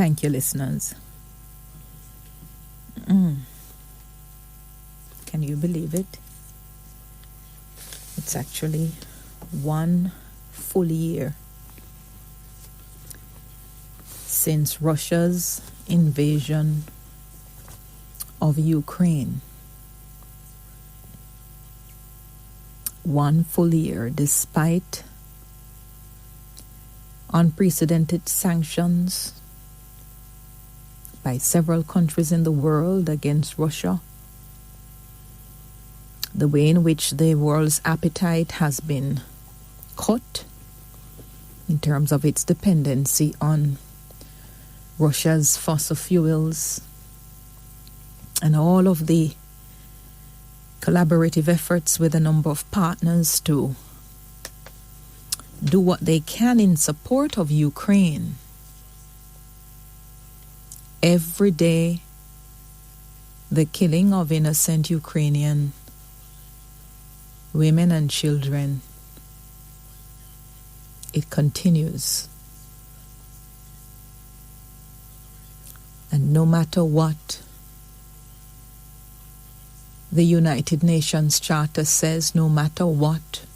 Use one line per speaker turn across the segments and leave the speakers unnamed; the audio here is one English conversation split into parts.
Thank you, listeners. Can you believe it? It's actually 1 full year since Russia's invasion of Ukraine. 1 full year, despite unprecedented sanctions by several countries in the world against Russia. The way in which the world's appetite has been cut in terms of its dependency on Russia's fossil fuels and all of the collaborative efforts with a number of partners to do what they can in support of Ukraine. Every day, the killing of innocent Ukrainian women and children, it continues. And no matter what the United Nations Charter says, no matter what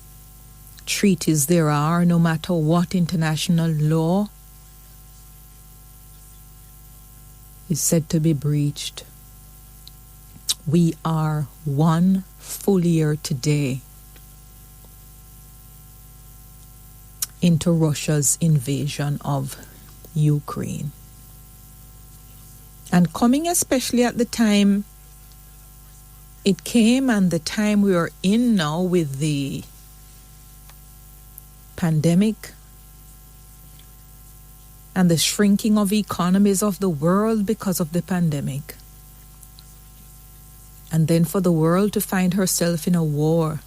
treaties there are, no matter what international law is said to be breached, we are 1 full year today into Russia's invasion of Ukraine. And coming especially at the time it came and the time we are in now with the pandemic and the shrinking of economies of the world because of the pandemic. And then for the world to find herself in a war,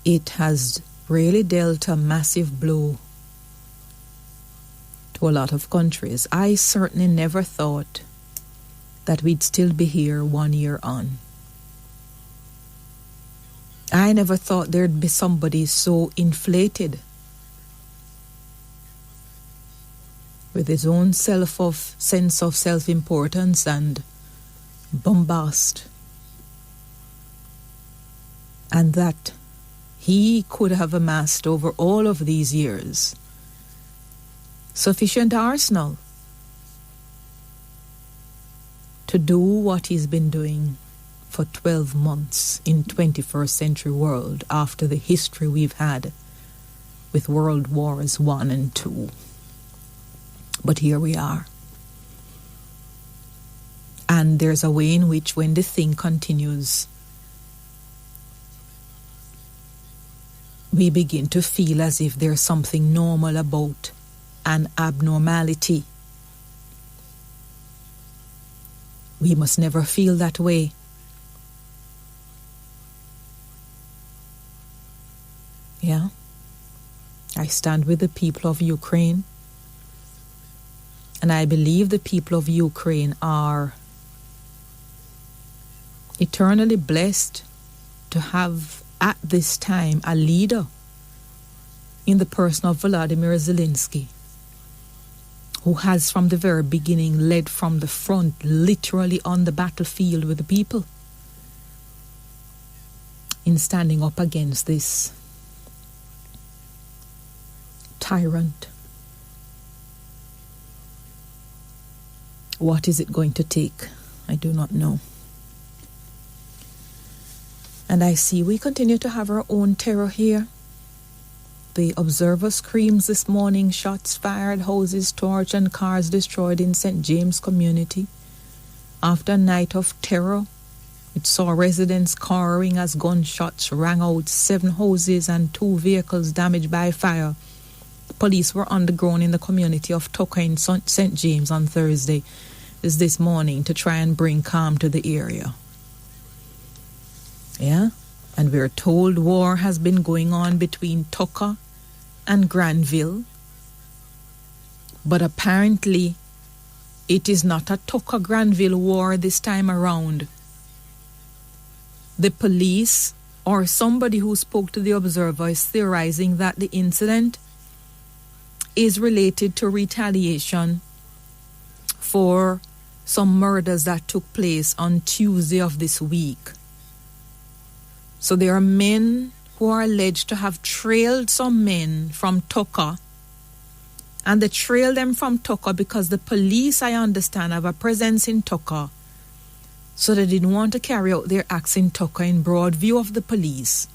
it has really dealt a massive blow to a lot of countries. I certainly never thought that we'd still be here 1 year on. I never thought there'd be somebody so inflated with his own sense of self-importance and bombast, and that he could have amassed over all of these years sufficient arsenal to do what he's been doing for 12 months in 21st century world after the history we've had with World Wars I and II. But here we are. And there's a way in which when the thing continues, we begin to feel as if there's something normal about an abnormality. We must never feel that way. Yeah. I stand with the people of Ukraine. And I believe the people of Ukraine are eternally blessed to have at this time a leader in the person of Volodymyr Zelensky, who has from the very beginning led from the front, literally on the battlefield with the people, in standing up against this tyrant. What is it going to take? I do not know. And I see we continue to have our own terror here. The Observer screams this morning, shots fired, houses torched and cars destroyed in St. James community. After a night of terror, it saw residents cowering as gunshots rang out, 7 houses and 2 vehicles damaged by fire. Police were on the ground in the community of Tucker in St. James on Thursday, this morning, to try and bring calm to the area. Yeah, and we're told war has been going on between Tucker and Granville, but apparently it is not a Tucker-Granville war this time around. The police or somebody who spoke to the Observer is theorizing that the incident is related to retaliation for some murders that took place on Tuesday of this week. So there are men who are alleged to have trailed some men from Tucker. And they trailed them from Tucker because the police, I understand, have a presence in Tucker. So they didn't want to carry out their acts in Tucker in broad view of the police.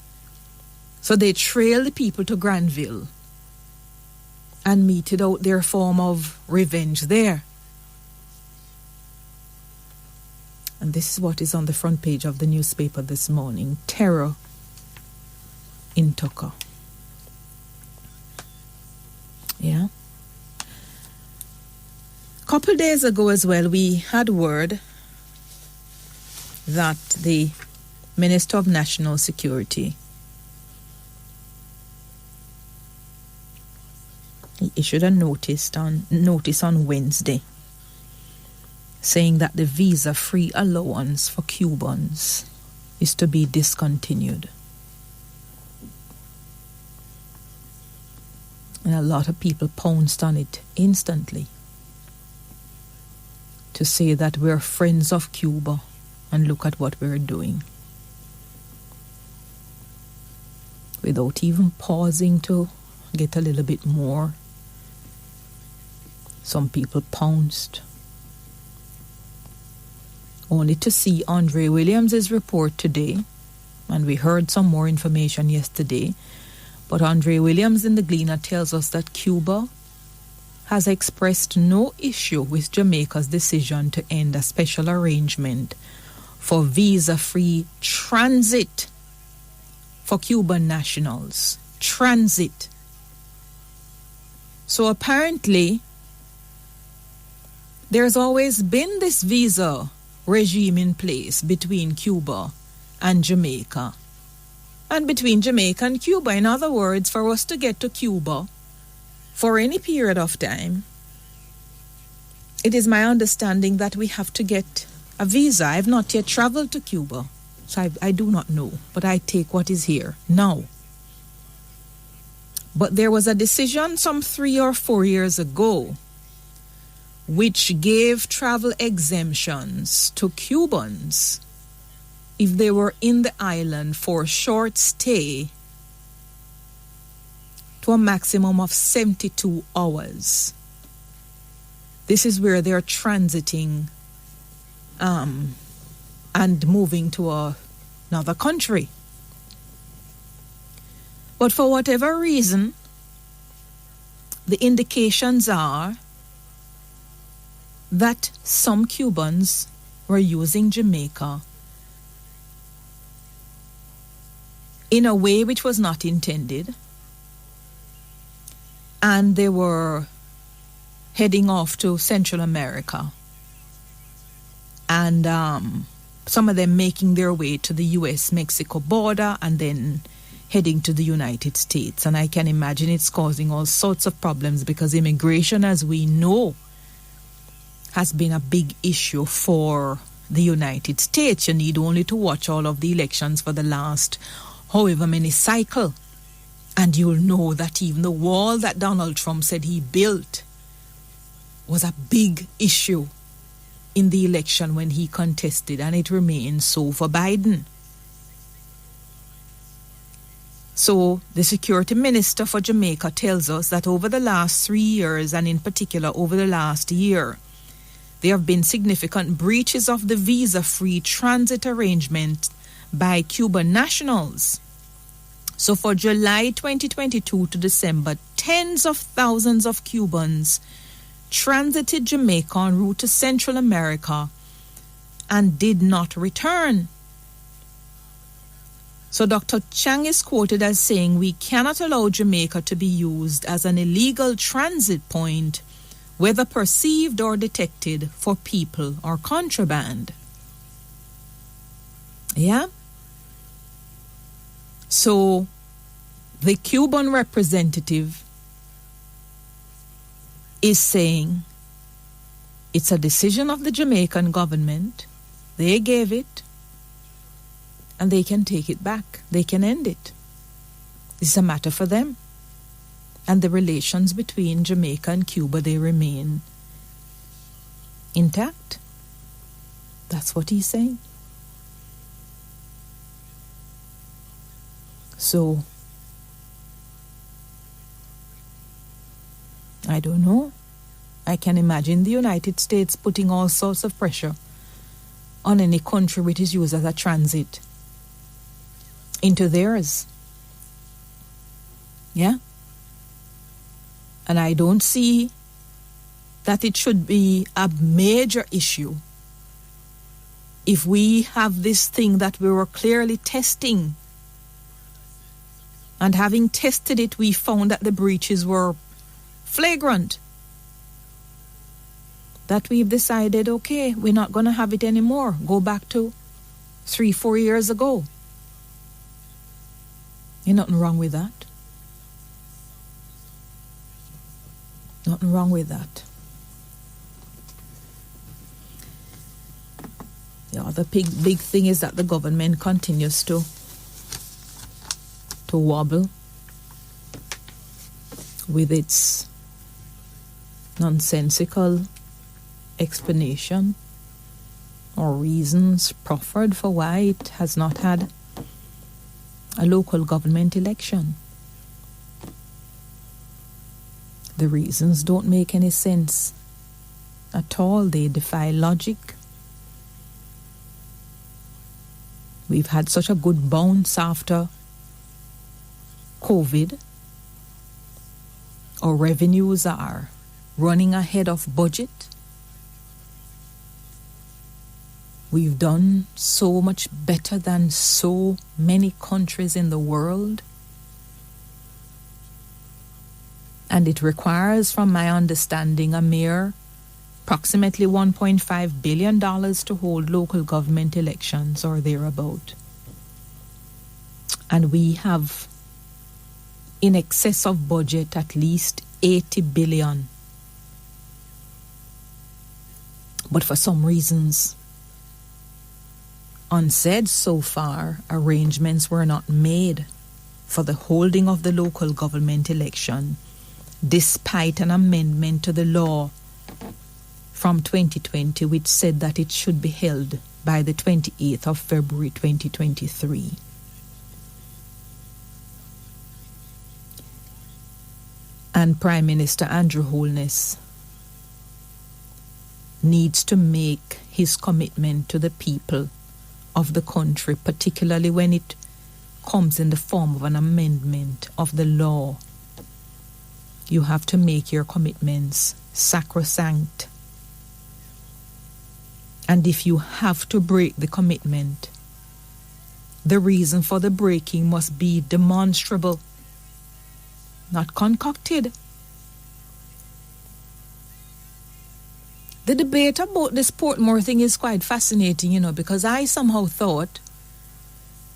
So they trailed the people to Granville and meted out their form of revenge there. And this is what is on the front page of the newspaper this morning. Terror in Tucker. Yeah. A couple days ago as well, we had word that the Minister of National Security issued a notice on Wednesday saying that the visa-free allowance for Cubans is to be discontinued. And a lot of people pounced on it instantly to say that we're friends of Cuba and look at what we're doing. Without even pausing to get a little bit more, some people pounced. Only to see Andre Williams' report today, and we heard some more information yesterday, but Andre Williams in the Gleaner tells us that Cuba has expressed no issue with Jamaica's decision to end a special arrangement for visa-free transit for Cuban nationals. Transit. So apparently, there's always been this visa regime in place between Cuba and Jamaica. And between Jamaica and Cuba, in other words, for us to get to Cuba for any period of time, it is my understanding that we have to get a visa. I've not yet traveled to Cuba, so I do not know, but I take what is here now. But there was a decision some 3 or 4 years ago which gave travel exemptions to Cubans if they were in the island for a short stay to a maximum of 72 hours. This is where they're transiting and moving to another country. But for whatever reason, the indications are that some Cubans were using Jamaica in a way which was not intended, and they were heading off to Central America, and some of them making their way to the U.S.-Mexico border and then heading to the United States. And I can imagine it's causing all sorts of problems because immigration, as we know, has been a big issue for the United States. You need only to watch all of the elections for the last however many cycle, and you'll know that even the wall that Donald Trump said he built was a big issue in the election when he contested, and it remains so for Biden. So the security minister for Jamaica tells us that over the last 3 years, and in particular over the last year, there have been significant breaches of the visa-free transit arrangement by Cuban nationals. So for July 2022 to December, tens of thousands of Cubans transited Jamaica en route to Central America and did not return. So Dr. Chang is quoted as saying, "We cannot allow Jamaica to be used as an illegal transit point, whether perceived or detected, for people or contraband." Yeah? So the Cuban representative is saying it's a decision of the Jamaican government. They gave it, and they can take it back. They can end it. This is a matter for them. and the relations between Jamaica and Cuba, they remain intact. That's what he's saying. So, I don't know. I can imagine the United States putting all sorts of pressure on any country which is used as a transit into theirs. Yeah? And I don't see that it should be a major issue if we have this thing that we were clearly testing. And having tested it, we found that the breaches were flagrant. That we've decided, okay, we're not going to have it anymore. Go back to 3-4 years ago. Ain't nothing wrong with that. Nothing wrong with that. The other big thing is that the government continues to wobble with its nonsensical explanation or reasons proffered for why it has not had a local government election. The reasons don't make any sense at all. They defy logic. We've had such a good bounce after COVID. Our revenues are running ahead of budget. We've done so much better than so many countries in the world. And it requires, from my understanding, a mere approximately $1.5 billion to hold local government elections or thereabout. And we have in excess of budget at least $80 billion. But for some reasons, unsaid so far, arrangements were not made for the holding of the local government election, despite an amendment to the law from 2020 which said that it should be held by the 28th of February 2023. And Prime Minister Andrew Holness needs to make his commitment to the people of the country, particularly when it comes in the form of an amendment of the law. You have to make your commitments sacrosanct. And if you have to break the commitment, the reason for the breaking must be demonstrable, not concocted. The debate about this Portmore thing is quite fascinating, because I somehow thought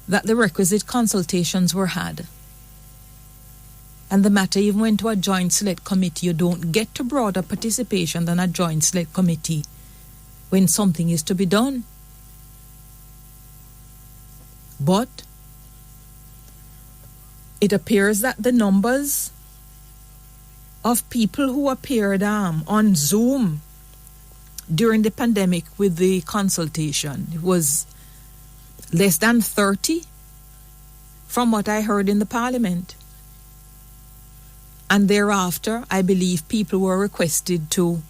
that the requisite consultations were had. And the matter even went to a joint select committee. You don't get to broader participation than a joint select committee when something is to be done. But it appears that the numbers of people who appeared on Zoom during the pandemic with the consultation, it was less than 30 from what I heard in the parliament. And thereafter, I believe people were requested to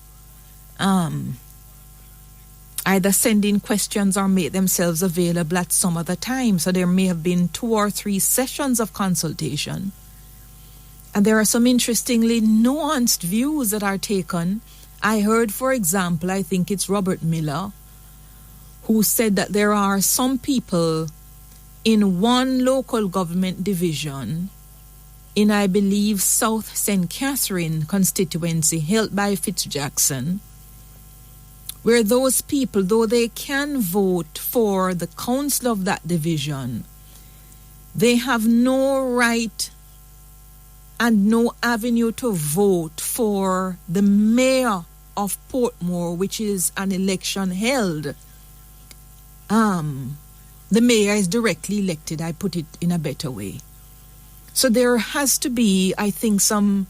either send in questions or make themselves available at some other time. So there may have been 2 or 3 sessions of consultation. And there are some interestingly nuanced views that are taken. I heard, for example, I think it's Robert Miller, who said that there are some people in one local government division in, I believe, South St. Catherine constituency held by Fitzjackson, where those people, though they can vote for the council of that division, they have no right and no avenue to vote for the mayor of Portmore, which is an election held. The mayor is directly elected, I put it in a better way. So there has to be, I think, some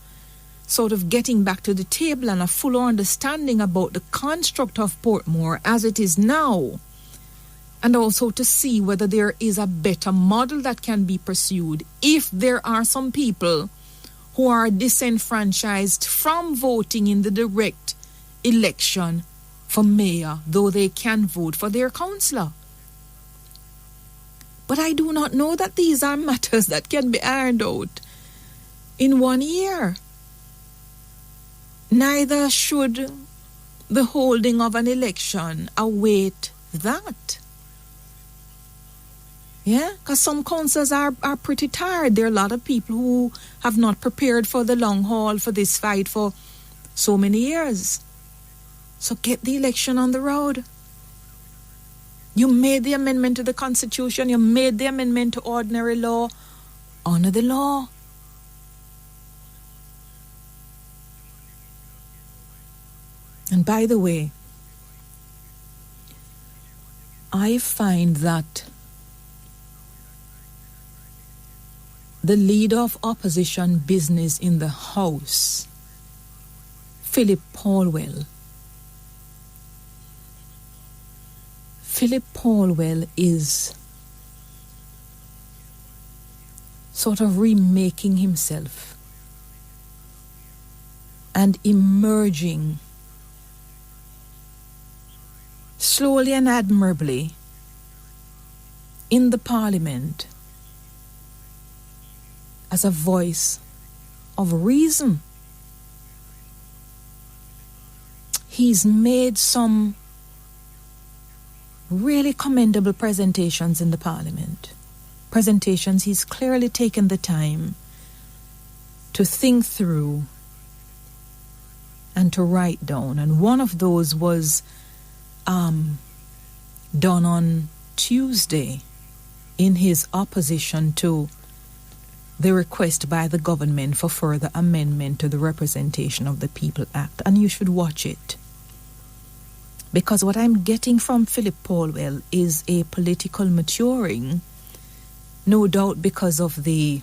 sort of getting back to the table and a fuller understanding about the construct of Portmore as it is now, and also to see whether there is a better model that can be pursued if there are some people who are disenfranchised from voting in the direct election for mayor, though they can vote for their councillor. But I do not know that these are matters that can be ironed out in 1 year. Neither should the holding of an election await that. Yeah, because some councils are pretty tired. There are a lot of people who have not prepared for the long haul for this fight for so many years. So get the election on the road. You made the amendment to the Constitution. You made the amendment to ordinary law. Honor the law. And by the way, I find that the leader of opposition business in the House, Philip Paulwell is sort of remaking himself and emerging slowly and admirably in the parliament as a voice of reason. He's made some really commendable presentations in the parliament. Presentations he's clearly taken the time to think through and to write down. And one of those was done on Tuesday in his opposition to the request by the government for further amendment to the Representation of the People Act. And you should watch it. Because what I'm getting from Philip Paulwell is a political maturing, no doubt because of I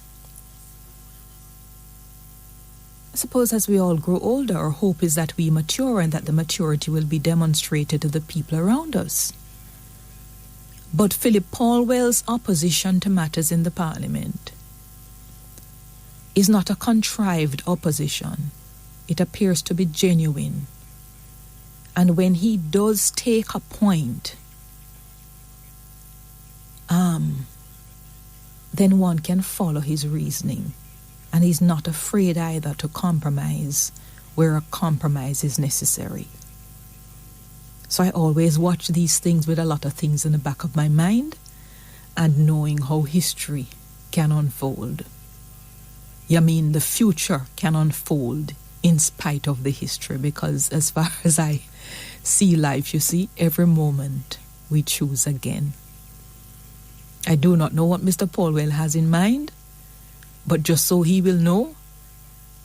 suppose as we all grow older, our hope is that we mature and that the maturity will be demonstrated to the people around us. But Philip Paulwell's opposition to matters in the parliament is not a contrived opposition. It appears to be genuine. And when he does take a point, then one can follow his reasoning. And he's not afraid either to compromise where a compromise is necessary. So I always watch these things with a lot of things in the back of my mind and knowing how history can unfold. I mean, the future can unfold in spite of the history, because as far as I see life, you see, every moment we choose again. I do not know what Mr. Paulwell has in mind, but just so he will know,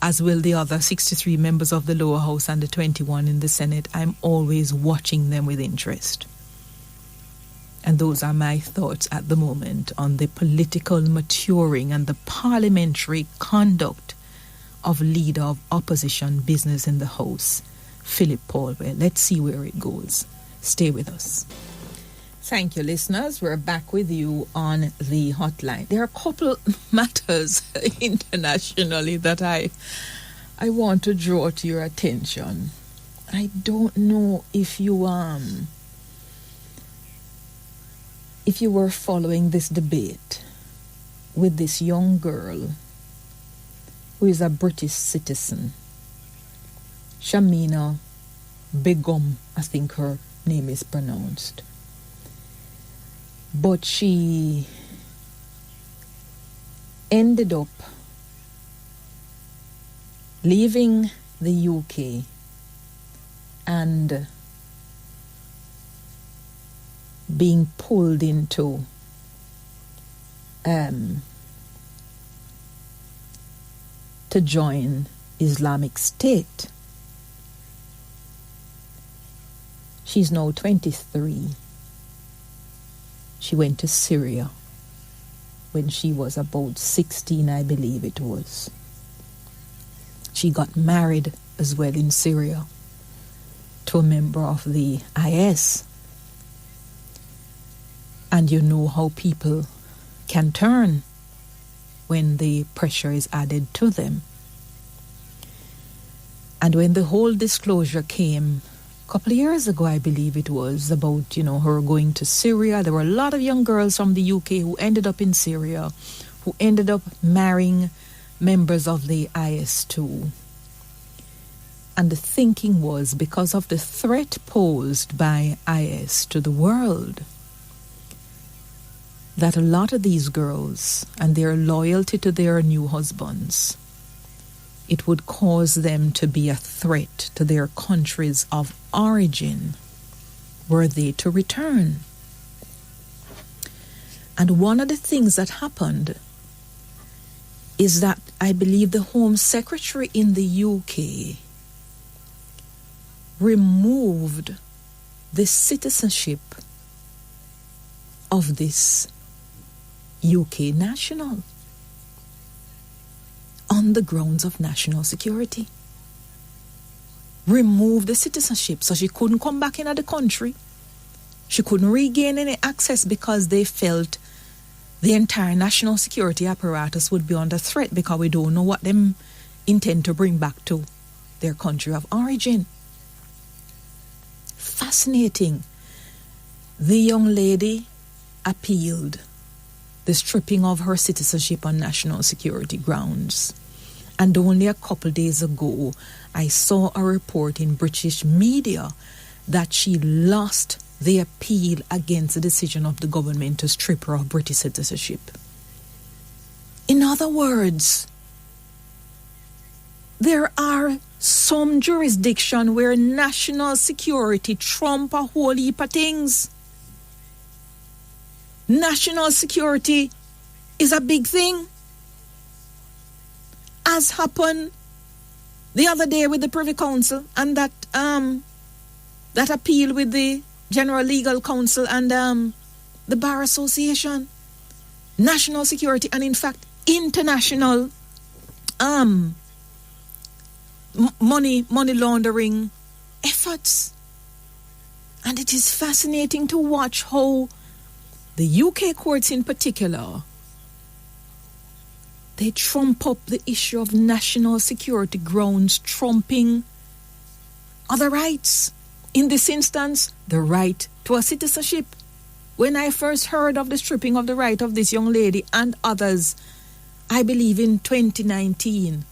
as will the other 63 members of the lower house and the 21 in the Senate, I'm always watching them with interest. And those are my thoughts at the moment on the political maturing and the parliamentary conduct of leader of opposition business in the House, Philip Paulwell. Let's see where it goes. Stay with us. Thank you, listeners. We're back with you on the hotline. There are a couple matters internationally that I want to draw to your attention. I don't know if you were following this debate with this young girl who is a British citizen, Shamina Begum, I think her name is pronounced. But she ended up leaving the UK and being pulled into to join Islamic State. She's now 23. She went to Syria when she was about 16, I believe it was. She got married as well in Syria to a member of the IS. And you know how people can turn when the pressure is added to them. And when the whole disclosure came a couple of years ago, I believe it was, about, her going to Syria, there were a lot of young girls from the UK who ended up in Syria, who ended up marrying members of the IS too. And the thinking was, because of the threat posed by IS to the world, that a lot of these girls and their loyalty to their new husbands, it would cause them to be a threat to their countries of origin were they to return. And one of the things that happened is that I believe the Home Secretary in the UK removed the citizenship of this UK national on the grounds of national security. Removed the citizenship, so she couldn't come back into the country. She couldn't regain any access because they felt the entire national security apparatus would be under threat, because we don't know what them intend to bring back to their country of origin. Fascinating. The young lady appealed the stripping of her citizenship on national security grounds. And only a couple days ago, I saw a report in British media that she lost the appeal against the decision of the government to strip her of British citizenship. In other words, there are some jurisdictions where national security trump a whole heap of things. National security is a big thing. As happened the other day with the Privy Council and that appeal with the General Legal Council and the Bar Association. National security and, in fact, international money laundering efforts. And it is fascinating to watch how the UK courts in particular, they trump up the issue of national security grounds, trumping other rights. In this instance, the right to a citizenship. When I first heard of the stripping of the right of this young lady and others, I believe in 2019,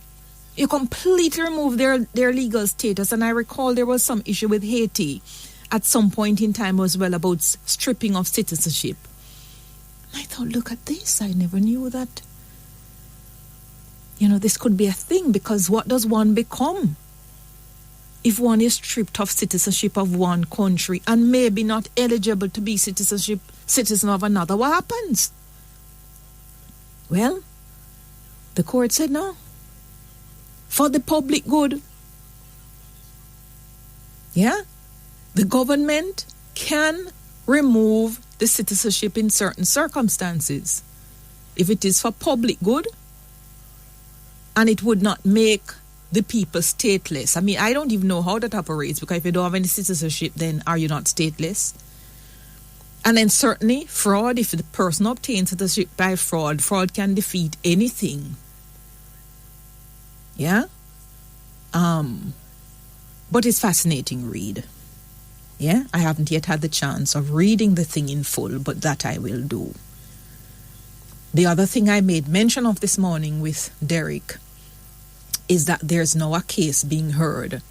you completely remove their legal status. And I recall there was some issue with Haiti at some point in time as well about stripping of citizenship. I thought, look at this. I never knew that, this could be a thing, because what does one become if one is stripped of citizenship of one country and maybe not eligible to be citizen of another? What happens? Well, the court said no. For the public good. Yeah? The government can remove the citizenship in certain circumstances. If it is for public good and it would not make the people stateless. I mean, I don't even know how that operates, because if you don't have any citizenship, then are you not stateless? And then certainly fraud, if the person obtains citizenship by fraud can defeat anything. Yeah? But it's fascinating read. Yeah? I haven't yet had the chance of reading the thing in full, but that I will do. The other thing I made mention of this morning with Derek is that there's now a case being heard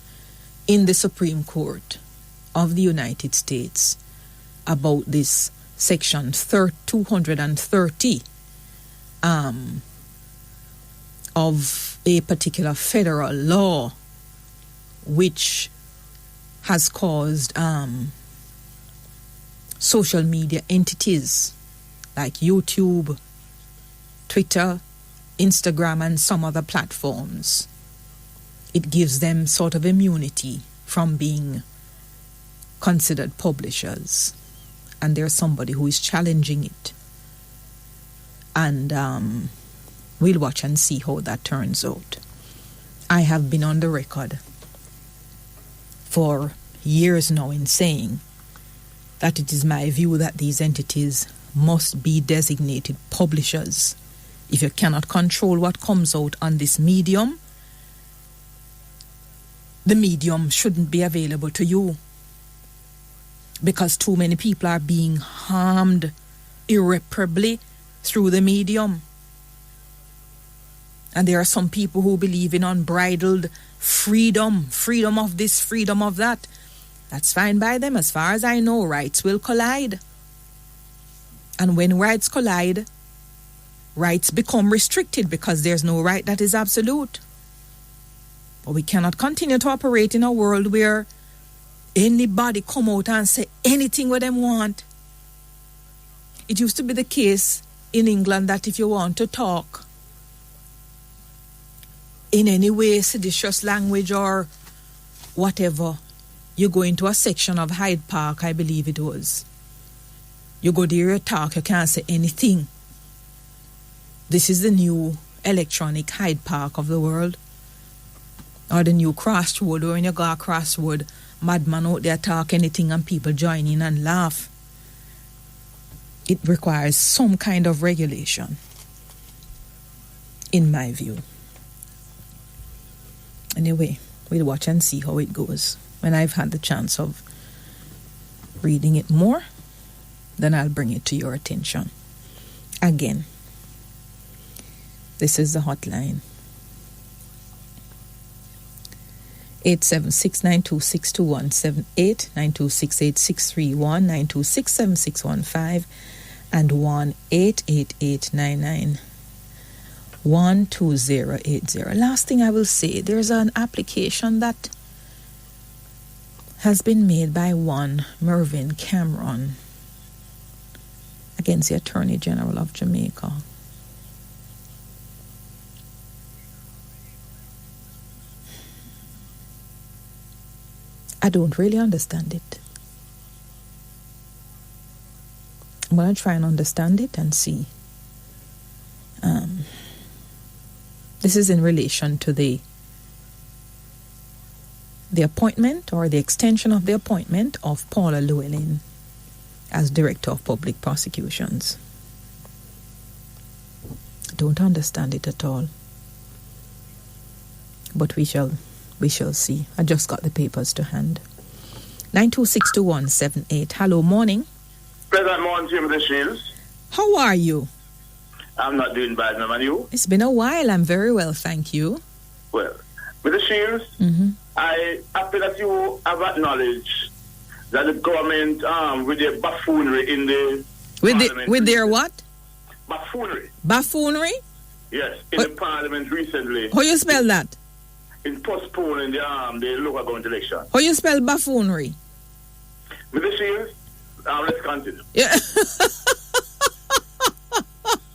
in the Supreme Court of the United States about this Section 230 of a particular federal law, which has caused social media entities like YouTube, Twitter, Instagram, and some other platforms. It gives them sort of immunity from being considered publishers. And there's somebody who is challenging it. And we'll watch and see how that turns out. I have been on the record for years now in saying that it is my view that these entities must be designated publishers. If you cannot control what comes out on this medium, the medium shouldn't be available to you, because too many people are being harmed irreparably through the medium. And there are some people who believe in unbridled freedom of this, freedom of that. That's fine by them. As far as I know, rights will collide. And when rights collide, rights become restricted because there's no right that is absolute. But we cannot continue to operate in a world where anybody come out and say anything what them want. It used to be the case in England that if you want to talk in any way seditious language or whatever, you go into a section of Hyde Park, I believe it was. You go there, you talk, you can't say anything. This is the new electronic Hyde Park of the world. Or the new crossroad, or when you go across road, madman out there talk anything and people join in and laugh. It requires some kind of regulation, in my view. Anyway, we'll watch and see how it goes. When I've had the chance of reading it more, then I'll bring it to your attention. Again, this is the hotline. 876-926-2178, 926-8631, 926-7615, and 1-888-99-12080. Last thing I will say, there's an application that has been made by one Mervyn Cameron against the Attorney General of Jamaica. I don't really understand it. I'm going to try and understand it and see. This is in relation to the appointment or the extension of the appointment of Paula Llewellyn as Director of Public Prosecutions. I don't understand it at all. But we shall see. I just got the papers to hand. 9262178. Hello, morning.
Pleasant morning to you, Mr. Shields.
How are you?
I'm not doing bad, ma'am, and you?
It's been a while. I'm very well, thank you.
Well, Mr. Shields, I happy that you have acknowledged that the government, with their buffoonery in the parliament...
With their what?
Buffoonery.
Buffoonery?
Yes, in the parliament recently.
How you spell that?
In postponing the local government election.
How you spell buffoonery?
Mr. Shields, let's continue.
Yeah.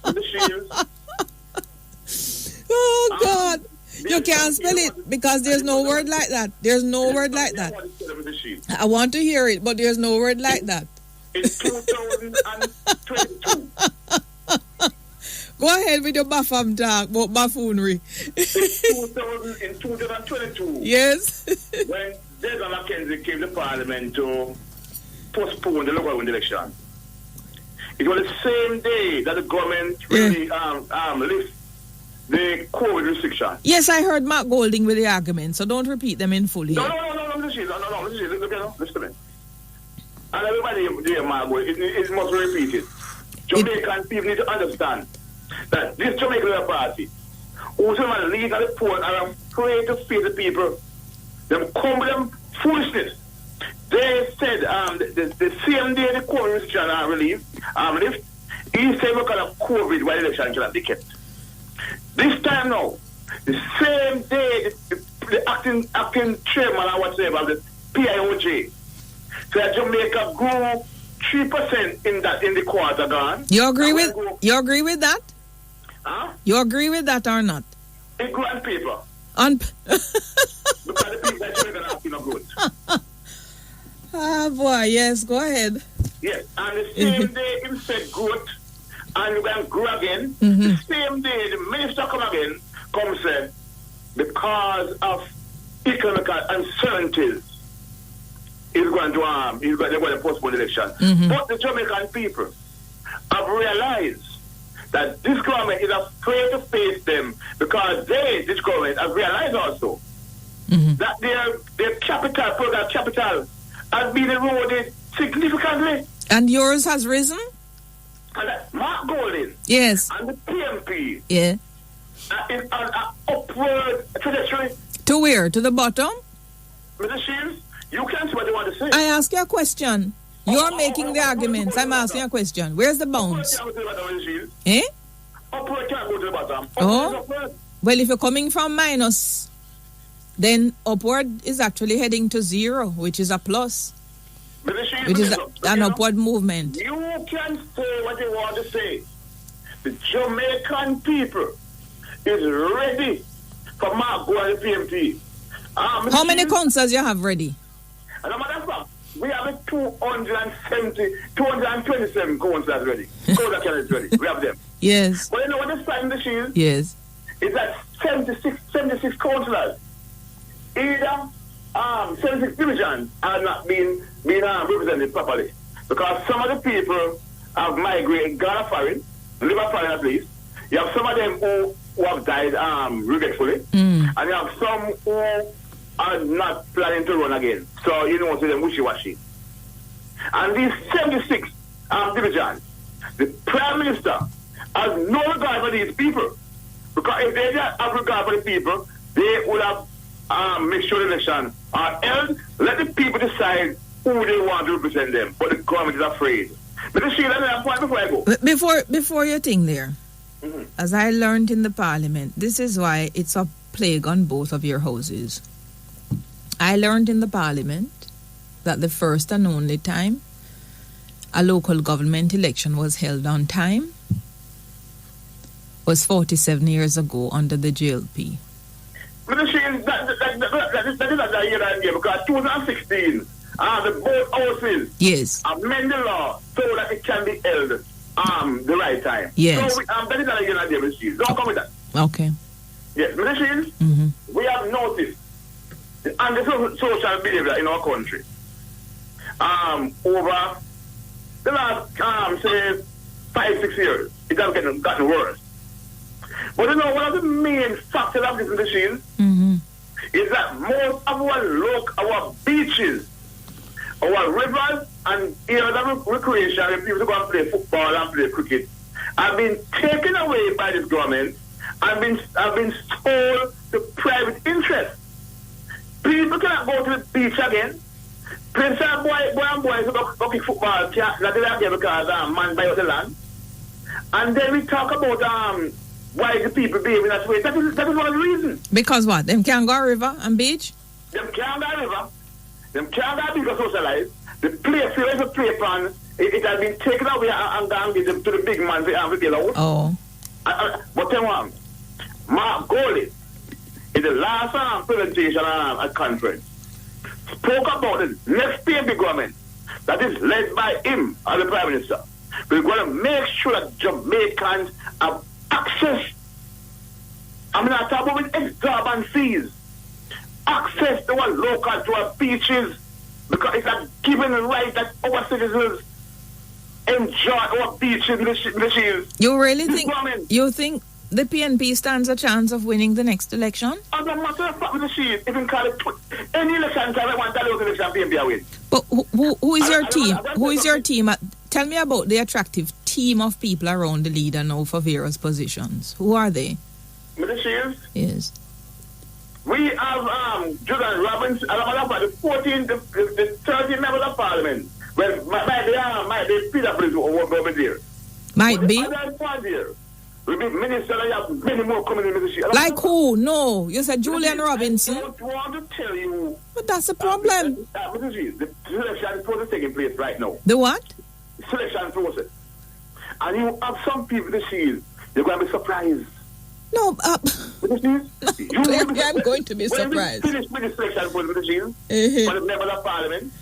Mr. Shields.
Oh, God. You can't spell it because there's no word like that. There's no word like that. I want to hear it, but there's no word like that.
In 2022.
Go ahead with your buffum talk about buffoonery.
In 2022.
Yes.
When Desmond Mackenzie came to Parliament to postpone the local election, it was the same day that the government really lifted the COVID restriction.
Yes, I heard Mark Golding with the argument, so don't repeat them in full here.
No, listen to me. And everybody there, Mark Golding, it must be repeated. Jamaican people need to understand that this Jamaican party, who's in the lead of the poor and are afraid to face the people, them come with them foolishness. They said the same day the COVID restriction are relieved, he said we're going to COVID while the election can be kept. This time now, the same day the acting chairman or whatever of the PIOJ said Jamaica grew 3% in the quarter gone.
You agree with that?
Huh?
You agree with that or not?
It grew on paper. Because the people that Jamaica are not good.
Ah, boy, yes, go ahead.
Yes, and the same day he said growth, and you can grow again. The same day, the minister come again, come say, because of economic uncertainties, they're going to postpone the election. But the Jamaican people have realized that this government is afraid to face them because this government, have realized also that their program capital, has been eroded significantly.
And yours has risen?
And that Mark Golding,
yes,
and the PMP,
yeah,
is on an upward trajectory.
To where? To the bottom?
Mr. Shields, you can say what you want to say.
I ask you a question. You're making the arguments. I'm asking you a question. Where's the bounds? Eh?
Upward can't go to the bottom.
Oh? Well, if you're coming from minus, then upward is actually heading to 0, which is a plus. Which is an upward movement.
You can say what you want to say. The Jamaican people is ready for Mark Go and the PMP.
How many councils you have ready?
And we have 227 councils ready. Council candidates ready. We have them.
Yes.
But you know what the sign in the shield?
Yes.
Is that 76 councillors, either 76 divisions are not being represented properly. Because some of the people have migrated, gone foreign, live foreign at least. You have some of them who have died regretfully. And you have some who are not planning to run again. So you know, see them wishy-washy. And these 76 divisions, the Prime Minister has no regard for these people. Because if they didn't have regard for the people, they would have make sure the election are held. Let the people decide who they want to represent them. But the government is afraid. But the Sheila, another point before I go.
Before you think there, as I learned in the Parliament, this is why it's a plague on both of your houses. I learned in the Parliament that the first and only time a local government election was held on time was 47 years ago under the GLP.
But that is not the year idea because 2016, the both houses amend the law so that it can be held the right time.
Yes.
So that is not the year idea, Mr. Shields. Don't come with that.
Okay.
Yes, Mr. Shields, we have noticed the anti-social behavior in our country over the last, say, 5-6 years. It has gotten worse. But you know, one of the main factors of this machine is that most of our beaches, our rivers, and areas of recreation, and people to go and play football and play cricket, have been taken away by this government and have been sold to private interests. People cannot go to the beach again. Prince and boys who go kick football can't not there because man buy out the land. And then we talk about why the people behaving that way. That is one of the reasons. Because
what? Them can't go river and beach?
Them can't go river. Them can't go beach or socialize. The play field is a play plan. It has been taken away and gone to the big man to get out.
Oh.
But tell me, Mark Golding, in the last presentation at conference, spoke about the next PMP government that is led by him as the Prime Minister. We're going to make sure that Jamaicans have access. I mean, I talk about with exorbitant fees. Access to our local, to our beaches, because it's a given right that our citizens enjoy our beaches, beaches.
You really think? You think the PNP stands a chance of winning the next election?
As a matter of fact, with the shield, even call it any election time, I want that election PNP win.
But who is your team? Who is your team? Tell me about the attractive team of people around the leader now for various positions. Who are they?
Mr. Shields?
Yes.
We have Jordan Robbins, and I'm about the 13 members of Parliament. Well, might be Peter Police over there.
Might be.
We'll be minister, and you have many more coming in, Mr. Shields.
Like who? No. You said Julian Robinson.
I don't want to tell you.
But that's the problem.
Mr. Shields, the selection process is taking place right now.
The what?
The selection process. And you have some people, Mr. Shields, you're going to be surprised.
No,
clearly
I'm going to be surprised.
When you finish with the selection process, Mr. Shields, for the members of Parliament,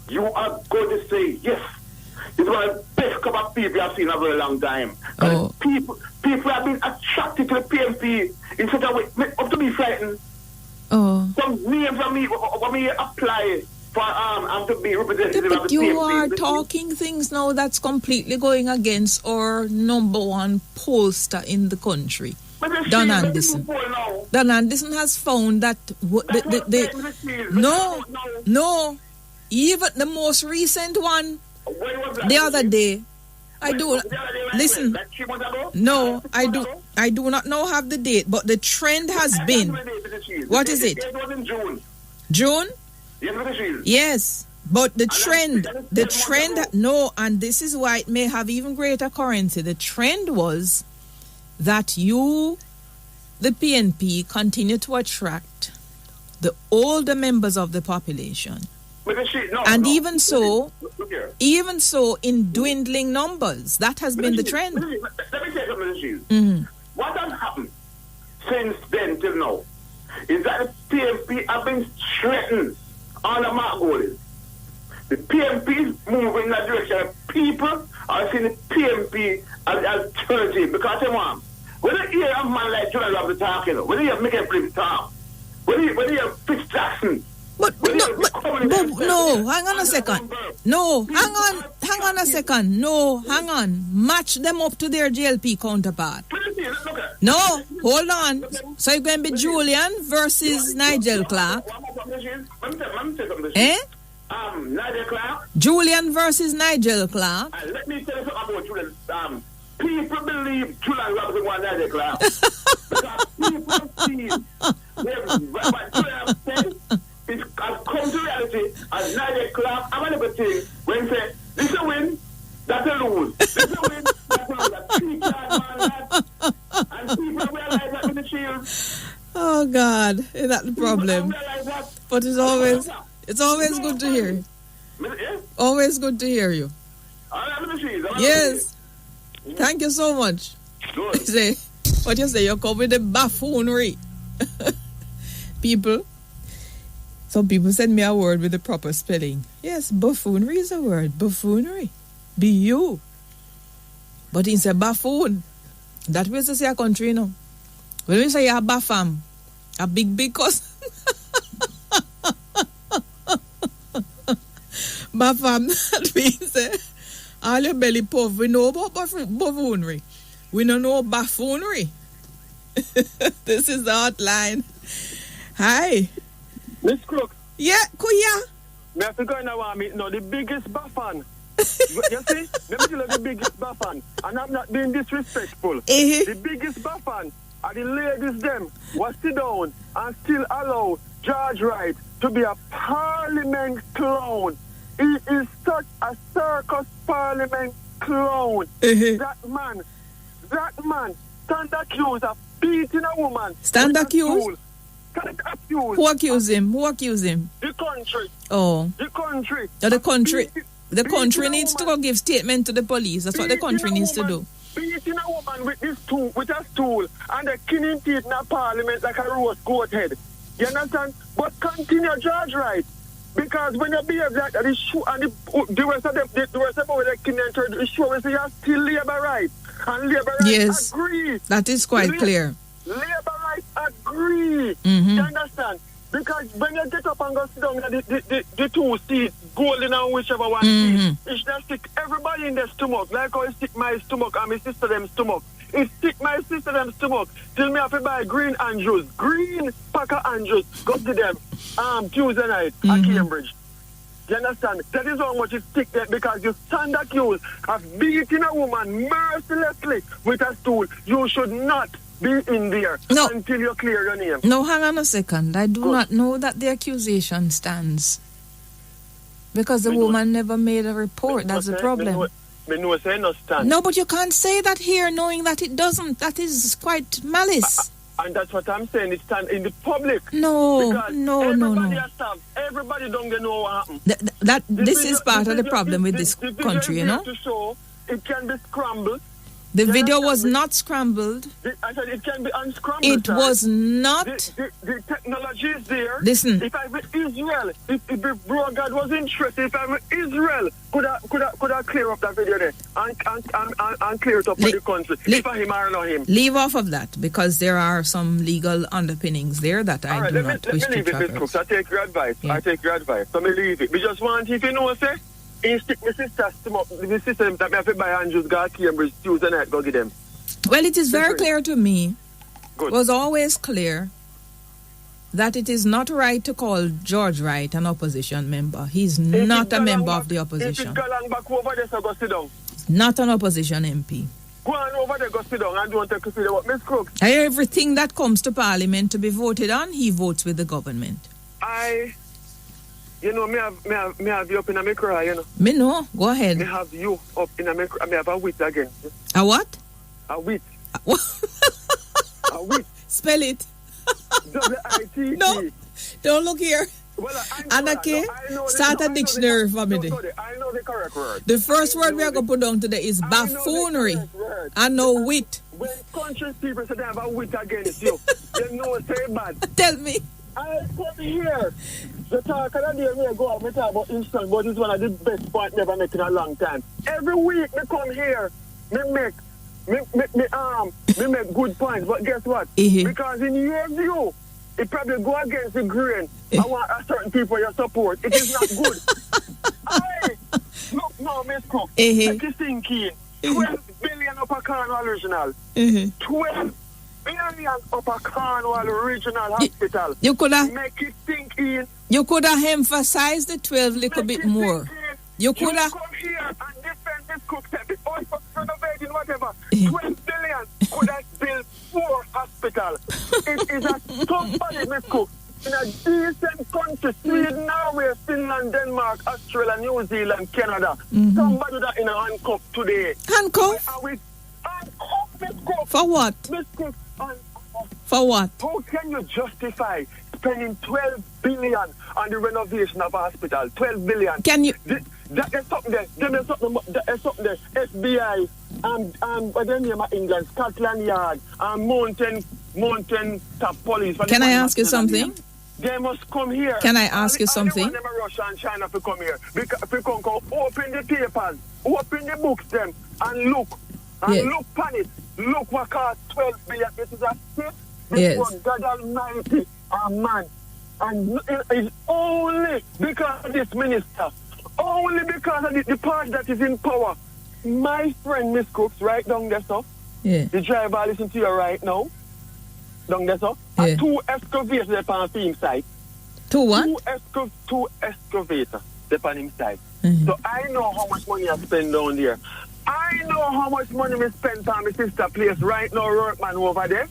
you are going to say, yes, It's one of the best cup of people I've seen in a very long time.
Oh.
People have been attracted to the PMP in such a way, up to be frightened.
Oh.
Some names for me apply for to be representative of the
But you
PMP.
are talking things now that's completely going against our number one pollster in the country. Don Anderson. Don Anderson has found that no, even the most recent one, the other day, I do listen. No, I do not know have the date, but the trend has been. What is it? June? Yes. But the trend, no, and this is why it may have even greater currency. The trend was that the PNP, continue to attract the older members of the population. Even so, in dwindling numbers, that has been the trend.
Let me say something, What has happened since then till now is that the PNP have been threatened on the mark goals. The PNP is moving in that direction. People are seeing the PNP as alternative because when you hear a man like Jordan Roberts talking, when you hear Michael Prince talk, when you hear Fitz Jackson,
no, hang on a second. No, hang on a second. No, hang on. Match them up to their JLP counterpart. No, hold on. So you're going to be Julian versus Nigel Clark. Eh?
Nigel Clark.
Julian versus Nigel Clark.
Let me tell you something about Julian. People believe Julian Roberts won Nigel Clark. Because people feel what Julian said is come to reality as Nigel Clark. I'm going to thing when he say, this is a win, that's a lose. This is a win, that's a lose. And people realize that with the Shield.
Oh God, is that the problem? But it's always good to hear you. Always good to hear you. Yes. Thank you so much. Say, what you say? You come with the buffoonery. Some people send me a word with the proper spelling. Yes, buffoonery is a word. Buffoonery. B-U. But it's a buffoon. That way to say a country, you know. When we say a baffam, a big cousin. Baffam, that means all your belly puff. We know about buffoonery. We don't know buffoonery. This is the hotline. Hi.
Miss Crook.
Yeah, Kuya.
Me have to go in a meet now. The biggest baffan. You see? Let me tell you the biggest baffan. And I'm not being disrespectful. The biggest baffan are the ladies them was sit down and still allow George Wright to be a parliament clown. He is such a circus parliament clown. That man stand accused of beating a woman.
Stand accused? Who accused him?
The country.
Oh.
The country.
So the country needs to go give statement to the police. That's what the country needs to do.
Beating a woman with a stool and the killing teeth in a parliament like a roast goat head. You understand? But continue, George Wright. Because when you behave like that, the rest of the killing is showing you are still labor rights. And labor rights agree.
That is quite clear.
Labor rights agree. You understand? Because when you get up and go sit down the two seats, golden and whichever one seat, it's just stick everybody in their stomach. Like how it stick my stomach and my sister them stomach. It stick my sister them stomach till me have to buy green Andrews. Green Packer Andrews. Go to them Tuesday night at Cambridge. You understand? That is how much it stick there because you stand accused of beating a woman mercilessly with a stool. You should not be in there until you clear your name.
No, hang on a second. I do not know that the accusation stands. Because the woman never made a report. That's the problem. No, but you can't say that here knowing that it doesn't. That is quite malice.
And that's what I'm saying. It stands in the public.
No.
Everybody don't know what happened.
This is part of the problem with this country, you know?
To show, it can be scrambled.
The video was not scrambled.
I said it can be unscrambled.
It was not.
The technology is there.
Listen.
If I'm Israel, if God was interested, if I'm Israel, could I clear up that video there and clear it up for the country? If I him or not him.
Leave off of that because there are some legal underpinnings there that I do not wish to traverse.
I take your advice.
Yeah.
I take your advice. So me leave it. We just want if you know, say. He stick my sisters to my sister that I have to buy Andrews got Cambridge Tuesday night, go get them.
Well, it is very clear to me.
Good.
It was always clear that it is not right to call George Wright an opposition member. He's not a member of the opposition.
If it's Galang back over there, so go sit down.
Not an opposition MP.
Go on over there, go sit down and don't take to see what Miss Crook.
Everything that comes to Parliament to be voted on, he votes with the government.
You know, me have you up in a me cry, you know.
Me know. Go ahead.
Me have you up in a me cry. Me have a wit again.
A what?
A wit. A wit.
Spell it.
W-I-T-E.
No. Don't look here.
Well,
Anake, start a dictionary for me.
I know the correct word.
The first word we are going to put down today is buffoonery. I know wit.
When country people say they have a wit against you, they know it's very bad.
Tell me.
I come here. The talk of the day we go out, we talk about instant, but it's one of the best points never make in a long time. Every week we come here, me make good points, but guess what? Because in your view, it probably go against the grain. I want a certain people your support. It is not good. Look now, Miss Cook. Take you thinking. 12 billion upper Cornwall Regional. 12 billion upper Cornwall Regional Hospital.
You could have
make it think in.
You could have emphasized the 12 a little bit more. You could have
come here and defend this Cook before renovating whatever. 12 billion could have built 4 hospitals. It is a somebody, Miss Cook. In a decent country, Sweden, Norway, Finland, Denmark, Australia, New Zealand, Canada. Somebody that in a handcuff today.
Handcuff?
Handcuff, Miss Cook.
For what?
Miss Cook,
for what?
How can you justify spending 12 billion on the renovation of a hospital? 12 billion.
Can you?
That is something there. There is something there. FBI, what the name of England, Scotland Yard, Mountain Top Police.
Can I ask you something?
They must come here.
Can I ask you something?
I don't want them Russia and China to come here. Because if you come open the papers, open the books them, and look. And look on it. Look what costs 12 billion. This is a state. This was God Almighty, a man. And it's only because of this minister. Only because of the party that is in power. My friend, Miss Cooks, right down there, so.
Yeah.
The driver listen to you right now. Down there, so.
Yeah.
And 2 excavators there on him side.
2 what?
2 excavators there on him side. So I know how much money I spend down there. I know how much money we spend on my sister place right now, workman over there.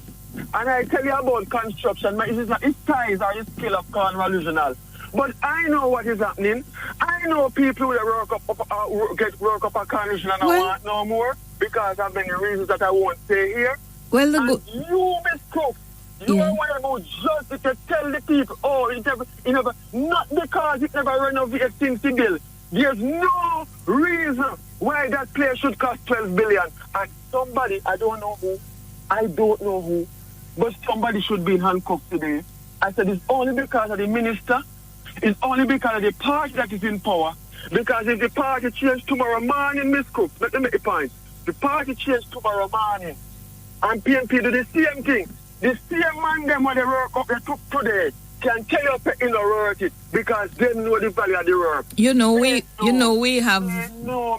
And I tell you about construction. It's not its size or its scale of Cornwall Regional. But I know what is happening. I know people who get work up a Cornwall Regional and I want no more because of many reasons that I won't say here.
Well,
you, Miss Cook, you are one about just to tell the people, it never, not because it never renovated since the bill. There's no reason why that place should cost 12 billion. And somebody, I don't know who, but somebody should be in handcuffs today. I said it's only because of the minister, it's only because of the party that is in power. Because if the party changes tomorrow morning, Miss Cook, let me make a point. The party changes tomorrow morning, and PNP do the same thing. The same man them when they work up, they took today, can tell you if you worth it because they know the value of the work.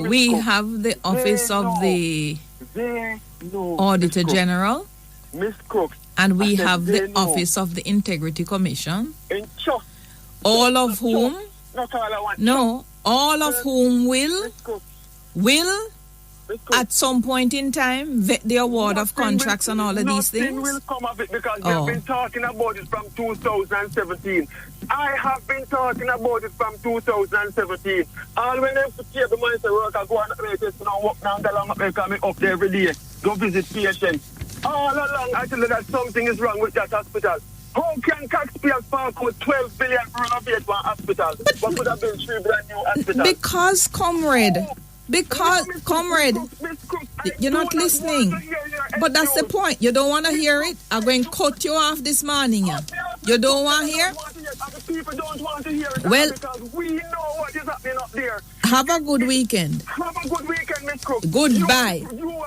We have the office of the Auditor General, Miss Cook,
and we have the office of the Integrity Commission. All of whom will at some point in time vet the award of contracts and all of these things.
Nothing will come of it because they've been talking about it from 2017. I have been talking about it from 2017. All when they keep the money to work, I go and make it walk down the long up there every day, go visit patients. All along, I tell you that something is wrong with that hospital. How can taxpayers park out 12 billion for renovate one hospital? What could have been 3 brand new hospitals?
Because, comrade. You're not listening. But that's the point. You don't want to hear it. I'm going to cut you off this morning. Yeah. You don't want to hear?
People don't want to hear it.
Well,
because we know what is happening up there.
Have a good weekend.
Have a good weekend, Miss Cook.
Goodbye.
You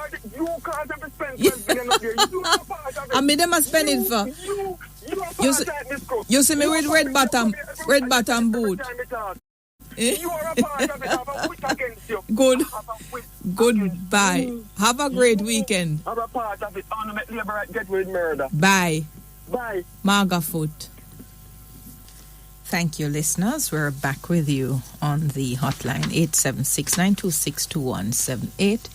can't have spend up there. You are part of it.
I mean, they must spend it for.
You are part of it, Miss Cook.
You see me with red bottom boot.
You are a part of it. Have a wit against you.
Goodbye. Have a great weekend.
Have a part of it. On make labor get with murder.
Bye.
Bye.
Margafoot. Thank you, listeners. We're back with you on the hotline 876-926-2178,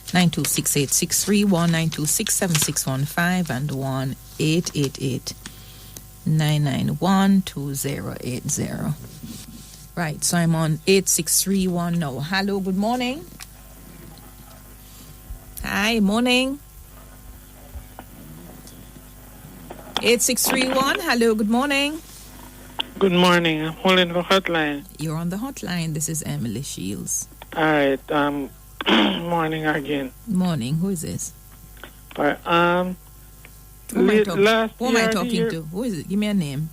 926-8631, 926-7615, and 1-888-991-2080. Right, so I'm on 8631 now. Hello, good morning. Hi, morning. 8631, hello, good morning.
Good morning. I'm holding the hotline.
You're on the hotline. This is Emily Shields.
All right. Morning again.
Morning. Who is this?
All right.
Who am I talking to? Who is it? Give me a name.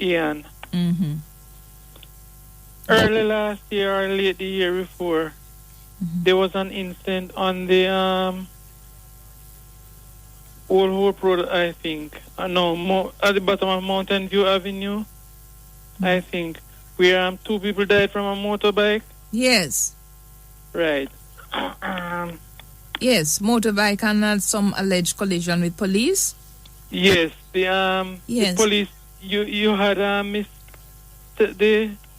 Ian.
Mm-hmm.
Early last year or late the year before, there was an incident on the Old Hope Road, I think. At the bottom of Mountain View Avenue, I think, where two people died from a motorbike.
Yes.
Right.
Yes, motorbike and had some alleged collision with police.
Yes, the police. You had Miss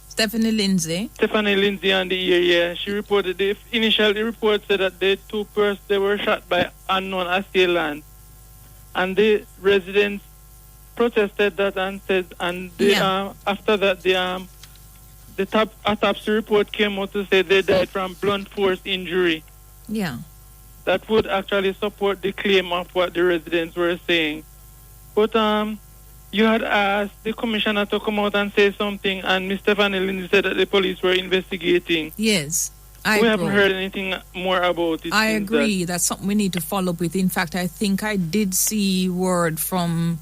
Stephanie Lindsay.
Stephanie Lindsay on the ear. Yeah, she reported the initial report said that the two persons they were shot by unknown assailants. And the residents protested that and said, after that, the autopsy report came out to say they died from blunt force injury.
Yeah.
That would actually support the claim of what the residents were saying. But you had asked the commissioner to come out and say something, and Mr. Stephanie Lindsay said that the police were investigating.
Yes.
We haven't heard anything more about it.
I agree. That's something we need to follow up with. In fact, I think I did see word from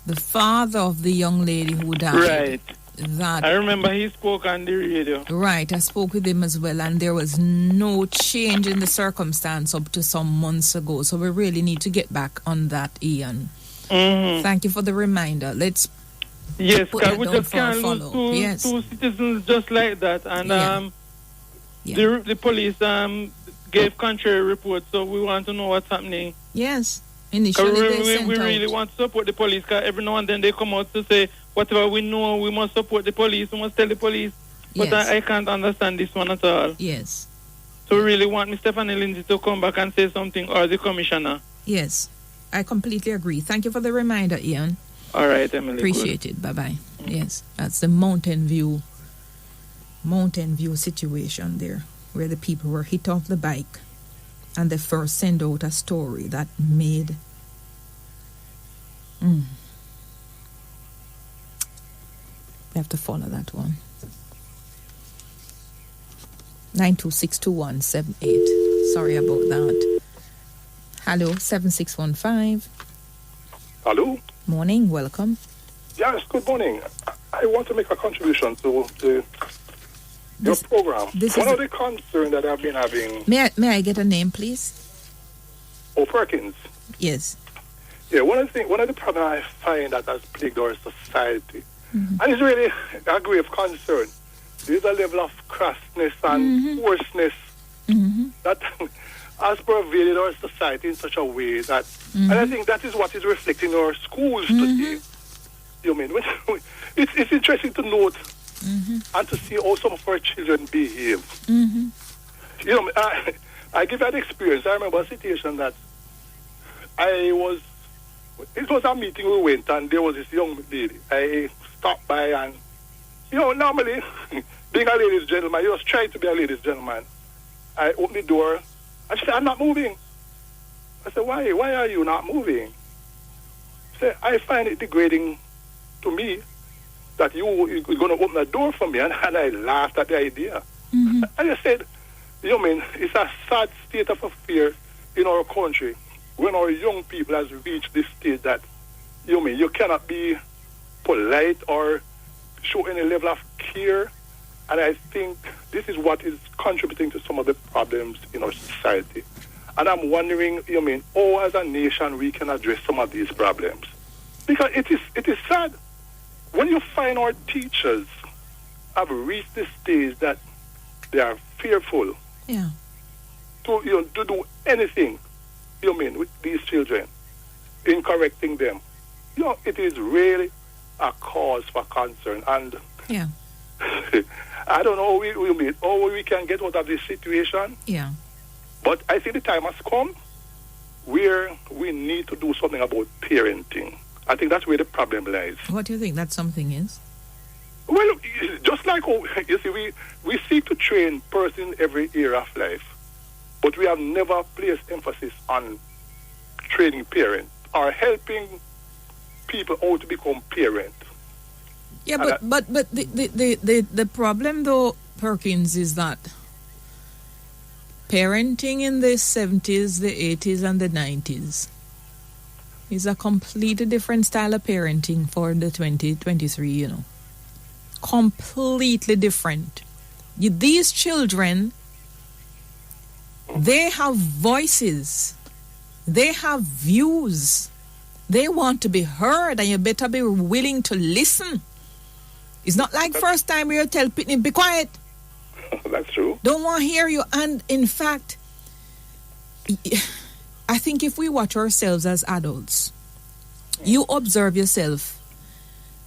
the father of the young lady who died.
Right.
That
I remember he spoke on the radio.
Right. I spoke with him as well, and there was no change in the circumstance up to some months ago. So we really need to get back on that, Ian.
Mm-hmm.
Thank you for the reminder. Let's
Yes,
because
we just can't lose two citizens just like that. And the police gave contrary reports, so we want to know what's happening.
Yes, initially
we really want to support the police, because every now and then they come out to say, whatever we know, we must support the police, we must tell the police. But
yes.
I can't understand this one at all.
Yes.
So we really want Mr. Stephanie Lindsay to come back and say something, or the commissioner.
Yes, I completely agree. Thank you for the reminder, Ian.
All right, Emily.
Appreciate it. Bye-bye. Yes, that's the Mountain View situation there, where the people were hit off the bike, and they first sent out a story that made we have to follow that one. 9262178. Sorry about that. Hello, 7615.
Hello.
Morning, welcome.
Yes, good morning. I want to make a contribution to your program. One of the concerns that I've been having...
May I get a name, please?
Perkins.
Yes.
Yeah, one of the problems I find that has plagued our society, and it's really a grave concern, there's a level of crassness and coarseness that has pervaded our society in such a way that, and I think that is what is reflecting in our schools today. You mean, it's interesting to note and to see how some of our children behave. You know, I give that experience. I remember a situation that it was a meeting we went, and there was this young lady. I stopped by, and, you know, normally, being a ladies' gentleman, you just try to be a ladies' gentleman. I opened the door, and she said, I'm not moving. I said, why? Why are you not moving? She said, I find it degrading to me that you're going to open the door for me. And I laughed at the idea. I just said, it's a sad state of affairs in our country when our young people has reached this stage that, you cannot be polite or show any level of care. And I think this is what is contributing to some of the problems in our society. And I'm wondering, how as a nation we can address some of these problems. Because it is sad when you find our teachers have reached the stage that they are fearful to do anything, with these children in correcting them. It is really a cause for concern. And I don't know how we can get out of this situation.
Yeah.
But I think the time has come where we need to do something about parenting. I think that's where the problem lies.
What do you think that something is?
Well, just like, you see, we seek to train person in every area of life, but we have never placed emphasis on training parents or helping people how to become parents.
Yeah, but the problem though, Perkins, is that parenting in the 70s, the 80s, and the 90s is a completely different style of parenting for the 2023, Completely different. These children, they have voices. They have views. They want to be heard, and you better be willing to listen. It's not like first time you tell Pitney, be quiet.
That's true.
Don't want to hear you. And in fact, I think if we watch ourselves as adults, you observe yourself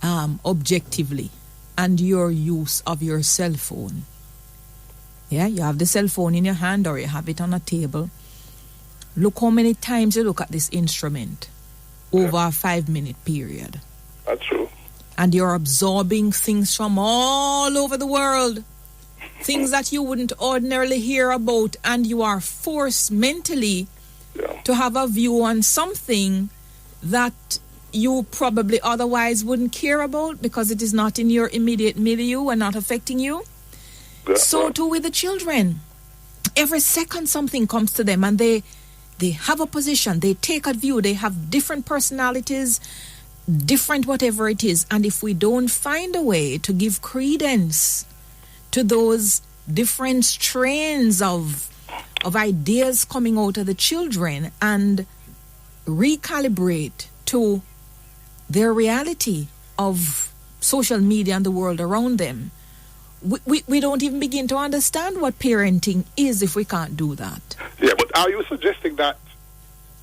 objectively and your use of your cell phone. Yeah, you have the cell phone in your hand or you have it on a table. Look how many times you look at this instrument over a 5-minute period.
That's true.
And you're absorbing things from all over the world. Things that you wouldn't ordinarily hear about, and you are forced mentally to have a view on something that you probably otherwise wouldn't care about because it is not in your immediate milieu and not affecting you. So too with the children. Every second something comes to them and they have a position, they take a view, they have different personalities, different whatever it is. And if we don't find a way to give credence to those different strains of ideas coming out of the children and recalibrate to their reality of social media and the world around them, we don't even begin to understand what parenting is if we can't do that.
Yeah, but are you suggesting that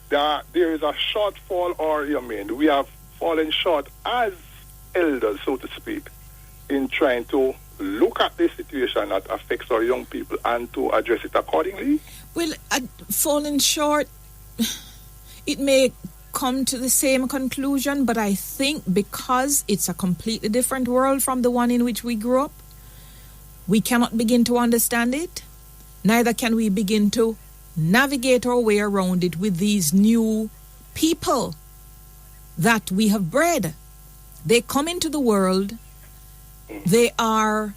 there is a shortfall, or we have fallen short as elders, so to speak, in trying to look at this situation that affects our young people and to address it accordingly?
Well, falling short, it may come to the same conclusion, but I think because it's a completely different world from the one in which we grew up, we cannot begin to understand it. Neither can we begin to navigate our way around it with these new people that we have bred. They come into the world. They are,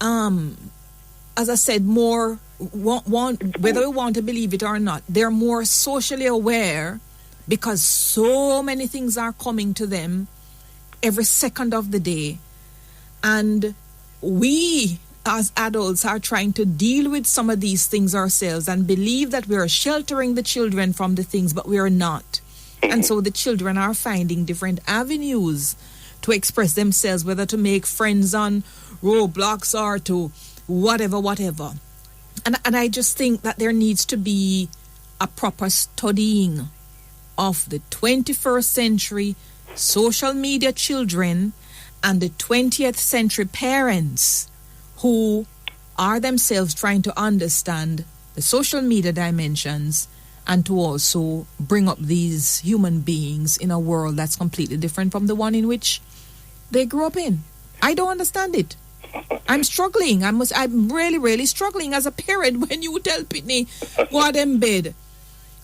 as I said, more, whether we want to believe it or not, they're more socially aware because so many things are coming to them every second of the day. And we, as adults, are trying to deal with some of these things ourselves and believe that we are sheltering the children from the things, but we are not. And so the children are finding different avenues to express themselves, whether to make friends on Roblox or to whatever. And I just think that there needs to be a proper studying of the 21st century social media children and the 20th century parents who are themselves trying to understand the social media dimensions and to also bring up these human beings in a world that's completely different from the one in which they grew up in. I don't understand it. I'm struggling. I'm really, really struggling as a parent when you tell Pitney, go out in bed.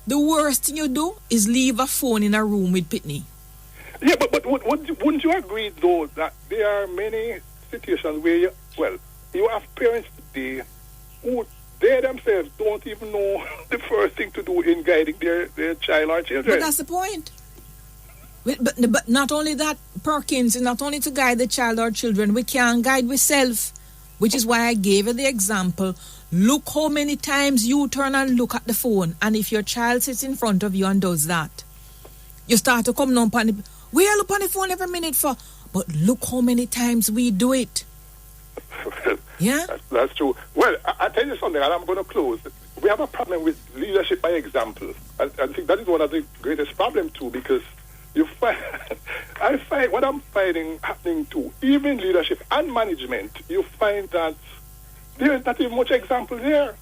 The worst thing you do is leave a phone in a room with Pitney.
Yeah, but wouldn't you agree, though, that there are many situations where you have parents today who they themselves don't even know the first thing to do in guiding their child or children.
But that's the point. But not only that, Perkins, not only to guide the child or children, we can guide ourselves, which is why I gave you the example. Look how many times you turn and look at the phone, and if your child sits in front of you and does that, you start to come down on the... We all look on the phone every minute for... But look how many times we do it. Yeah?
That's true. Well, I'll tell you something, and I'm going to close. We have a problem with leadership by example. I think that is one of the greatest problems too, because you find, I find what I'm finding happening too, even leadership and management, you find that there is not even much example there.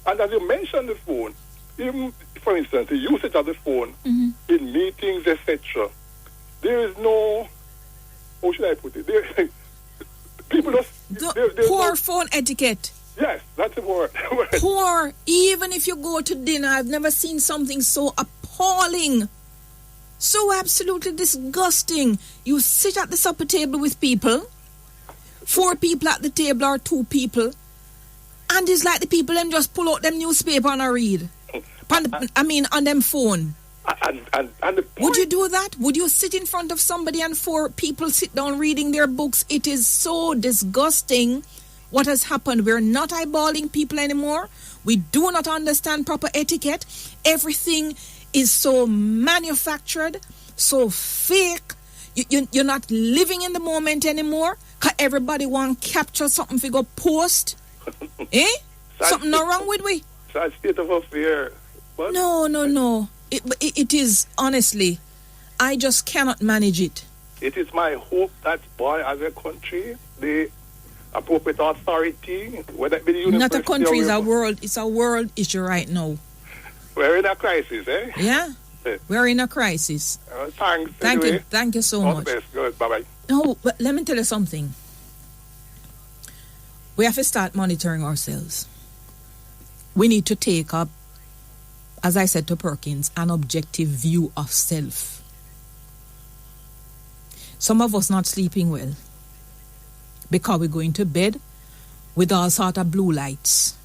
And as you mentioned the phone, even, for instance, the usage of the phone in meetings, etc., there is no, how should I put it? People just...
Poor phone etiquette.
Yes, that's the word.
Poor. Even if you go to dinner, I've never seen something so appalling. So absolutely disgusting. You sit at the supper table with people, 4 people at the table or 2 people, and it's like the people them just pull out them newspaper and read. On them phone.
And the point,
would you do that? Would you sit in front of somebody and 4 people sit down reading their books? It is so disgusting what has happened. We're not eyeballing people anymore. We do not understand proper etiquette. Everything is so manufactured, so fake. You're not living in the moment anymore. Cause everybody want to capture something for go post. Something not wrong with we.
Sad state of affair. But
No. It is, honestly, I just cannot manage it.
It is my hope that, boy, as a country, the appropriate authority, whether it be the university...
Not a country, it's a world. It's a world issue right now.
We're in a crisis, eh?
Yeah, we're in a crisis.
Thanks.
Thank you so
all
much.
The best. Good. Bye-bye.
No, but let me tell you something. We have to start monitoring ourselves. We need to take up, as I said to Perkins, an objective view of self. Some of us not sleeping well because we're going to bed with all sort of blue lights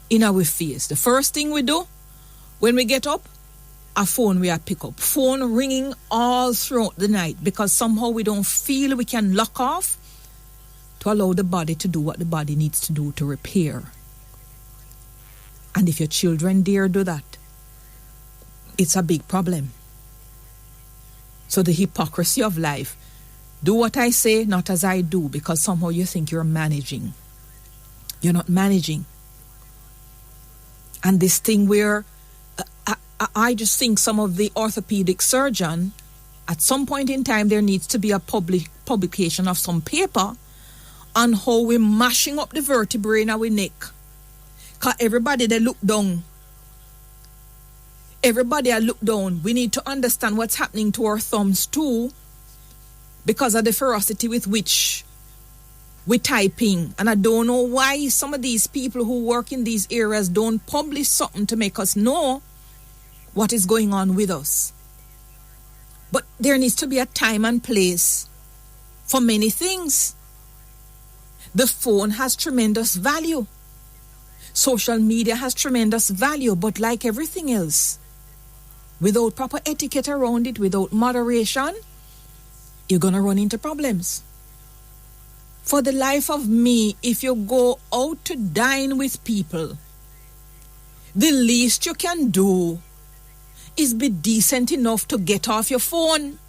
in our face. The first thing we do when we get up, a phone we are pick up. Phone ringing all throughout the night because somehow we don't feel we can lock off to allow the body to do what the body needs to do to repair. And if your children dare do that, it's a big problem. So the hypocrisy of life. Do what I say, not as I do, because somehow you think you're managing. You're not managing. And this thing where I just think some of the orthopedic surgeon, at some point in time, there needs to be a publication of some paper on how we're mashing up the vertebrae in our neck. Because everybody, they look down. Everybody I look down. We need to understand what's happening to our thumbs too, because of the ferocity with which we're typing. And I don't know why some of these people who work in these areas don't publish something to make us know what is going on with us. But there needs to be a time and place for many things. The phone has tremendous value. Social media has tremendous value, but like everything else, without proper etiquette around it, without moderation, you're going to run into problems. For the life of me, if you go out to dine with people, the least you can do is be decent enough to get off your phone.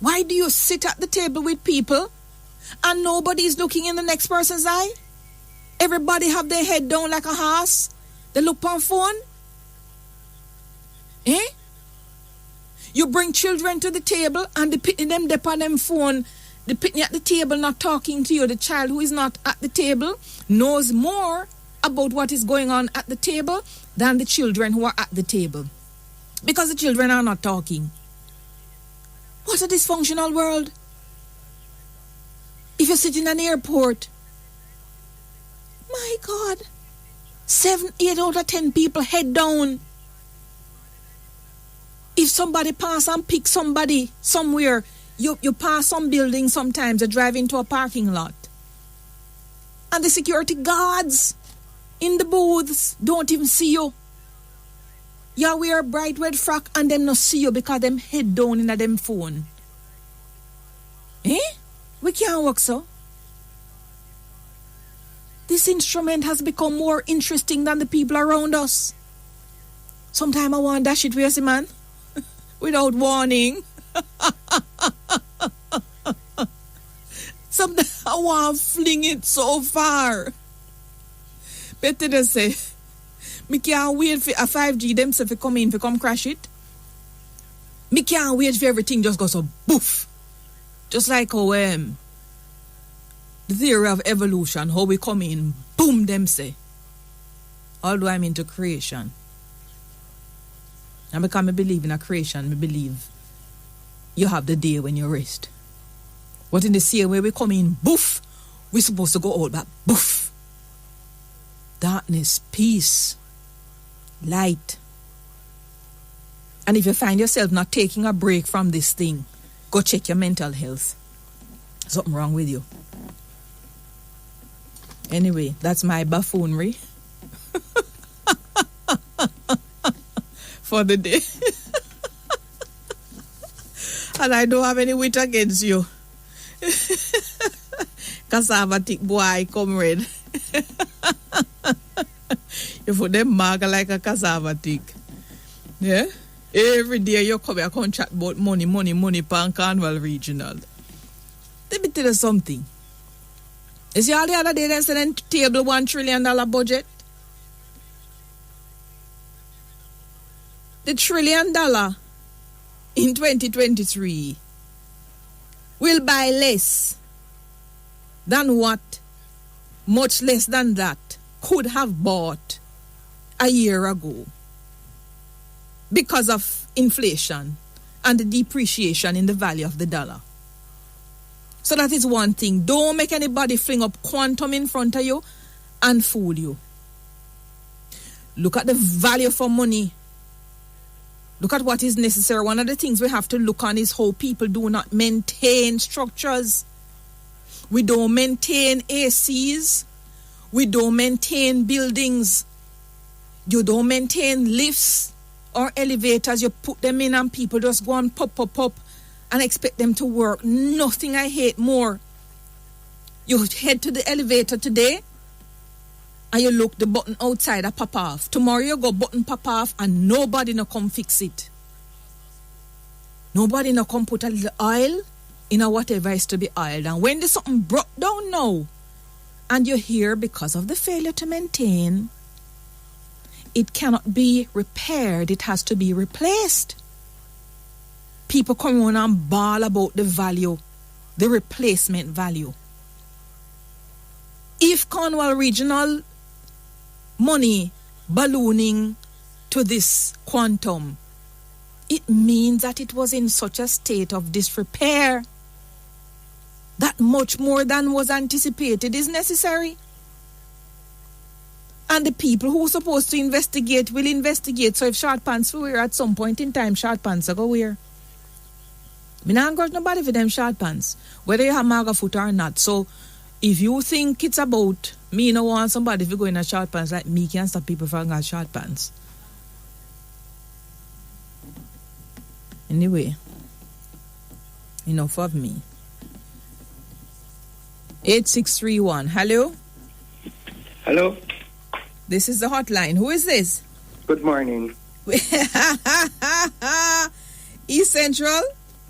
Why do you sit at the table with people and nobody's looking in the next person's eye? Everybody have their head down like a horse. They look on phone. You bring children to the table and the pitney them dep on them phone. The pitney at the table not talking to you. The child who is not at the table knows more about what is going on at the table than the children who are at the table. Because the children are not talking. What a dysfunctional world. If you sit in an airport, my God, 7, 8 out of 10 people head down. If somebody pass and pick somebody somewhere, you pass some building sometimes, you drive into a parking lot. And the security guards in the booths don't even see you. You wear a bright red frock and them not see you because them head down in a them phone. We can't work so. This instrument has become more interesting than the people around us. Sometimes I want dash it where see man. Without warning. Sometimes I want to fling it so far. Better to say, me can't wait for a 5G them to come in, to come crash it. Me can't wait for everything just go so boof. Just like how the theory of evolution, how we come in, boom, them say. Although I'm into creation. And because I believe in a creation, I believe you have the day when you rest. But in the same way we come in, boof, we're supposed to go out back, boof. Darkness, peace, light. And if you find yourself not taking a break from this thing, go check your mental health. Something wrong with you. Anyway, that's my buffoonery for the day. And I don't have any wit against you. Conservative boy, comrade. You put them mark like a conservative. Yeah? Every day you come here and chat about money, pan Carnival Regional. Let me tell you something. You see all the other day they said table $1 trillion budget? The $1 trillion in 2023 will buy less than what, much less than that, could have bought a year ago because of inflation and the depreciation in the value of the dollar. So that is one thing. Don't make anybody fling up quantum in front of you and fool you. Look at the value for money. Look at what is necessary. One of the things we have to look on is how people do not maintain structures. We don't maintain ACs. We don't maintain buildings. You don't maintain lifts or elevators. You put them in and people just go and pop and expect them to work. Nothing I hate more. You head to the elevator today and you look, the button outside a pop off. Tomorrow you go button pop off and nobody no come fix it. Nobody no come put a little oil in a whatever is to be oiled. And when there's something broke down now and you're here because of the failure to maintain, it cannot be repaired. It has to be replaced. People come on and bawl about the value, the replacement value. If Cornwall Regional money ballooning to this quantum, it means that it was in such a state of disrepair that much more than was anticipated is necessary. And the people who are supposed to investigate will investigate. So if short pants will wear at some point in time, short pants are going to wear. I don't encourage nobody for them short pants, whether you have maga foot or not. So if you think it's about me no want somebody if you go in a short pants like me, can't stop people from going short pants. Anyway, enough of me. 8631. Hello?
Hello?
This is the hotline. Who is this?
Good morning.
East Central?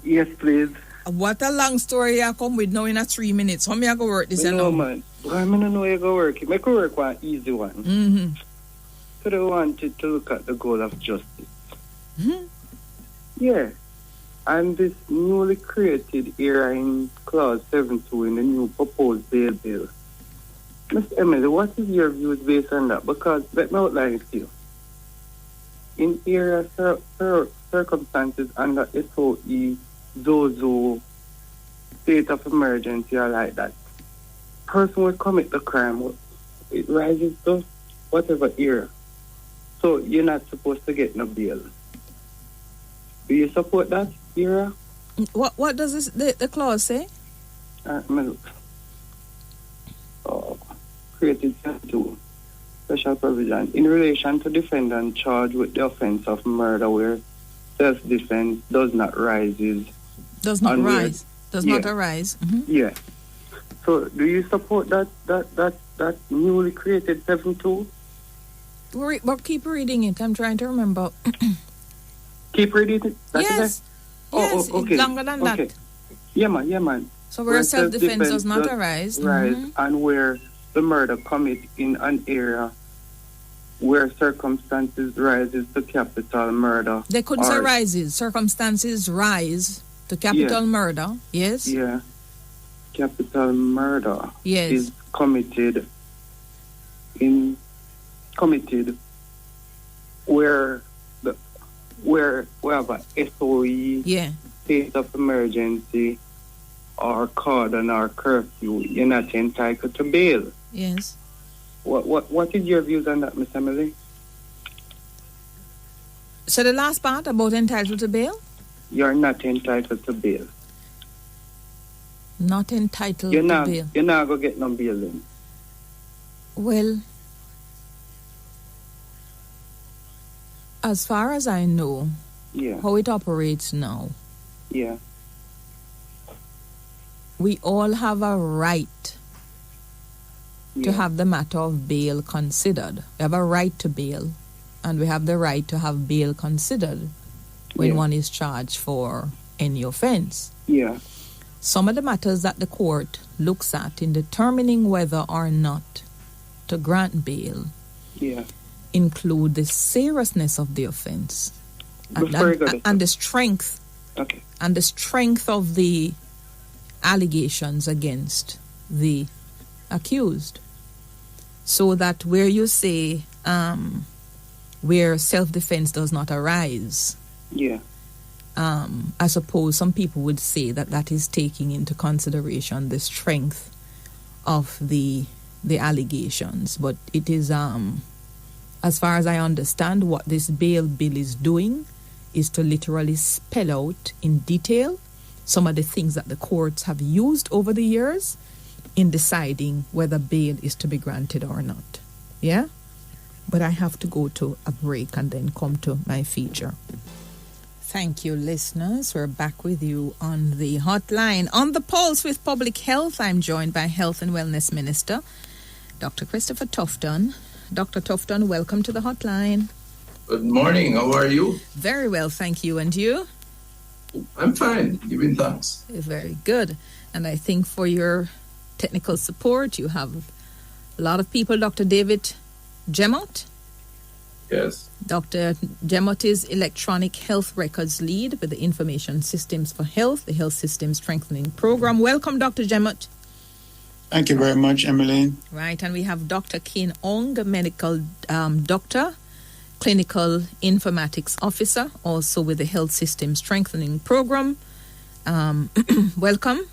Yes, please.
What a long story you come with now in a 3 minutes. How me I go work this?
No, man. I don't know you go work. You make work one easy one.
Mm-hmm.
So they wanted to look at the goal of justice.
Mm-hmm.
Yeah. And this newly created era in Clause 7.2 in the new proposed bail bill. Mr. Emily, what is your views based on that? Because let me outline it to you. In era circumstances under SOE, Zozo, state of emergency or like that, person will commit the crime, it rises to whatever era. So you're not supposed to get no bail. Do you support that era?
What does the clause say?
Oh. created 72 special provision in relation to defendant charged with the offense of murder where self-defense does not rise.
Does not arise. Mm-hmm.
Yeah. So do you support that newly created 72?
Well, keep reading it. I'm trying to remember.
Keep reading it?
Yes. Yes,
okay.
It's longer than that.
Yeah, man.
So where self-defense does not arise.
Mm-hmm. And where the murder commit in an area where circumstances rises to capital murder.
They couldn't say rises. Circumstances rise to capital murder. Yes?
Yeah. Capital murder
is
committed where we have a SOE, state of emergency, or cordon or curfew. You're not entitled to bail.
Yes.
What is your views on that, Miss Emily?
So the last part about entitled to bail?
You're not entitled to bail.
Not entitled to bail.
You're not going to get no bail then.
Well, as far as I know, how it operates now, we all have a right to have the matter of bail considered. We have a right to bail, and we have the right to have bail considered when one is charged for any offense.
Yeah.
Some of the matters that the court looks at in determining whether or not to grant bail include the seriousness of the offense and the strength and the strength of the allegations against the accused. So that where you say where self-defense does not arise, I suppose some people would say that is taking into consideration the strength of the allegations. But it is, as far as I understand, what this bail bill is doing is to literally spell out in detail some of the things that the courts have used over the years in deciding whether bail is to be granted or not. Yeah? But I have to go to a break and then come to my feature. Thank you, listeners. We're back with you on the hotline. On the Pulse with Public Health, I'm joined by Health and Wellness Minister, Dr. Christopher Tufton. Dr. Tufton, welcome to the hotline.
Good morning. How are you?
Very well, thank you. And you?
I'm fine. Giving thanks.
Very good. And I think for your technical support, you have a lot of people. Dr. David Gemot.
Yes.
Dr. Gemot is Electronic Health Records Lead with the Information Systems for Health, the Health System Strengthening Program. Welcome, Dr. Gemot.
Thank you very much, Emmeline.
Right, and we have Dr. Kin Ong, medical doctor, clinical informatics officer, also with the Health System Strengthening Program. Welcome.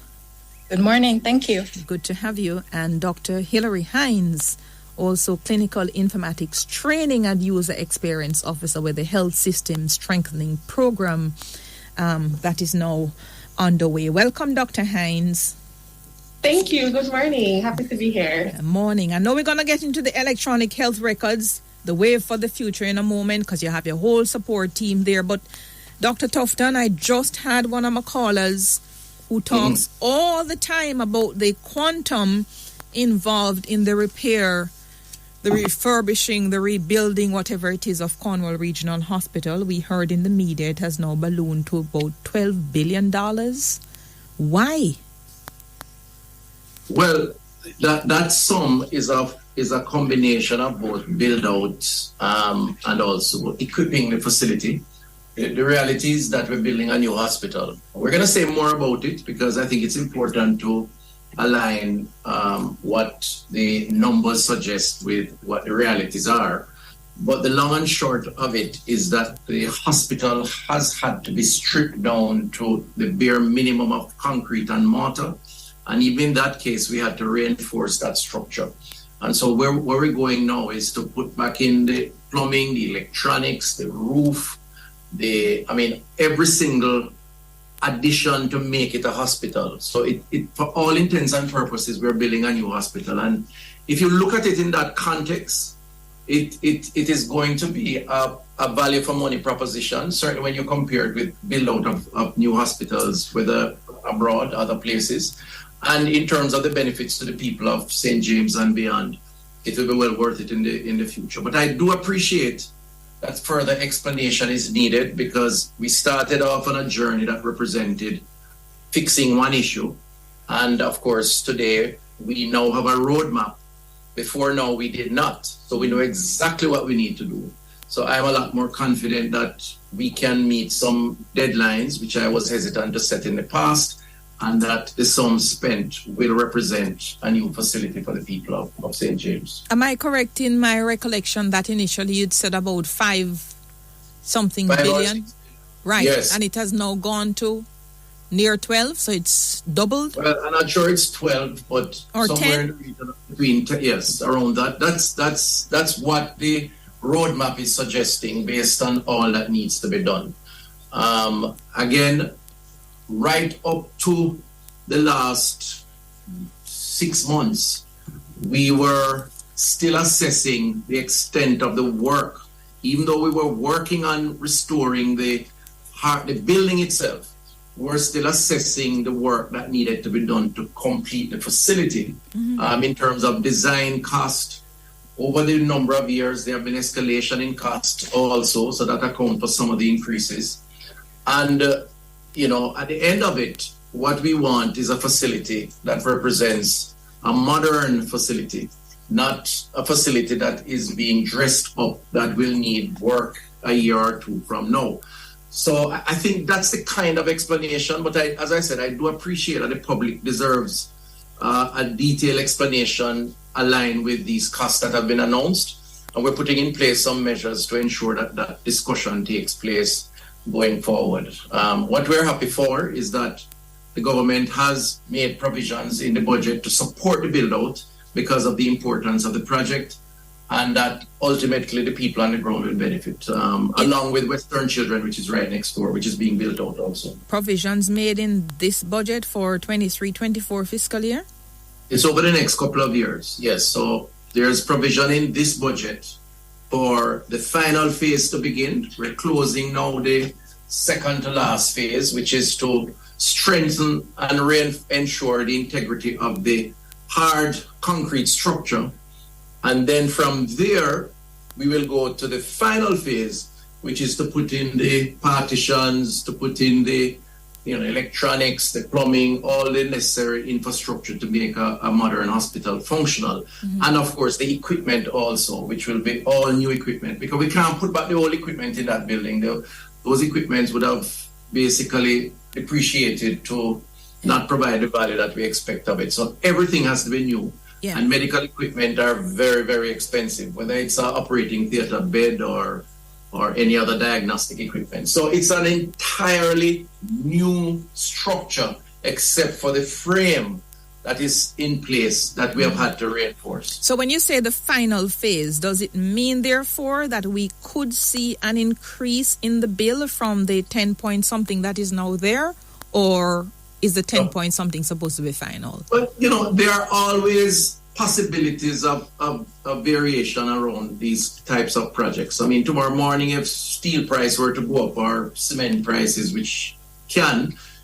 Good morning. Thank you.
Good to have you. And Dr. Hilary Hines, also clinical informatics training and user experience officer with the Health System Strengthening Program that is now underway. Welcome, Dr. Hines.
Thank you. Good morning. Happy to be here.
Good morning. I know we're going to get into the electronic health records, the way for the future in a moment, because you have your whole support team there. But Dr. Tufton, I just had one of my callers who talks all the time about the quantum involved in the repair, the refurbishing, the rebuilding, whatever it is, of Cornwall Regional Hospital. We heard in the media it has now ballooned to about $12 billion. Why?
Well, that sum is a combination of both build-outs and also equipping the facility. The reality is that we're building a new hospital. We're going to say more about it because I think it's important to align what the numbers suggest with what the realities are. But the long and short of it is that the hospital has had to be stripped down to the bare minimum of concrete and mortar. And even in that case, we had to reinforce that structure. And so where we're going now is to put back in the plumbing, the electronics, the roof, every single addition to make it a hospital. So it for all intents and purposes, we're building a new hospital. And if you look at it in that context, it is going to be a value for money proposition, certainly when you compare it with build out of new hospitals, whether abroad, other places. And in terms of the benefits to the people of St. James and beyond, it will be well worth it in the future. But I do appreciate that further explanation is needed, because we started off on a journey that represented fixing one issue. And of course, today we now have a roadmap. Before now, we did not. So we know exactly what we need to do. So I'm a lot more confident that we can meet some deadlines, which I was hesitant to set in the past, and that the sum spent will represent a new facility for the people of St. James.
Am I correct in my recollection that initially you'd said about 5-something billion? Right.
Yes.
And it has now gone to near 12, so it's doubled?
Well, I'm not sure it's 12, but
or
somewhere
10?
in the region between, yes, around that. That's what the roadmap is suggesting based on all that needs to be done. Again, right up to the last 6 months, we were still assessing the extent of the work, even though we were working on restoring the building itself. We're still assessing the work that needed to be done to complete the facility. In terms of design cost. Over the number of years, there have been escalation in cost also, so that account for some of the increases. And, at the end of it, what we want is a facility that represents a modern facility, not a facility that is being dressed up that will need work a year or two from now. So I think that's the kind of explanation. But as I said, I do appreciate that the public deserves a detailed explanation aligned with these costs that have been announced. And we're putting in place some measures to ensure that that discussion takes place going forward. What we're happy for is that the government has made provisions in the budget to support the build-out because of the importance of the project, and that ultimately the people on the ground will benefit, along with Western Children, which is right next door, which is being built out also.
Provisions made in this budget for 23-24 fiscal year?
It's over the next couple of years, yes. So there's provision in this budget for the final phase to begin. We're closing now the second to last phase, which is to strengthen and ensure the integrity of the hard concrete structure. And then from there, we will go to the final phase, which is to put in the partitions, to put in the electronics, the plumbing, all the necessary infrastructure to make a modern hospital functional. And of course, the equipment also, which will be all new equipment, because we can't put back the old equipment in that building. Those equipments would have basically depreciated to not provide the value that we expect of it. So everything has to be new.
Yeah.
And medical equipment are very, very expensive, whether it's an operating theater bed or any other diagnostic equipment. So it's an entirely new structure, except for the frame that is in place that we have had to reinforce.
So when you say the final phase, does it mean, therefore, that we could see an increase in the bill from the 10 point something that is now there? Or is the 10 point something supposed to be final?
But, there are always possibilities of variation around these types of projects. I mean, tomorrow morning, if steel price were to go up or cement prices, which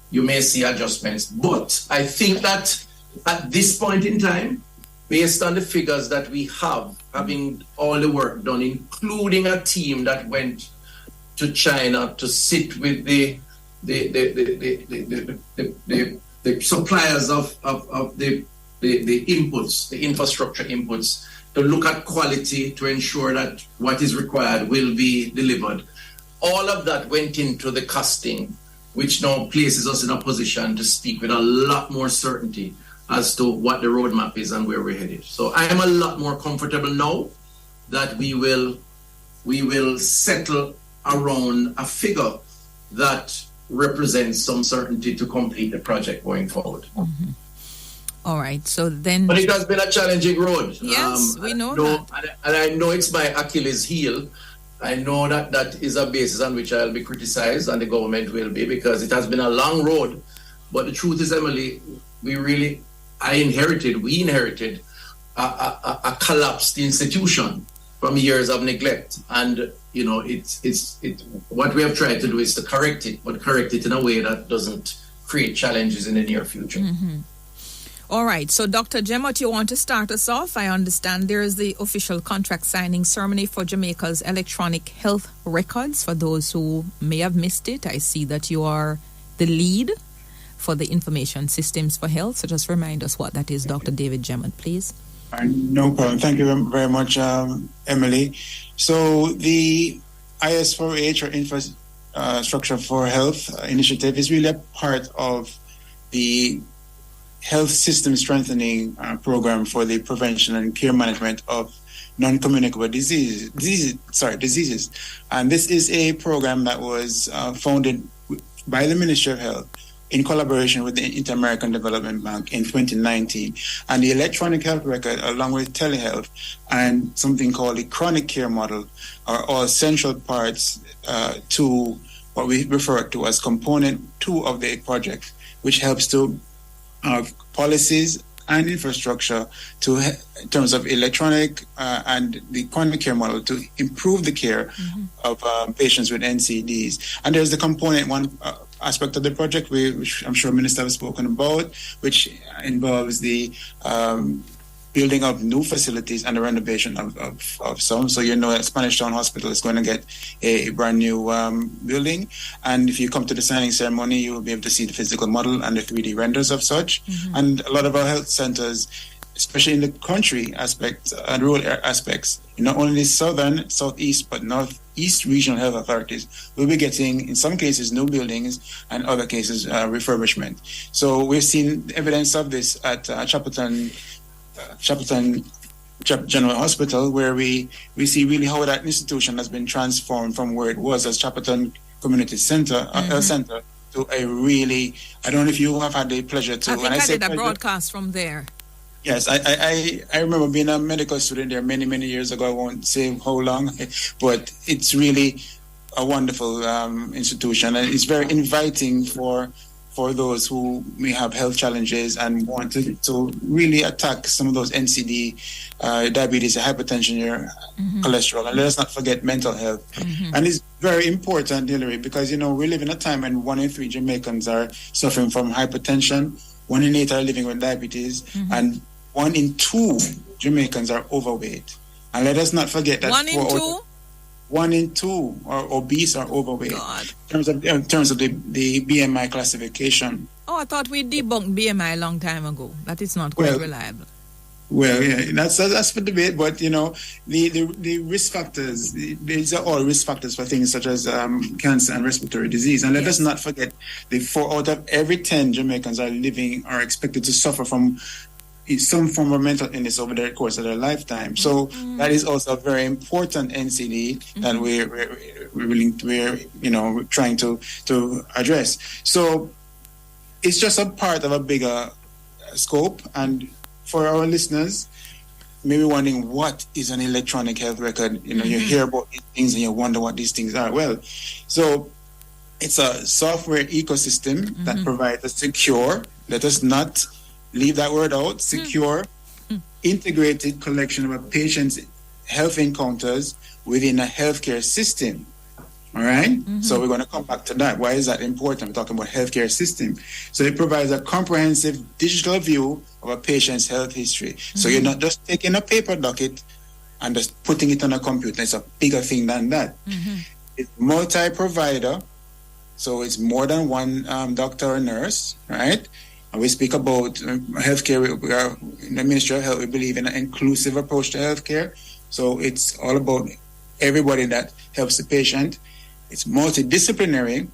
you may see adjustments. But I think that at this point in time, based on the figures that we have, having all the work done, including a team that went to China to sit with the suppliers of the inputs, the infrastructure inputs, to look at quality to ensure that what is required will be delivered. All of that went into the costing, which now places us in a position to speak with a lot more certainty as to what the roadmap is and where we're headed. So I am a lot more comfortable now that we will settle around a figure that represents some certainty to complete the project going forward.
All right, so then...
But it has been a challenging road.
Yes, we know that.
And I know it's my Achilles heel. I know that is a basis on which I'll be criticized, and the government will be, because it has been a long road. But the truth is, Emily, we inherited a collapsed institution from years of neglect. And, you know, it's what we have tried to do is to correct it, but correct it in a way that doesn't create challenges in the near future.
All right. So, Dr. Jemmott, you want to start us off? I understand there is the official contract signing ceremony for Jamaica's electronic health records. For those who may have missed it, I see that you are the lead for the information systems for health. So just remind us what that is, Dr. David Jemmott, please.
No problem. Thank you very much, Emily. So the IS4H, or Infrastructure for Health initiative, is really a part of the health system strengthening program for the prevention and care management of non-communicable diseases. And this is a program that was founded by the Ministry of Health in collaboration with the Inter-American Development Bank in 2019. And the electronic health record, along with telehealth and something called the chronic care model, are all central parts to what we refer to as component 2 of the project, which helps to policies and infrastructure in terms of electronic and the chronic care model to improve the care of patients with NCDs. And there's the component 1 aspect of the project, which I'm sure Minister has spoken about, which involves the building of new facilities and the renovation of some. So, you know, Spanish Town Hospital is going to get a brand new building. And if you come to the signing ceremony, you will be able to see the physical model and the 3D renders of such. And a lot of our health centers, especially in the country aspects and rural aspects, not only southern, southeast, but northeast regional health authorities will be getting, in some cases, new buildings, and other cases, refurbishment. So we've seen evidence of this at Chapelton General Hospital, where we see really how that institution has been transformed from where it was as Chapelton Community Center, Health Center, to a really, I don't know if you have had the pleasure to.
I think I did a broadcast from there.
Yes, I remember being a medical student there many years ago. I won't say how long, but it's really a wonderful institution, and it's very inviting for those who may have health challenges and want to really attack some of those NCD, diabetes, hypertension, cholesterol, and let us not forget mental health. And it's very important, Hillary, because, you know, we live in a time when 1 in 3 Jamaicans are suffering from hypertension, 1 in 8 are living with diabetes, and 1 in 2 Jamaicans are overweight. And let us not forget that
1 in 2?
1 in 2 are obese or overweight. In terms of the BMI classification.
Oh, I thought we debunked BMI a long time ago. That is not quite reliable.
Well, yeah, that's for debate. But, you know, the risk factors, these are all risk factors for things such as cancer and respiratory disease. And let us not forget, the 4 out of every 10 Jamaicans are expected to suffer from some form of mental illness over the course of their lifetime. So that is also a very important NCD that we're trying to address. So it's just a part of a bigger scope. And for our listeners, maybe wondering what is an electronic health record. You know, you hear about these things and you wonder what these things are. Well, so it's a software ecosystem that provides a secure, let us not leave that word out, secure, integrated collection of a patient's health encounters within a healthcare system. All right? So we're going to come back to that. Why is that important? We're talking about healthcare system. So it provides a comprehensive digital view of a patient's health history. So you're not just taking a paper docket and just putting it on a computer. It's a bigger thing than that. It's multi-provider. So it's more than one doctor or nurse, right? And we speak about healthcare. We are in the Ministry of Health. We believe in an inclusive approach to healthcare. So it's all about everybody that helps the patient. It's multidisciplinary.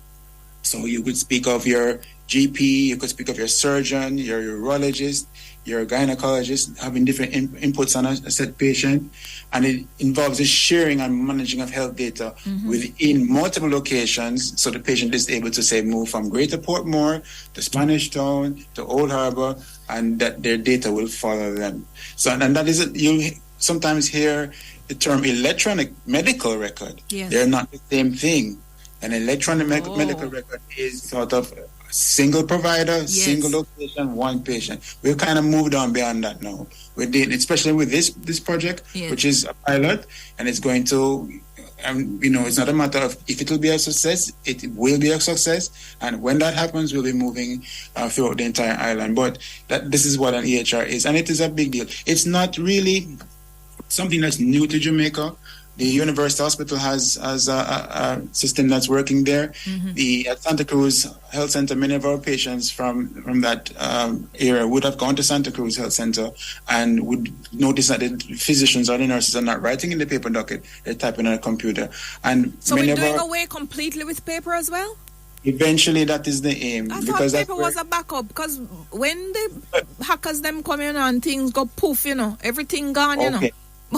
So you could speak of your GP, you could speak of your surgeon, your urologist, your gynecologist, having different inputs on a set patient. And it involves the sharing and managing of health data within multiple locations, so the patient is able to, say, move from Greater Portmore to Spanish Town to Old Harbour, and that their data will follow them. So, and that is, you sometimes hear the term electronic medical record. They're not the same thing. An electronic medical record is sort of single provider, single location, one patient. We've kind of moved on beyond that now. We did, especially with this project, which is a pilot, and it's going to, it's not a matter of if it will be a success, it will be a success. And when that happens, we'll be moving throughout the entire island. But this is what an EHR is, and it is a big deal. It's not really something that's new to Jamaica. The University Hospital has a system that's working there. The Santa Cruz Health Center, many of our patients from that area would have gone to Santa Cruz Health Center and would notice that the physicians or the nurses are not writing in the paper docket; they're typing on a computer. And
so we're doing away completely with paper as well.
Eventually, that is the aim.
I thought paper was a backup, because when the hackers them come in and things go poof, everything gone,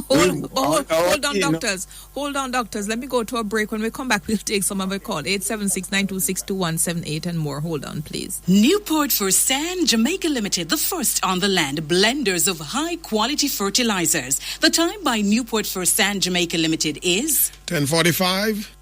Hold on, doctors. Hold on, doctors. Let me go to a break. When we come back, we'll take some of the call. 876-926-2178 and more. Hold on, please.
Newport for Sand Jamaica Limited, the first on the land, blenders of high-quality fertilizers. The time by Newport for Sand Jamaica Limited is
10:45.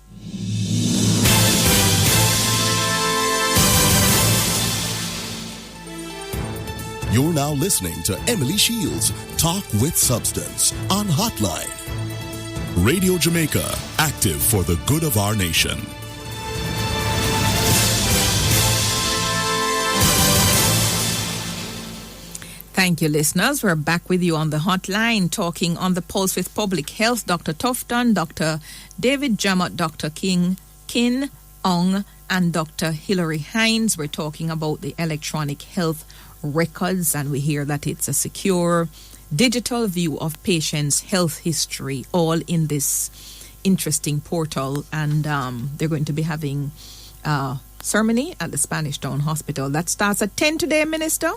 You're now listening to Emily Shields Talk with Substance on Hotline. Radio Jamaica, active for the good of our nation.
Thank you, listeners. We're back with you on the hotline, talking on the pulse with public health. Dr. Tufton, Dr. David Jamot, Dr. Kin Ong, and Dr. Hilary Hines. We're talking about the electronic health records, and we hear that it's a secure digital view of patients' health history, all in this interesting portal. And they're going to be having a ceremony at the Spanish Town Hospital. That starts at 10 today, Minister?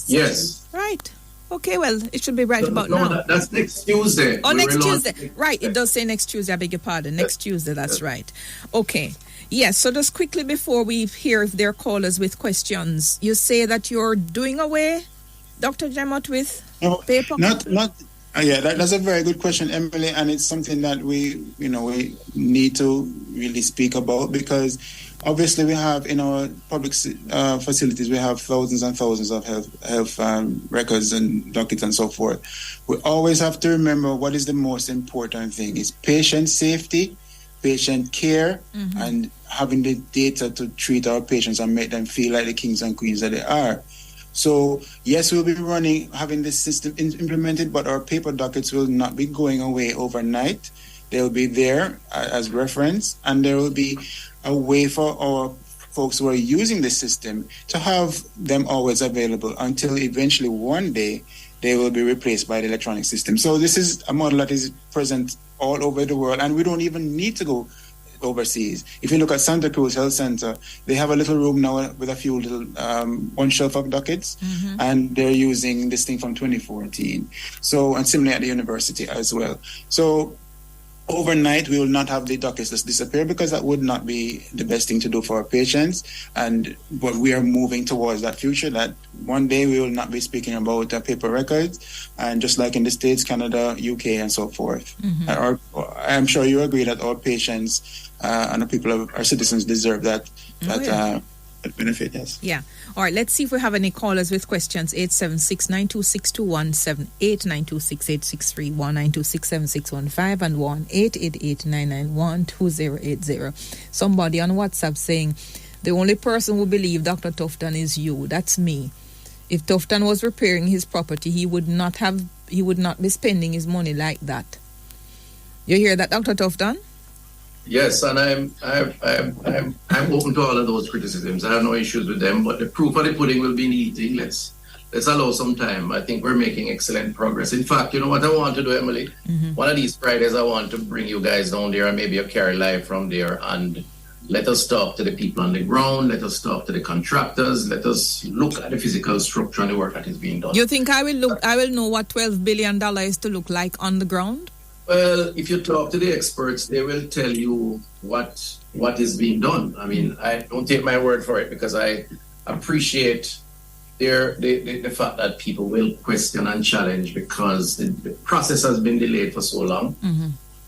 Yes.
Right. Okay, well, it should be about now.
That's next Tuesday.
Oh, next Tuesday. Right, it does say next Tuesday. I beg your pardon. Next Tuesday, that's right. Okay. Yes, so just quickly before we hear if there are callers with questions, you say that you're doing away, Dr. Jamot, with paper?
That's a very good question, Emily, and it's something that we need to really speak about, because obviously we have in our public facilities, we have thousands and thousands of health records and dockets and so forth. We always have to remember what is the most important thing is patient safety, patient care, and having the data to treat our patients and make them feel like the kings and queens that they are. So, yes, we'll be having this system implemented, but our paper dockets will not be going away overnight. They'll be there as reference, and there will be a way for our folks who are using the system to have them always available until eventually one day they will be replaced by the electronic system. So this is a model that is present all over the world, and we don't even need to go overseas. If you look at Santa Cruz Health Center, they have a little room now with a few little one shelf of dockets, and they're using this thing from 2014. So, and similarly at the university as well. So overnight, we will not have the dockets just disappear, because that would not be the best thing to do for our patients. But we are moving towards that future, that one day we will not be speaking about paper records, and just like in the States, Canada, UK, and so forth. I'm sure you agree that our patients and the people, our citizens, deserve that benefit, yes.
Yeah. All right, let's see if we have any callers with questions. 876-926-2178, 926-8631, 926-7615, and 1-888-991-2080. Somebody on WhatsApp saying, the only person who believe Dr. Tufton is you. That's me. If Tufton was repairing his property, he would not be spending his money like that. You hear that, Dr. Tufton?
Yes, and I'm open to all of those criticisms. I have no issues with them, but the proof of the pudding will be in the eating. Let's allow some time. I think we're making excellent progress. In fact, you know what I want to do, Emily? One of these Fridays, I want to bring you guys down there, and maybe a carry live from there, and let us talk to the people on the ground. Let us talk to the contractors. Let us look at the physical structure and the work that is being done.
You think I will know what $12 billion is to look like on the ground?
Well, if you talk to the experts, they will tell you what is being done. I mean, I don't take my word for it, because I appreciate the fact that people will question and challenge, because the process has been delayed for so long.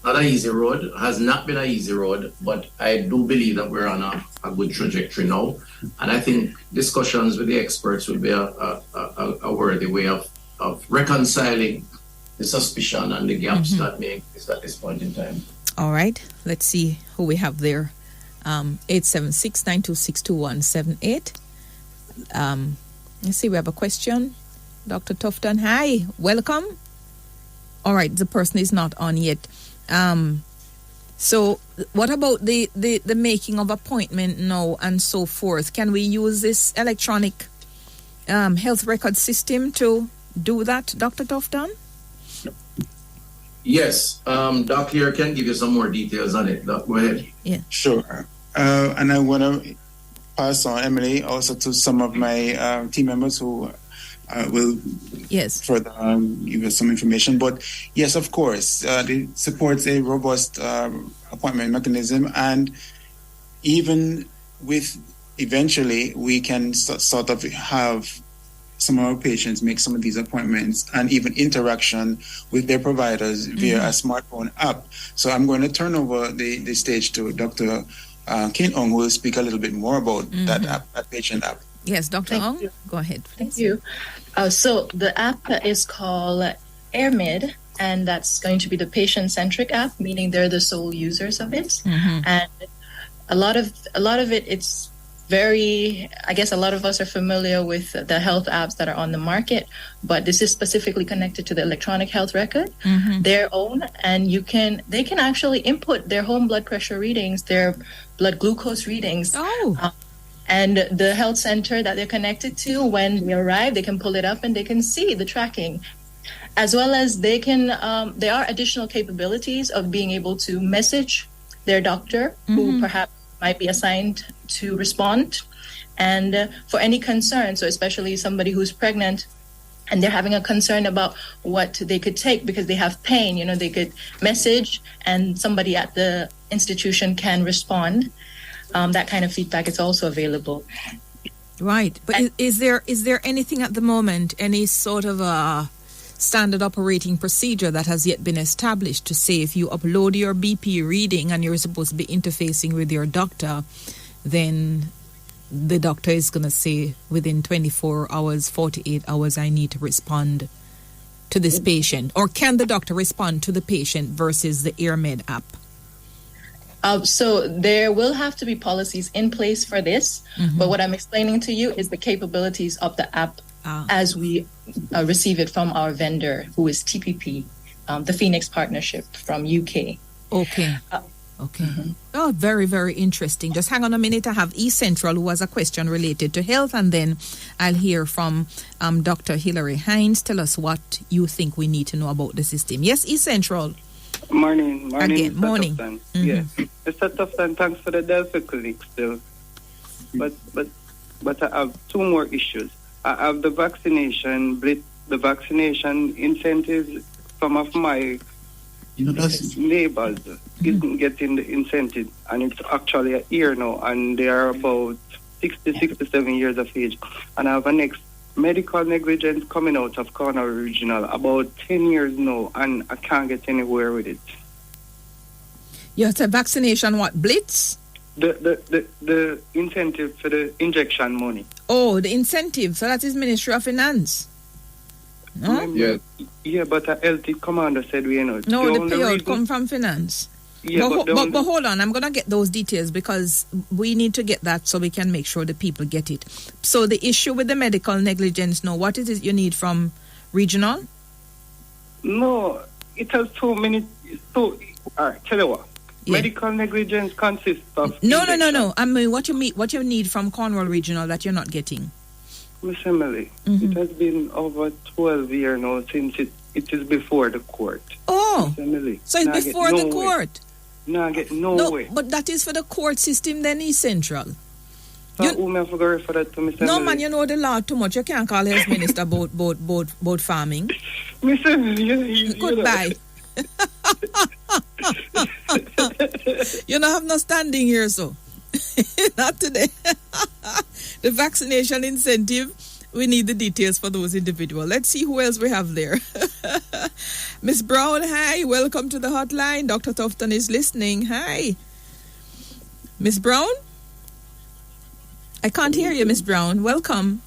not an easy road, has not been an easy road, but I do believe that we're on a good trajectory now. And I think discussions with the experts will be a worthy way of reconciling the suspicion and the gaps that may exist at this point in time.
All right. Let's see who we have there. 876-926-2178. Let's see, we have a question. Dr. Tufton, hi. Welcome. All right, the person is not on yet. So what about the making of appointment now and so forth? Can we use this electronic health record system to do that, Dr. Tufton?
Yes. Doc here can give you some more details on it. Doc, go ahead.
Yeah.
Sure. And I want to pass on, Emily, also to some of my team members who will further give us some information. But yes, of course, it supports a robust appointment mechanism, and even with eventually we can sort of have some of our patients make some of these appointments and even interaction with their providers via a smartphone app. So I'm going to turn over the stage to Dr. Kin Ong, who will speak a little bit more about that app, that patient app.
Yes, Dr. Ong, go ahead.
Thank you. So the app is called AirMed, and that's going to be the patient-centric app, meaning they're the sole users of it. And a lot of it, it's very, I guess a lot of us are familiar with the health apps that are on the market, but this is specifically connected to the electronic health record, their own, and they can actually input their home blood pressure readings, their blood glucose readings. And the health center that they're connected to, when they arrive, they can pull it up and they can see the tracking. As well as they can, there are additional capabilities of being able to message their doctor, who perhaps might be assigned to respond, and for any concern. So especially somebody who's pregnant and they're having a concern about what they could take because they have pain, they could message and somebody at the institution can respond. That kind of feedback is also available.
Right. But is there anything at the moment, any sort of a standard operating procedure that has yet been established to say if you upload your BP reading and you're supposed to be interfacing with your doctor, then the doctor is going to say within 24 hours, 48 hours, I need to respond to this patient? Or can the doctor respond to the patient versus the AirMed app?
So there will have to be policies in place for this, but what I'm explaining to you is the capabilities of the app as we receive it from our vendor, who is TPP, the Phoenix Partnership from UK.
Okay. Oh, very, very interesting. Just hang on a minute. I have eCentral, who has a question related to health, and then I'll hear from Dr. Hilary Hines. Tell us what you think we need to know about the system. Yes, eCentral.
Morning.
Again,
Mr.
morning.
Tufton. Yes. Mr. Tufton, thanks for the Delphi clinic still. But I have two more issues. I have the vaccination incentives. Some of my neighbors isn't getting the incentive, and it's actually a year now, and they are about 67 years of age. And I have a next medical negligence coming out of Cornwall Regional about 10 years now, and I can't get anywhere with it.
You have to vaccination, what, Blitz?
The incentive for the injection money.
Oh, the incentive. So that is Ministry of Finance. No?
Yeah, but the LT commander said we know.
No, the payout come from finance.
Yeah,
but hold on, I'm going to get those details because we need to get that so we can make sure the people get it. So the issue with the medical negligence, no, what is it you need from regional?
No, it has so many. All right, tell you what. Yeah. Medical negligence consists of
No. I mean, what you need from Cornwall Regional that you're not getting?
Miss Emily, it has been over 12 years now since it is before the court.
Oh,
Miss Emily,
so it's before the court?
No, I get no way.
But that is for the court system, then eCentral.
So who may I forget refer that to Miss Emily?
No, man, you know the law too much. You can't call health minister about farming.
Miss Emily,
goodbye. You don't have no standing here, so. Not today. The vaccination incentive, we need the details for those individuals. Let's see who else we have there. Miss Brown, hi. Welcome to the hotline. Dr. Tufton is listening. Hi. Miss Brown? I can't hear you, Miss Brown. Welcome.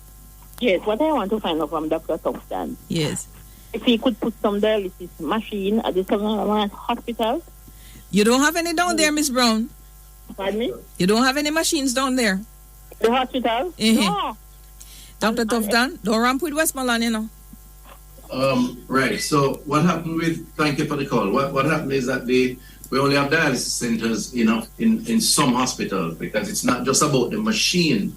Yes, what I want to find out from Dr. Tufton.
Yes.
If he could put some dialysis machine at the Southern Hospital.
You don't have any down there, Miss Brown?
Pardon me?
You don't have any machines down there?
The hospital?
No. Dr. Tufton, don't ramp with Westmoreland, you know.
Right. So what happened with, thank you for the call. What happened is that we only have dialysis centers in some hospitals, because it's not just about the machine.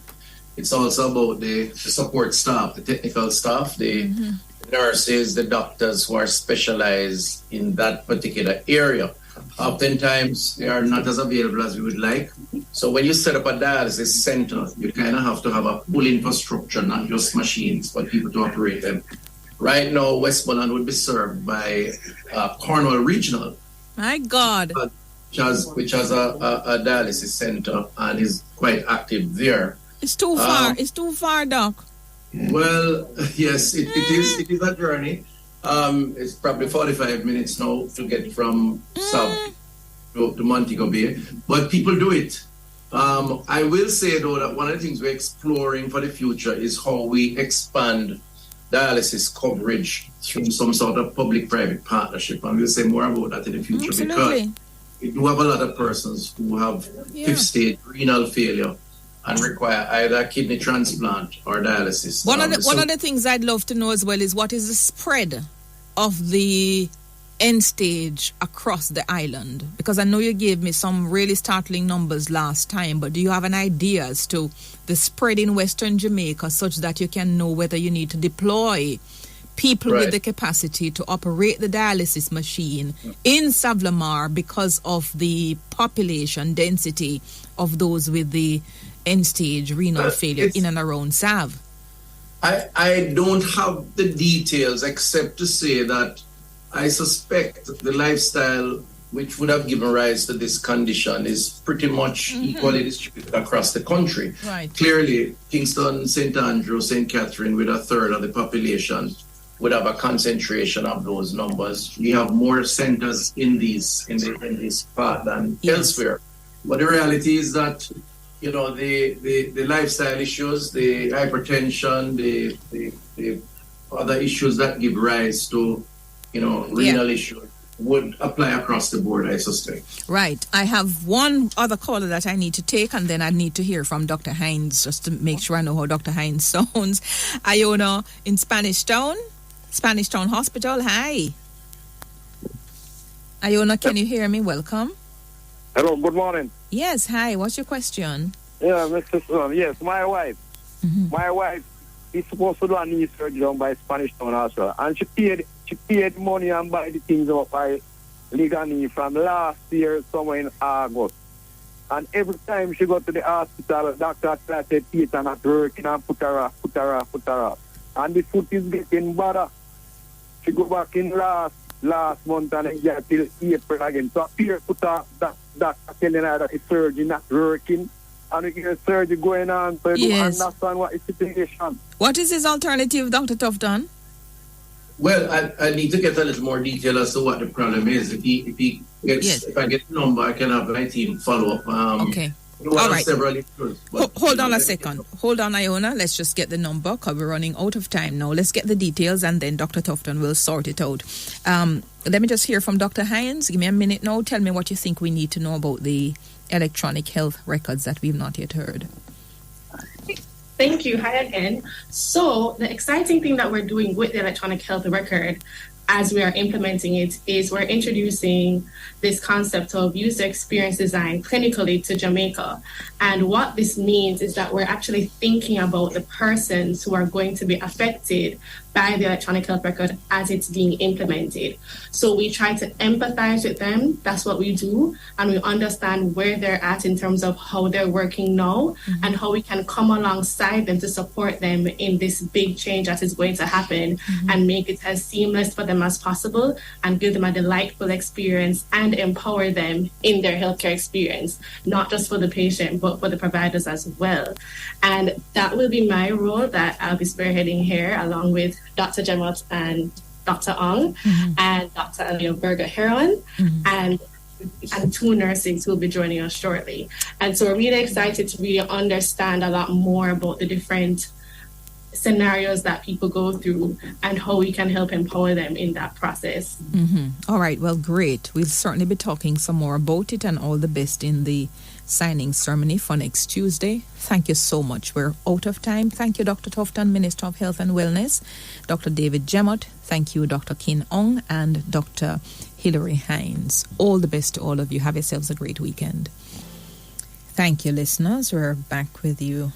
It's also about the support staff, the technical staff, the nurses, the doctors who are specialized in that particular area. Oftentimes, they are not as available as we would like. So when you set up a dialysis center, you kind of have to have a full infrastructure, not just machines, but people to operate them. Right now, Westmoreland would be served by Cornwall Regional.
My God.
Which has a dialysis center and is quite active there.
It's too far. It's too far, Doc.
Well, yes, it is. It is a journey. It's probably 45 minutes now to get from South to Montego Bay, but people do it. I will say, though, that one of the things we're exploring for the future is how we expand dialysis coverage through some sort of public-private partnership, and we'll say more about that in the future.
Absolutely.
Because we do have a lot of persons who have fifth-stage renal failure and require either a kidney transplant or dialysis.
One of the things I'd love to know as well is what is the spread of the end stage across the island? Because I know you gave me some really startling numbers last time, but do you have an idea as to the spread in Western Jamaica such that you can know whether you need to deploy people with the capacity to operate the dialysis machine in Savlamar because of the population density of those with the end-stage renal failure in and around Sav?
I don't have the details except to say that I suspect the lifestyle which would have given rise to this condition is pretty much equally distributed across the country.
Right.
Clearly, Kingston, St. Andrew, St. Catherine, with a third of the population, would have a concentration of those numbers. We have more centers in this part than elsewhere. But the reality is that, you know, the lifestyle issues, the hypertension, the other issues that give rise to, you know, renal issues would apply across the board, I suspect.
Right. I have one other caller that I need to take, and then I need to hear from Dr. Hines just to make sure I know how Dr. Hines sounds. Iona in Spanish Town Hospital. Hi. Iona, can you hear me? Welcome.
Hello, good morning.
Yes, hi. What's your question?
Yeah, Mr. Son. Yes, my wife. My wife is supposed to do a knee surgery done by Spanish Town Hospital, and she paid money and buy the things up by legal knee from last year, somewhere in August. And every time she go to the hospital, the doctor said teeth are not working and put her off. And the foot is getting better. She go back in last month and then get till April again. So appear put her that telling her that the surgery not working. And we get surgery going on, so you don't understand what is the situation.
What is his alternative, Dr. Tufton?
Well, I need to get a little more detail as to what the problem is. If I get the number, I can have my team follow up.
Okay. All right. Hold on a second. Hold on, Iona. Let's just get the number because we're running out of time now. Let's get the details and then Dr. Tufton will sort it out. Let me just hear from Dr. Hines. Give me a minute now. Tell me what you think we need to know about the electronic health records that we've not yet heard.
Thank you. Hi again. So the exciting thing that we're doing with the electronic health record as we are implementing it is we're introducing this concept of user experience design clinically to Jamaica. And what this means is that we're actually thinking about the persons who are going to be affected by the electronic health record as it's being implemented. So we try to empathize with them. That's what we do. And we understand where they're at in terms of how they're working now and how we can come alongside them to support them in this big change that is going to happen and make it as seamless for them as possible and give them a delightful experience and empower them in their healthcare experience, not just for the patient, but for the providers as well. And that will be my role that I'll be spearheading here along with Dr. Jemot and Dr. Ong and Dr. Anil Berger-Heron, and 2 nurses who will be joining us shortly. And so we're really excited to really understand a lot more about the different scenarios that people go through and how we can help empower them in that process.
All right, well, great. We'll certainly be talking some more about it, and all the best in the signing ceremony for next Tuesday. Thank you so much. We're out of time. Thank you, Dr. Tufton, Minister of Health and Wellness, Dr. David Jemot. Thank you, Dr. Kin Ong, and Dr. Hilary Hines. All the best to all of you. Have yourselves a great weekend. Thank you, listeners. We're back with you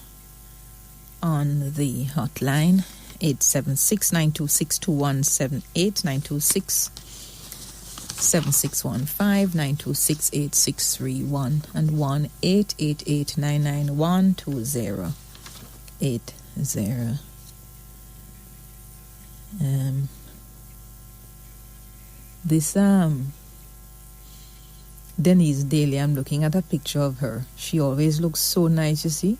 on the hotline, 876-926-2178, 926-7615, 926-8631, and 1-888-991-2080. This Denise Daly, I'm looking at a picture of her. She always looks so nice, you see.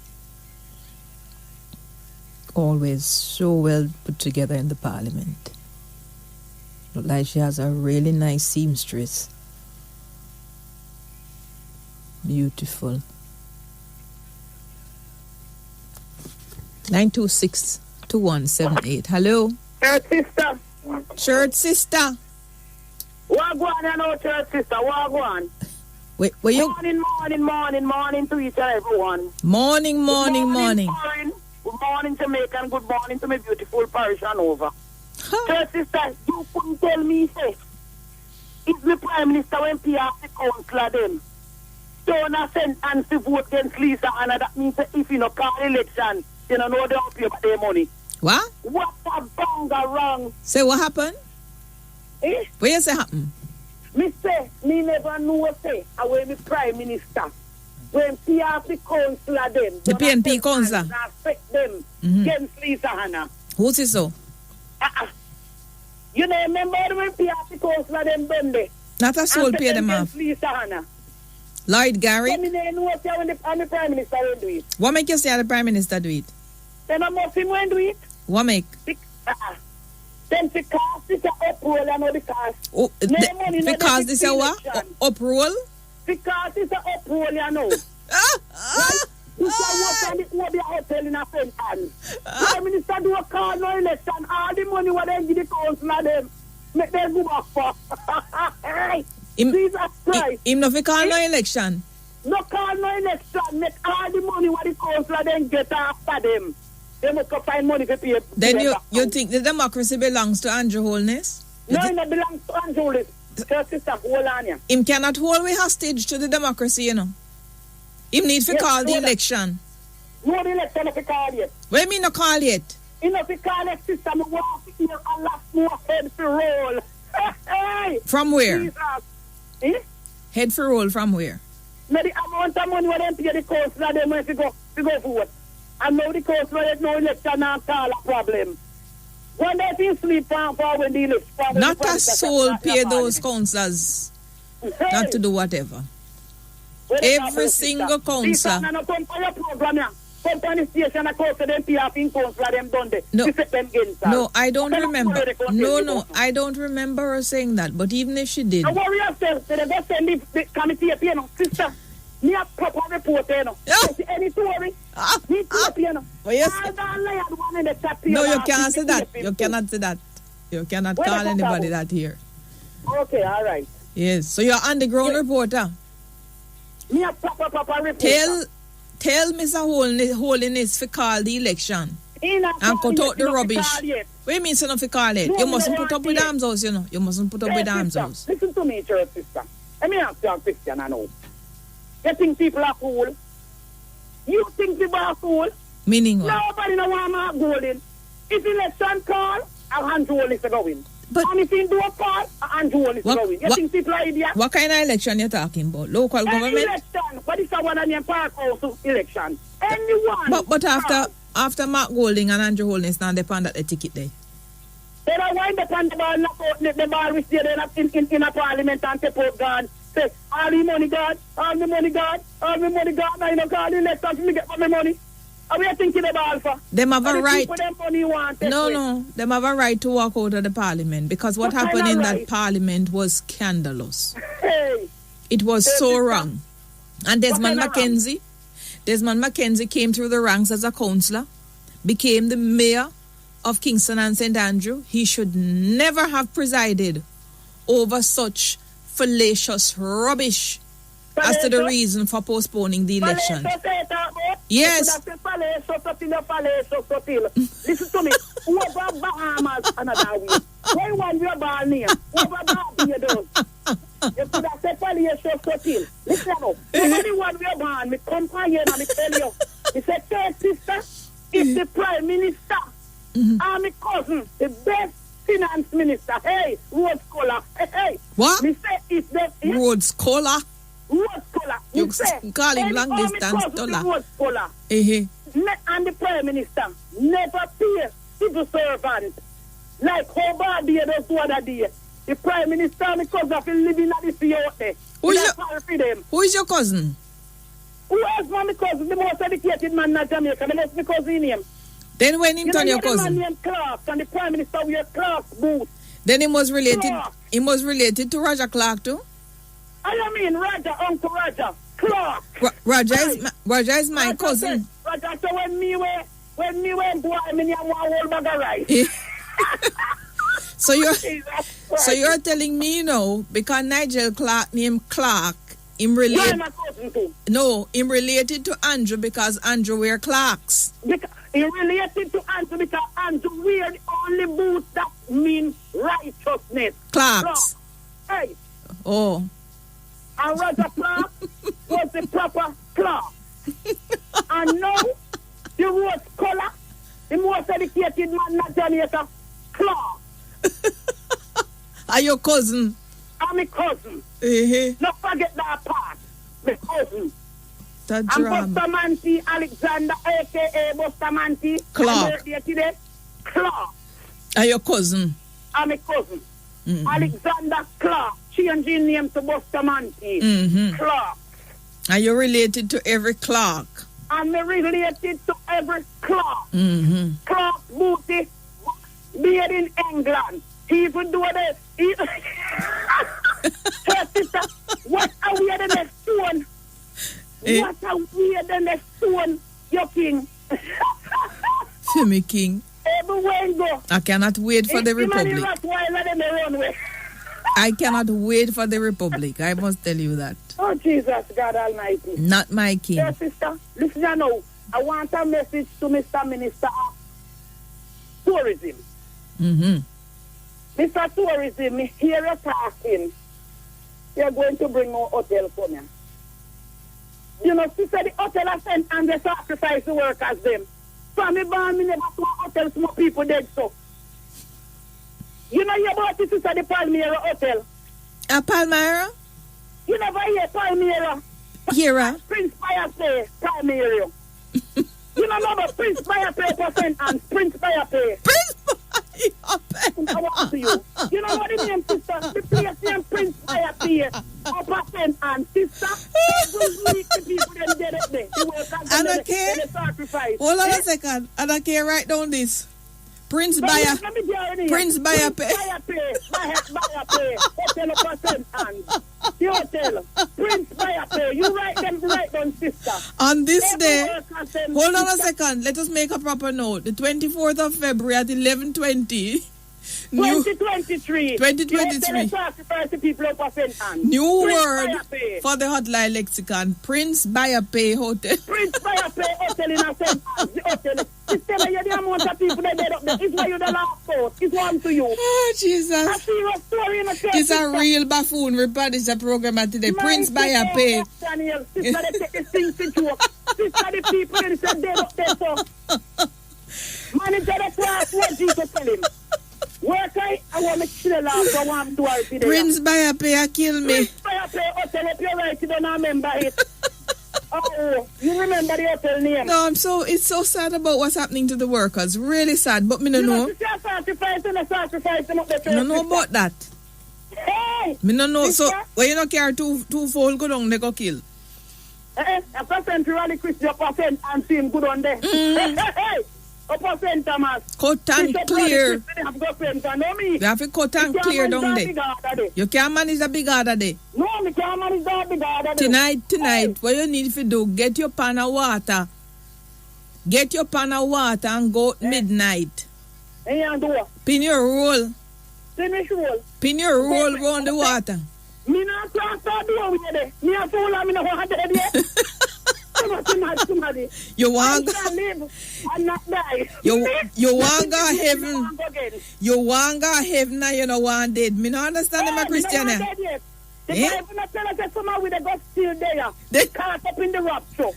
Always so well put together in the parliament. Look like she has a really nice seamstress. Beautiful. 926-2178. Hello.
Shirt sister.
Shirt sister.
Wagwan, I know, shirt sister. Wagwan.
Wait, were you?
Morning to each and everyone.
Morning.
Good morning, Jamaica, and good morning to my beautiful parish and over. Shirt sister, you couldn't tell me, say, it's the Prime Minister when PR the council them. Don't send and to vote against Lisa, and that means that if you no call election, you don't know they don't pay their money.
What?
What a banga wrong.
Say what happened?
Eh?
What you say happen?
Me say, me never know say, away me Prime Minister. When PR the council them.
The PNP council.
Affect them against Lisa Hannah.
Who's it so?
You know, remember when PR the council them done there?
Not a soul pay them off.
Lisa Hannah.
Lloyd Gary.
Let me know what when the Prime Minister will do it.
What make you say the Prime Minister do it?
Then I must him when do it.
What make?
Then because this is uproll and not because.
Oh, because this is what? Uproll?
Because it's an uproll, you know. Right? You can work on it over the hotel in a friend hand. Prime Minister do a call no election. All the money what they give the council of them, make them go back for. Jesus Christ.
Him no fi call no election.
No call no election. Make all the money what the council of them get after them. They must go find money to pay.
Then you think the democracy belongs to Andrew Holness?
No, it don't belongs to Andrew Holness. Sister, hold on here.
Him cannot hold we hostage to the democracy, you know. Him need to call the election.
No, the election not to call yet.
What do you mean not call yet?
You know, to call it, sister, me want to hear a lot more head for roll. Hey!
From where?
Jesus. Eh?
Head for roll from where?
Now the amount of money what them pay the council of them when to go vote. And now the council there's no election and call a problem. When they feel sleep for when the election.
Not a soul pay those councillors not to do whatever. Every single councillor.
No,
I don't remember. No, I don't remember her saying that. But even if she did.
Don't worry yourself. They just send the committee up, you know. Sister, me a proper report, you know. Any story? Me tape, you know.
No, you can't say that. You cannot say that. You cannot call anybody that here.
Okay, all right.
Yes, so you're underground reporter.
Me a proper reporter.
Tell Mr. Holiness to call the election and cut out the rubbish. What do you mean, son of a call it? You mustn't put up with arms house, you know. You mustn't put up with arms house.
Listen to me, church sister. Let me ask you a question, I know. You think people are fool? You think people are fool?
Meaning what?
Nobody no want Mark Golden. If election call, Andrew Holness to go in. And if he do a call, Andrew Holness to go in. You think people are idiots?
What kind of election you talking about? Local government?
Election. What is the one on your park house election? Anyone.
But after Mark Golding and Andrew Holness now depend on the ticket there.
They don't wind up on the ball, knock out the ball which they're in a parliament and take out God. Say, all the money God, all the money God, all the money God. Now you don't call the election to get my money. Are we thinking about for?
Them have a right.
Them money want
No. Them have a right to walk out of the parliament because what happened in that parliament was scandalous.
Hey.
It was so wrong. And Desmond McKenzie came through the ranks as a councillor, became the mayor of Kingston and St. Andrew. He should never have presided over such fallacious rubbish as to the reason for postponing the election. Yes.
Listen to me. Over Bahamas another week. Why one your ball name? Over Barbados. You could have said fallacious still. Listen now. Nobody want your ball. Me companion and me tell you. He said, third sister is the prime minister. And my cousin, the best finance minister. Hey, Rhodes Scholar. Hey.
What?
Me say it's the
Rhodes Scholar.
Rhodes Scholar.
You call him long distance dollar.
Rhodes Scholar. And the prime minister never pay civil servant like how Barbados do other day. The prime minister because of him living at the sea out there.
Who is your cousin?
Who else my cousin? The most educated man in Jamaica. The most my cousin name.
Then when him turn your cousin?
The man named Clark and the prime minister wear Clark's boots.
Then he was related.
Clark.
He was related to Roger Clark too.
I mean Roger, Uncle Roger Clark.
Roger is my cousin.
Roger, so when me went boy, I mean, I want a whole bag of rice.
So you're telling me, you know, because Nigel Clark named Clark, him related. No, him related to Andrew because Andrew wear Clarks.
He related to Andrew because Andrew wear the only boots that mean righteousness.
Clarks.
Hey.
Oh.
And Roger Clark was the proper Clark. And now, the Rhodes Scholar, the most educated man in Jamaica, Clark.
Are your cousin?
I'm my cousin. Don't forget that part. My cousin.
That
I'm
drama.
Bustamante Alexander, a.k.a. Bustamante.
Clark.
Today. Clark.
Are your cousin?
I'm my cousin. Alexander Clark. Changing name to Bustamante. Clark.
Are you related to every Clark?
I'm related to every Clark. Clark booty made in England. He even do the hey, sister, what a weird in the stone. What a weird in the stone, your king.
Femi King.
Everywhere you go.
I cannot wait for the Republic. I cannot wait for the Republic. I must tell you that.
Oh, Jesus, God Almighty.
Not my king.
Yes, sister. Listen, you know, I want a message to Mr. Minister of Tourism. Mr. Tourism, here you're talking. You're going to bring more hotel for me. You know, she said the hotel has sent and they sacrifice the workers them. So me born, me never saw hotels more people dead so. You know you about this is the Palmyra Hotel.
Palmyra?
You never hear Palmyra?
Here.
Prince Bayapay, Palmyra. You know about Prince Bayapay percent and Prince Bayapay.
Prince Bayapay.
I want to you. You know what the name, sister? The place named Prince Bayapay. Percent and sister. Every week the people them dead at there. The workers them they sacrifice.
Hold on a second. And I can write down this. Prince Bayapay. Prince Bayapay.
Bayapay. Hotel percent and the hotel. Prince Bayapay. You write down, sister.
On this day, hold on a second. Let us make a proper note. The 24th of February at 11:20.
2023.
2023. New word for the hotline lexicon. Prince Bayapay Hotel.
Prince Bayapay Hotel in a St. Anne's. The hotel. It's telling you the amount of people that dead up there. It's why you're the last thought. It's one to you.
Oh, Jesus.
I see your story in a church.
It's a real buffoon. We publish a program today. Prince Bayapay.
Daniel, sister, they take the things to joke. Sister, the people that said dead up there, so. Manager the class, what Jesus tell him? Work I want to chill out, I want to work today.
Prince Bayapay, kill me.
Prince Bayapay Hotel, if you're right, you don't remember it. Oh, you remember the hotel name?
No, it's so sad about what's happening to the workers. Really sad, but me no know.
You know, sacrifice and sacrifice them up there.
I don't know about that.
Hey!
Me no know. So, when you don't care two fold go down, they go kill.
A percent really Christian percent and see him good on there. Hey, a percent, Thomas.
Cut and clear. You have to cut and clear down there. You can't manage a big order there.
No, me can't manage that big order
there. Tonight, what you need to do, get your pan of water. Get your pan of water and go midnight.
And do what?
Pin your roll. Pin your roll round the water.
Me not class to do over there. Me a fool and me no want dead yet. Somebody.
You want
to live and not die.
You want go heaven. You want go heaven and you no want dead. Me no understand my Christian.
The Bible not tell us that someone with a God still there. They caught up in the rapture.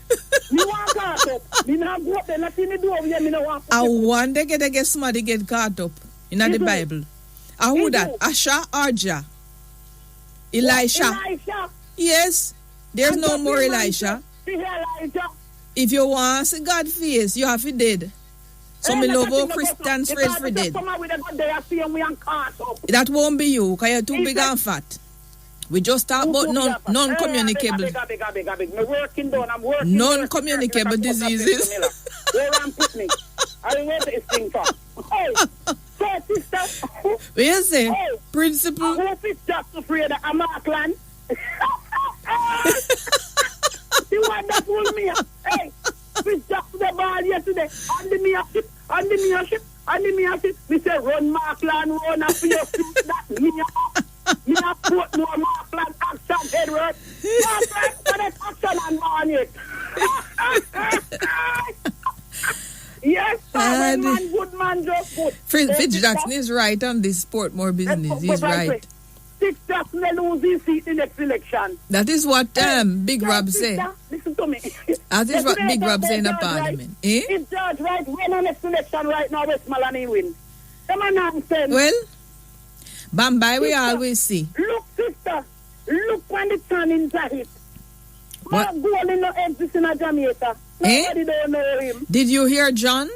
Me want caught up. Me not go up there. Nothing to do over here. Me no want.
I want to get somebody get caught up in the Bible. I who that? Asha or Jah? Elisha. Yes. There's no more Elisha. If you want to see God face, you have to dead. So me love how Christians raise for dead. That won't be you, because you're too big and fat. We just talk about non-communicable. Non-communicable diseases. What you say? Principle.
I hope it's just afraid that I'm Auckland. See what that told me? Hey, it's just the ball yesterday. On the mirrorship. We say, run Markland, run up for your feet. That me a put more Markland action, Edward. Markland, what is action and on it? Yes, sir. Good man, just good.
Fitz Jackson is right on this sport more business. He's right.
Fitz Jackson will lose his seat in the next election.
That is what Big Rob say.
Listen to me.
That is what Big Rob say in the parliament.
Right. If George Wright win on next election right now, Westmoreland he win. Come on, nonsense.
Well, Bambai we always see.
Look, sister. Look when the sun is hit. What? Goal in the exist in Jamaica. Nobody don't know him.
Did you hear John?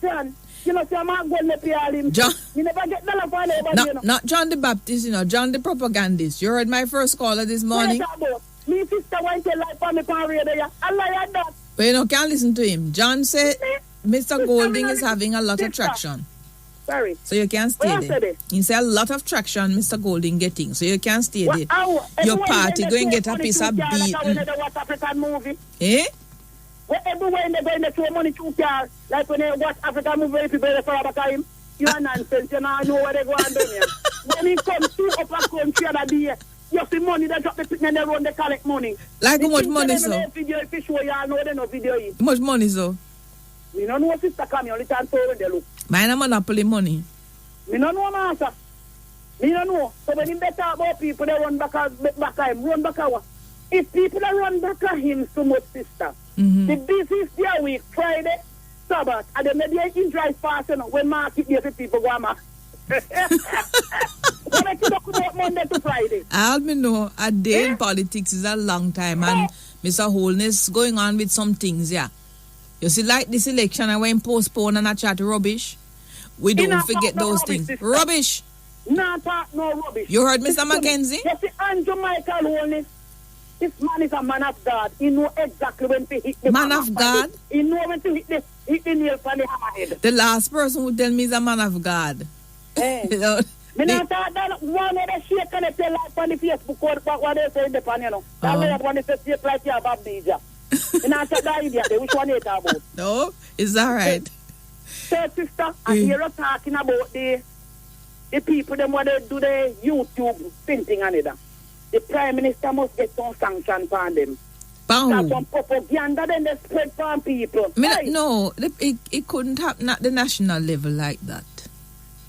John. You know, I'm not going to play all him.
John.
You never get none of anybody, you know.
Not John the Baptist, you know. John the propagandist. You heard my first caller this morning.
Me sister went to life on the radio. I like that.
But you know, can't listen to him. John said Mr. Golding is having a lot of traction.
Sorry.
So you can't stay there. He said a lot of traction Mr. Golding getting. So you can't stay there. Your party going to get a piece of beat. Eh?
Everywhere they go in the show money 2 cars. Like when they watch African movie, people for about time. You are nonsense. You know where they go and do here. When he comes to up a country and a day, you see money, they drop the picture and they run, they collect money.
Like how much money, so?
Video, if you show you all know they no video.
How much money, so?
Me don't know sister come here, only time so when they look.
Mine a monopoly money.
Me don't know, master. Me don't know. So when he better about people, they run back him, run back our. If people run back at him so much, sister, the business their week, Friday, Sabbath, and then maybe he drive fast, you know, when market there for people go mark. What make you talk about Monday to Friday?
I'll me know a day in politics is a long time, and Mr. Holness going on with some things, yeah. You see, like this election, I went postpone and I chat rubbish. We don't forget those things. Rubbish.
Not talk no rubbish.
You heard Mr. Mackenzie?
You see, Andrew Michael Holness. This man is a man of God. He know exactly when to hit the
man of God.
He know when to hit the nail on the hammerhead.
The last person who tell me is a man of God.
Hey. You know, me not talk that one of the shake and they tell like on the Facebook what they say in the pan, you know. That way one they say like you have a bija. Me not talk that idiot. Which one they talk about?
No, it's all right.
So sister, I hear you talking about the people them what they do the YouTube printing and it. The Prime Minister must get some sanction for them. That's some propaganda then they spread for people.
No, it couldn't happen at the national level like that.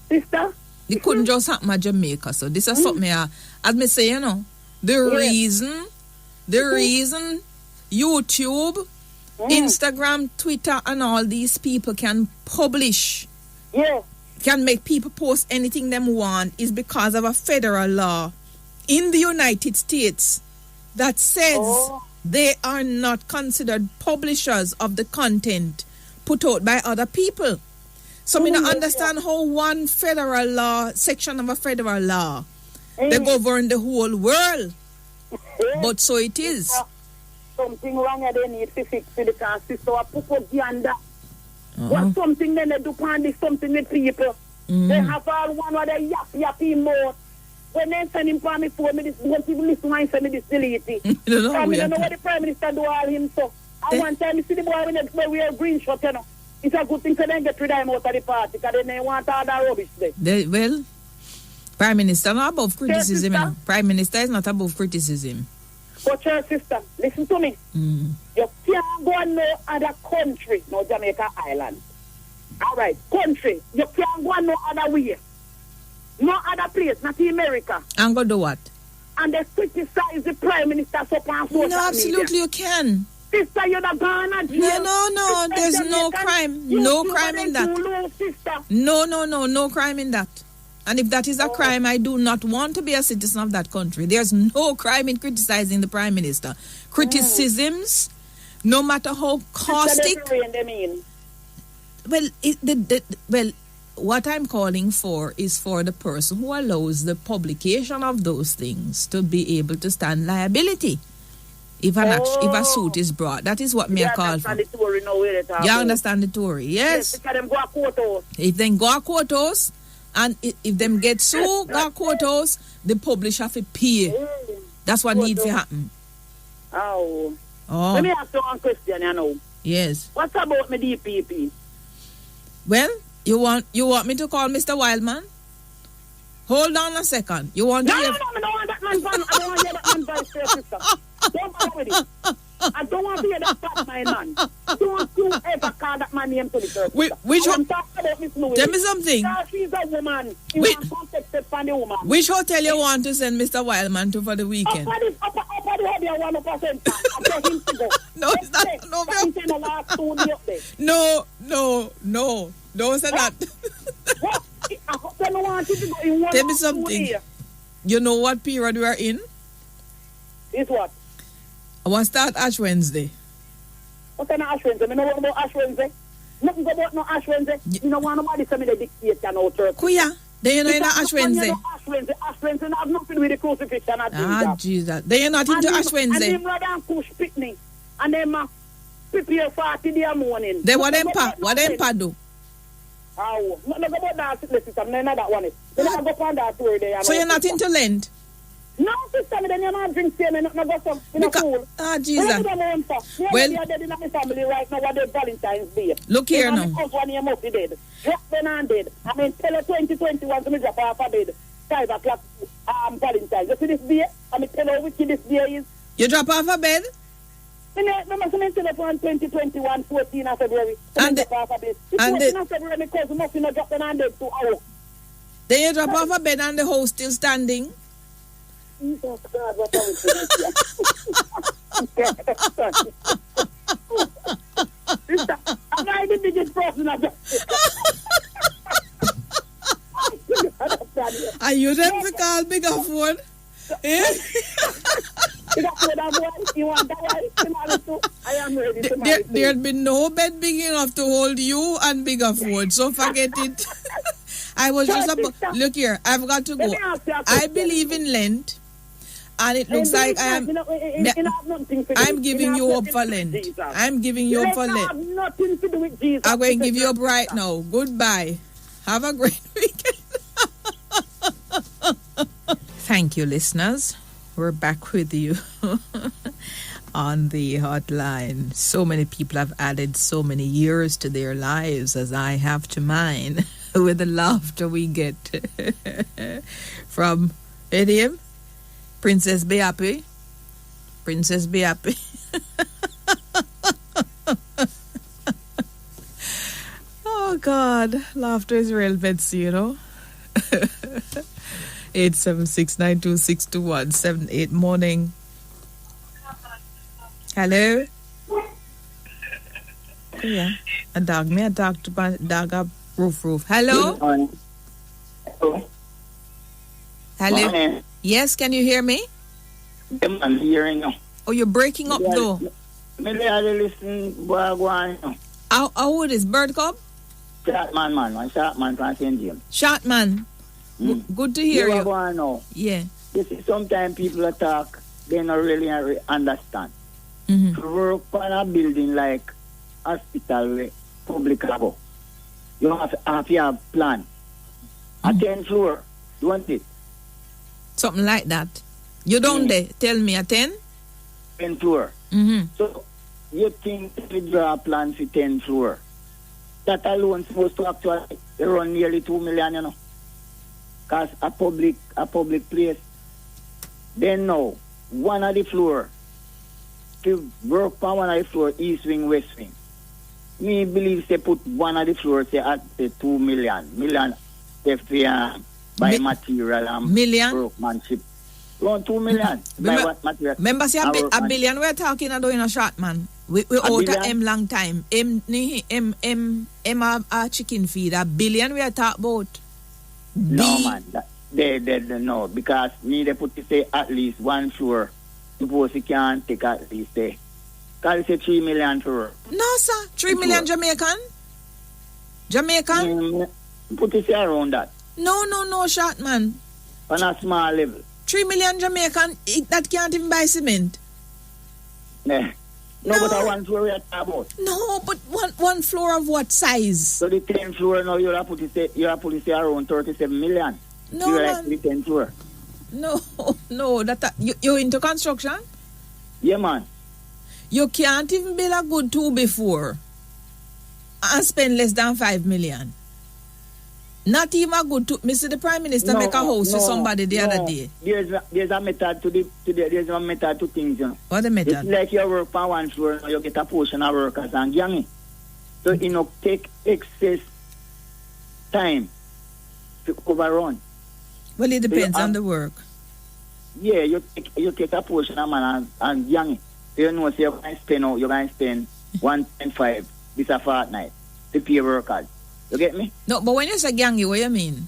Sister?
It couldn't just happen at Jamaica. So this is something, as me say, you know, the reason YouTube, Instagram, Twitter, and all these people can publish, can make people post anything them want is because of a federal law in the United States that says they are not considered publishers of the content put out by other people. So me not understand how one federal law, section of a federal law, they govern the whole world. But so it is.
something wrong and they need to fix it because sister a propaganda. What something then they do on this something with people. They have all one where they yapping more. When they send him for me for me this, don't even listen when I send me this delete it. I don't know what the Prime Minister do all him so. I one time I see the boy when we wear green shirt, you know. It's a good thing to then get rid of him out of the party because then they want all that rubbish there.
Well, Prime Minister not above criticism. You know. Prime Minister is not above criticism.
But your sister, listen to me. You can't go no other country, no Jamaica Island. All right, country. You can't go no other way. No other place, not in America.
And go do what?
And they criticize the Prime Minister so on social
No, absolutely
media.
you can.
Sister, you're not gonna jail.
No. There's no crime. No crime in that. No crime in that. And if that is a crime, I do not want to be a citizen of that country. There's no crime in criticizing the Prime Minister. Criticisms, no matter how caustic. Well, what I'm calling for is for the person who allows the publication of those things to be able to stand liability if a suit is brought. That is what me call for. You understand the story? Yes. If they go to courthouse, and if them get sued, go to courthouse, the publisher have to pay. That's what needs to happen.
Let me ask you one question, you know.
Yes.
What about my DPP?
Well, you want me to call Mr. Wildman? Hold on a second. You want
No, I don't want that man van. I don't want to hear that man vice chair, sister. Don't bother with it. I don't want to hear that fat my man. Don't you ever call that man name to the person.
Which one?
About Miss Louis.
Tell me something.
She's a woman. She wants protected from the woman.
Which hotel you want to send Mr. Wildman to for the weekend?
Up at the hotel 1%. I tell him to go.
No, it's not. No. Don't say that. Tell me something. You know what period we are in?
It's what?
I want to start Ash Wednesday.
What kind of Ash Wednesday? I know about Ash Wednesday. Nothing about no Ash Wednesday. You know, want nobody tell me they dictate and no church.
Kuya, then you know in Ash Wednesday.
Ash Wednesday have nothing with the crucifixion and
Jesus. Then you're not into Ash Wednesday.
And them rather than push picnic. And them prepare 40 day morning.
Then what them do?
Oh, no about that system. No, not that one. Then I go on that tour there.
So you're not into Lent?
No, sister, then you're not drink same. You're not go some in a pool.
Jesus.
Well, you're dead in my family right now. What is Valentine's Day?
Look here now.
Because one year must be dead. Drop them and dead. I mean, tell her 2021 to me drop off a bed. 5 o'clock Valentine's. You see this day? I mean, tell her which this day is.
You drop off a bed?
I must tell her on 2021, 14 of February.
And
drop off a bed. 14 of February, because you must not drop them and dead 2 hours.
Then you drop off a bed and the house still standing?
Jesus God, what are we doing here? Sister, I'm not the biggest person of the...
Are you them to call bigger phone?
You want that one? I am ready to marry.
There'd be no bed big enough to hold you and bigger phone, so forget it. I was just about... Look here, I've got to go. I believe in Lent. And it looks like I'm giving you up for Lent. I'm giving you up for Lent.
Nothing to do with Jesus.
I'm going to give you up right now. Goodbye. Have a great weekend. Thank you, listeners. We're back with you on the hotline. So many people have added so many years to their lives as I have to mine with the laughter we get from Idiom. Princess be happy. Princess be happy. Oh, God. Laughter is real medicine, you know. 876-926-2178. Morning. Hello? Yeah. A dog. Me a dog to my dog up roof. Hello? Hello?
Morning.
Yes, can you hear me?
I'm hearing you.
Oh, you're breaking up though.
Maybe I listen to
How old is Bird Cup?
Shotman, man. Shotman from St. James.
Shotman. Good to hear you.
Know.
Yeah.
You see, sometimes people talk, they don't really understand. to work on a building like hospital, public go. You have to have plan. A 10 floor, don't it?
Something like that. You don't there? Tell me a 10?
10 floor. So you think we draw a plan for 10 floor? That alone supposed to actually run nearly 2 million, you know. Because a public place. Then now, one of the floor, to work on one of the floor, east wing, west wing. Me believe they put one of the floors say at the 2 million if they buy material and workmanship. Around 2 million. Buy what material?
Remember say a billion we're talking about in a short man. We out of M long time. M a chicken feed. A billion we are talking about.
No man. They no, because me they put to say at least one floor. Suppose you can take at least there. Because it's a 3 million for her.
No, sir. 3 million Jamaican?
Put it around that.
No, short man.
On a small level.
3 million Jamaican, that can't even buy cement.
No, but one floor we are talking about.
No, but one floor of what size?
So the 10th floor now you have put it around 37 million.
No,
you
man.
Like the 10th floor.
No, you're into construction?
Yeah, man.
You can't even build a good 2 before and spend less than 5 million. Not even a good 2. Mr. the Prime Minister make a house for somebody the other day.
There's a method there's a method to things, you know.
What the method?
It's like you work on one floor, you get a portion of workers and gang. So you know take excess time to overrun.
Well, it depends on the work.
Yeah, you take a portion of man and gang. You know, say you're going to spend 1.5 this a fortnight to pay workers. You get me?
No, but when you say gangy, what you mean?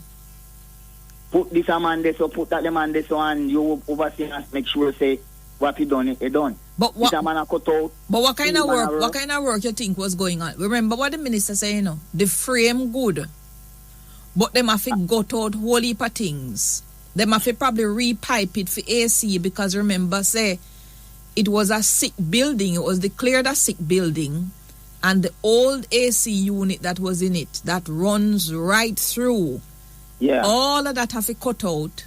Put this a man there, so put that man there, so and you oversee and make sure say what you done, it done.
But what?
This a man a cut out.
But what kind of work? What kind of work you think was going on? Remember what the minister said, you know, the frame good, but them have to gut out whole heap of things. Them have to probably repipe it for AC because remember say it was a sick building. It was declared a sick building. And the old AC unit that was in it, that runs right through.
Yeah.
All of that have to cut out.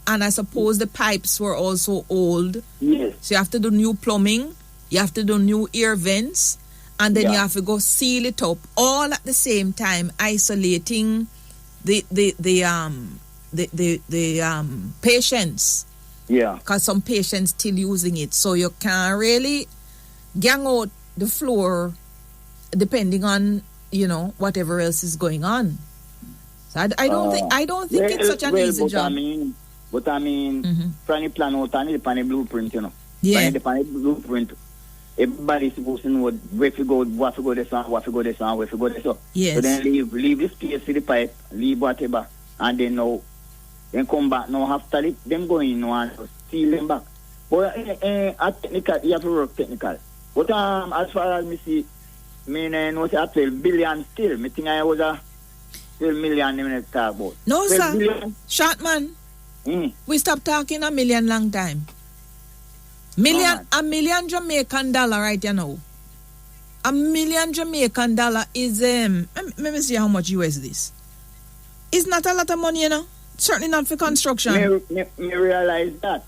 And I suppose the pipes were also old.
Yes.
So you have to do new plumbing. You have to do new air vents. And then you have to go seal it up. All at the same time, isolating the patients.
Yeah.
Because some patients still using it. So you can't really gang out the floor depending on, you know, whatever else is going on. So I don't think it's such an easy job.
But I mean, from the plan out and the blueprint, you know.
Yeah.
From the blueprint, everybody's supposed to know where to go, what to go this one, what to go this one, where to go this one.
Yes.
So then leave the space for the pipe, leave whatever, and then now, then come back now after them going now and seal them back. But technical, you have to work technical. But as far as me see, me know say 12 billion still. Me think I was a 12 million in talk about.
No, sir.
Billion.
Short man. We stopped talking a million long time. A million Jamaican dollar right now. A million Jamaican dollar is let me see how much US this. It's not a lot of money, you know. Certainly not for construction.
Me realize that,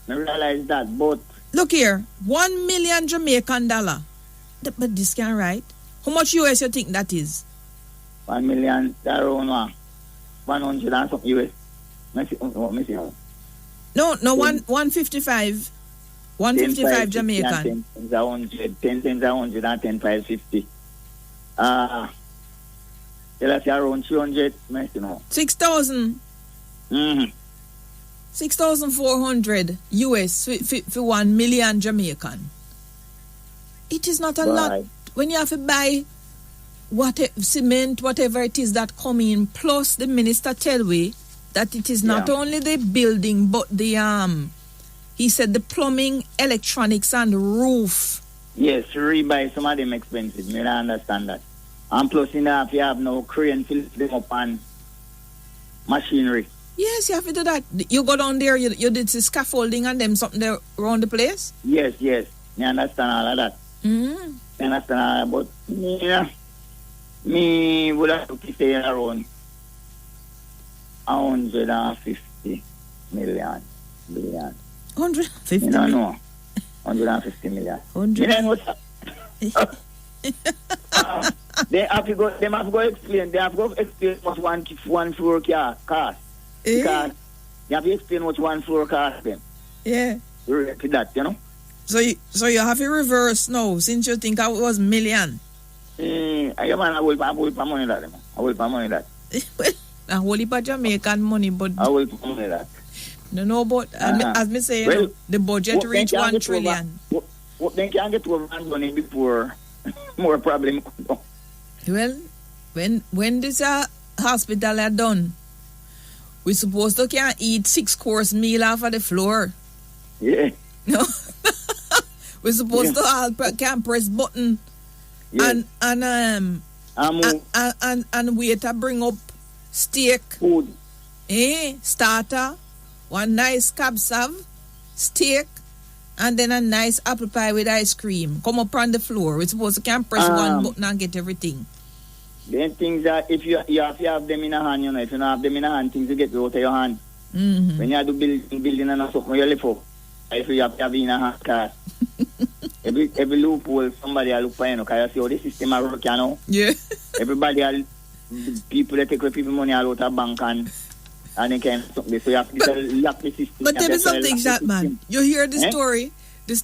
but
look here, 1 million Jamaican dollar. But this can't right. How much US you think that is?
1 million, around 100 and something US.
No, 155. 155 Jamaican.
10 cents 100 and 10 550. Let's say around 300, you know.
6,000. 6,400 US for 1 million Jamaican. It is not a lot. When you have to buy cement, whatever it is that come in, plus the minister tell we that it is not only the building, but the he said the plumbing, electronics, and roof.
Yes, rebuy some of them expensive. Me don't understand that. And plus in that you have no crane fill them up and machinery.
Yes, you have to do that. You go down there, you did the scaffolding and them something there around the place?
Yes. Me understand all of that. You understand? But me would have to say around 150 million.
150
million? No. 150 million. 100. They have to go explain. They have to go explain what one floor cost. Because you have to explain what one floor cost them.
Yeah.
To that, you know.
So you have to reverse now, since you think I was million.
I will pay money that. I will pay money that.
I will pay Jamaican money, but
I will pay money that.
No, but as me say, well, the budget reach 1 trillion.
What they can get over money before more problem.
Well, when this hospital are done, we supposed to can eat 6-course meal off of the floor.
Yeah.
No. We supposed to all can press button and wait to bring up steak,
food,
starter, one nice cab sav, steak, and then a nice apple pie with ice cream. Come up on the floor. We're supposed to can press one button and get everything.
Then things that if you have to have them in a hand, you know, if you don't have them in a hand, things you get out of your hand.
Mm-hmm.
When you do building and something, you live up. If you have to have in a hand, cause every loophole somebody will look for, you know, because you see how the system work, you know.
Yeah.
Everybody, people that take away people money out of bank and they can something. So you have to lock the system.
But tell me something, that man. You hear the story? The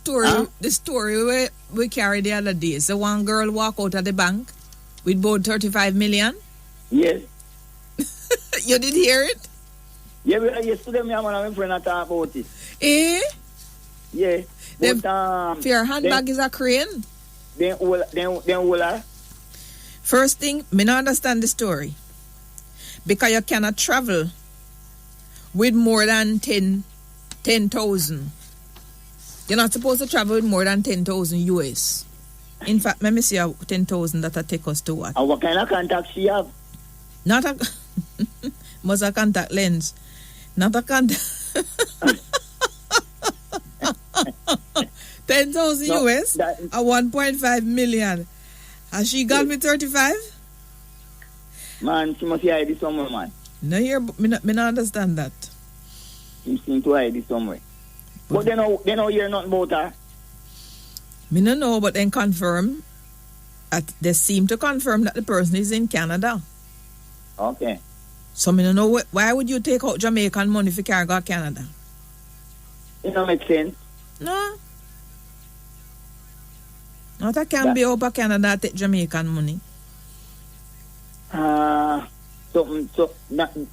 story where we carried the other day. So one girl walk out of the bank with about 35 million.
Yes.
You did hear it?
Yeah, yesterday me and my friend talk about it. Yeah. But,
your handbag is a crane.
Then
First thing, me not understand the story. Because you cannot travel with more than 10,000. You're not supposed to travel with more than 10,000 US. In fact, let me see how 10,000 that I take us to what.
And what kind of contact she have?
Not a must a contact lens. Not a contact 10,000 US at 1.5 million. Has she got me 35?
Man, she must hide it somewhere, man.
No, me not understand that.
She seems to hide it somewhere. But they know hear nothing about her.
Me no know, but then confirm. They seem to confirm that the person is in Canada.
Okay.
So me no know why would you take out Jamaican money if you can't go to Canada?
It don't make sense.
No. Not I can be over Canada take Jamaican money.
So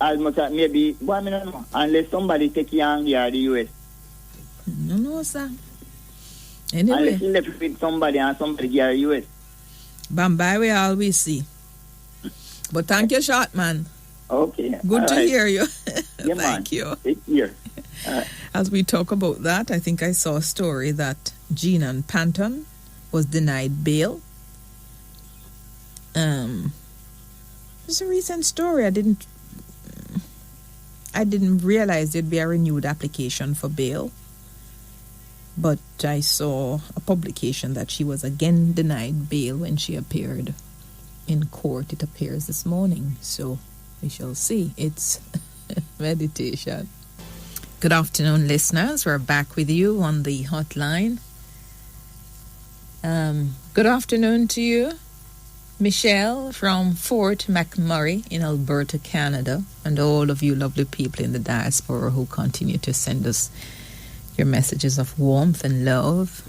almost maybe one minute no. Unless somebody take you and here the US.
No, sir. Anyway.
Unless you left with somebody and somebody here US.
Bambai we always see. But thank you, short man.
Okay.
Good to hear you.
Yeah,
thank you.
Take care.
As we talk about that, I think I saw a story that Gina Panton was denied bail. It's a recent story. I didn't realize there'd be a renewed application for bail. But I saw a publication that she was again denied bail when she appeared in court. It appears this morning. So we shall see. It's meditation. Good afternoon, listeners. We're back with you on the hotline. Good afternoon to you, Michelle from Fort McMurray in Alberta, Canada, and all of you lovely people in the diaspora who continue to send us your messages of warmth and love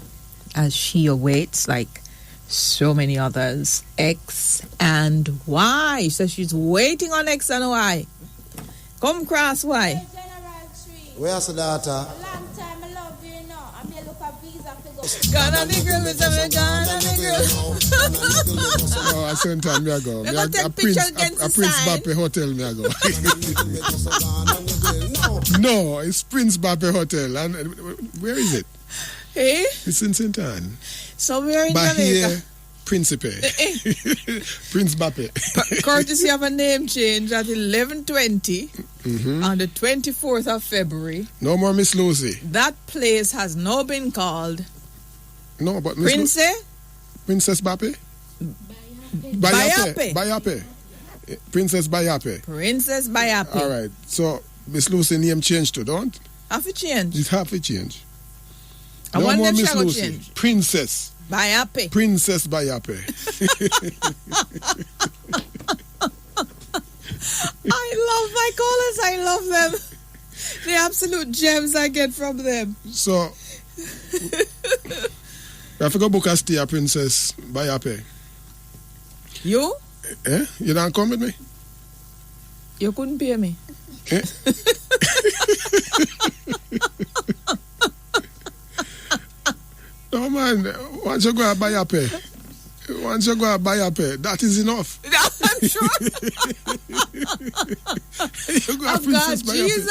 as she awaits, like so many others, X and Y. So she's waiting on X and Y. Come cross Y.
Where's the data?
A long time I love you, know. I'm here look at visa to go.
Ghana the girl, Mr. Ghana the girl.
Oh, I sent time me ago.
I Prince
Bape Hotel me ago. No, it's Prince Bape Hotel. And where is it?
Hey?
It's in St. Anne.
Somewhere in Jamaica.
Principe. Prince Bape.
Courtesy of a name change at 11:20 on the 24th of February.
No more Miss Lucy.
That place has now been called
no, but
Prince
Princess Bape? Bayape. Princess Bayape.
Princess Bayape.
All right. So, Miss Lucy name changed to, don't?
Have to change.
It have to change.
I want them to
Lucy.
change.
Princess
Bayape.
Princess Bayape.
I love my callers. I love them. The absolute gems I get from them.
So, I have to go book a stay at Princess Bayape.
You?
Eh? You don't come with me?
You couldn't pay me.
Eh? No, man. Once you go and buy a pay, that is enough.
I'm sure.
You go and Princess
Jesus.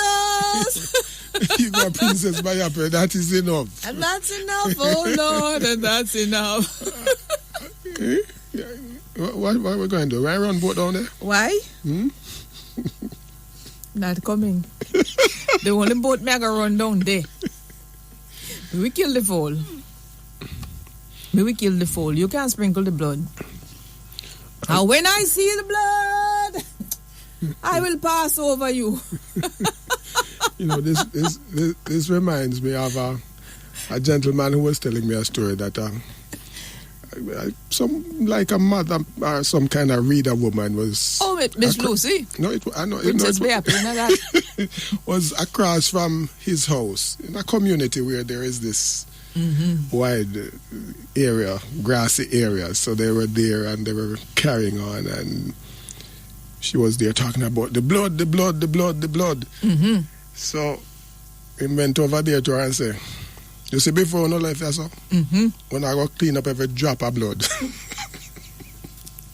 You go and Princess Bayape, that is enough.
And that's enough, oh Lord, and that's enough.
What are we going to do? Why run boat down there?
Why? Not coming. The only boat me I go run down there. We kill the foal. We kill the foal. You can't sprinkle the blood. And when I see the blood, I will pass over you.
You know, this reminds me of a gentleman who was telling me a story that some like a mother or some kind of reader woman was.
Oh, Miss Lucy.
No, I know.
Princess Bayape,
was across from his house in a community where there is this wide area, grassy area. So they were there and they were carrying on, and she was there talking about the blood.
Mm-hmm.
So he went over there to her and said, "You see, before no life there, so when I go clean up every drop of blood."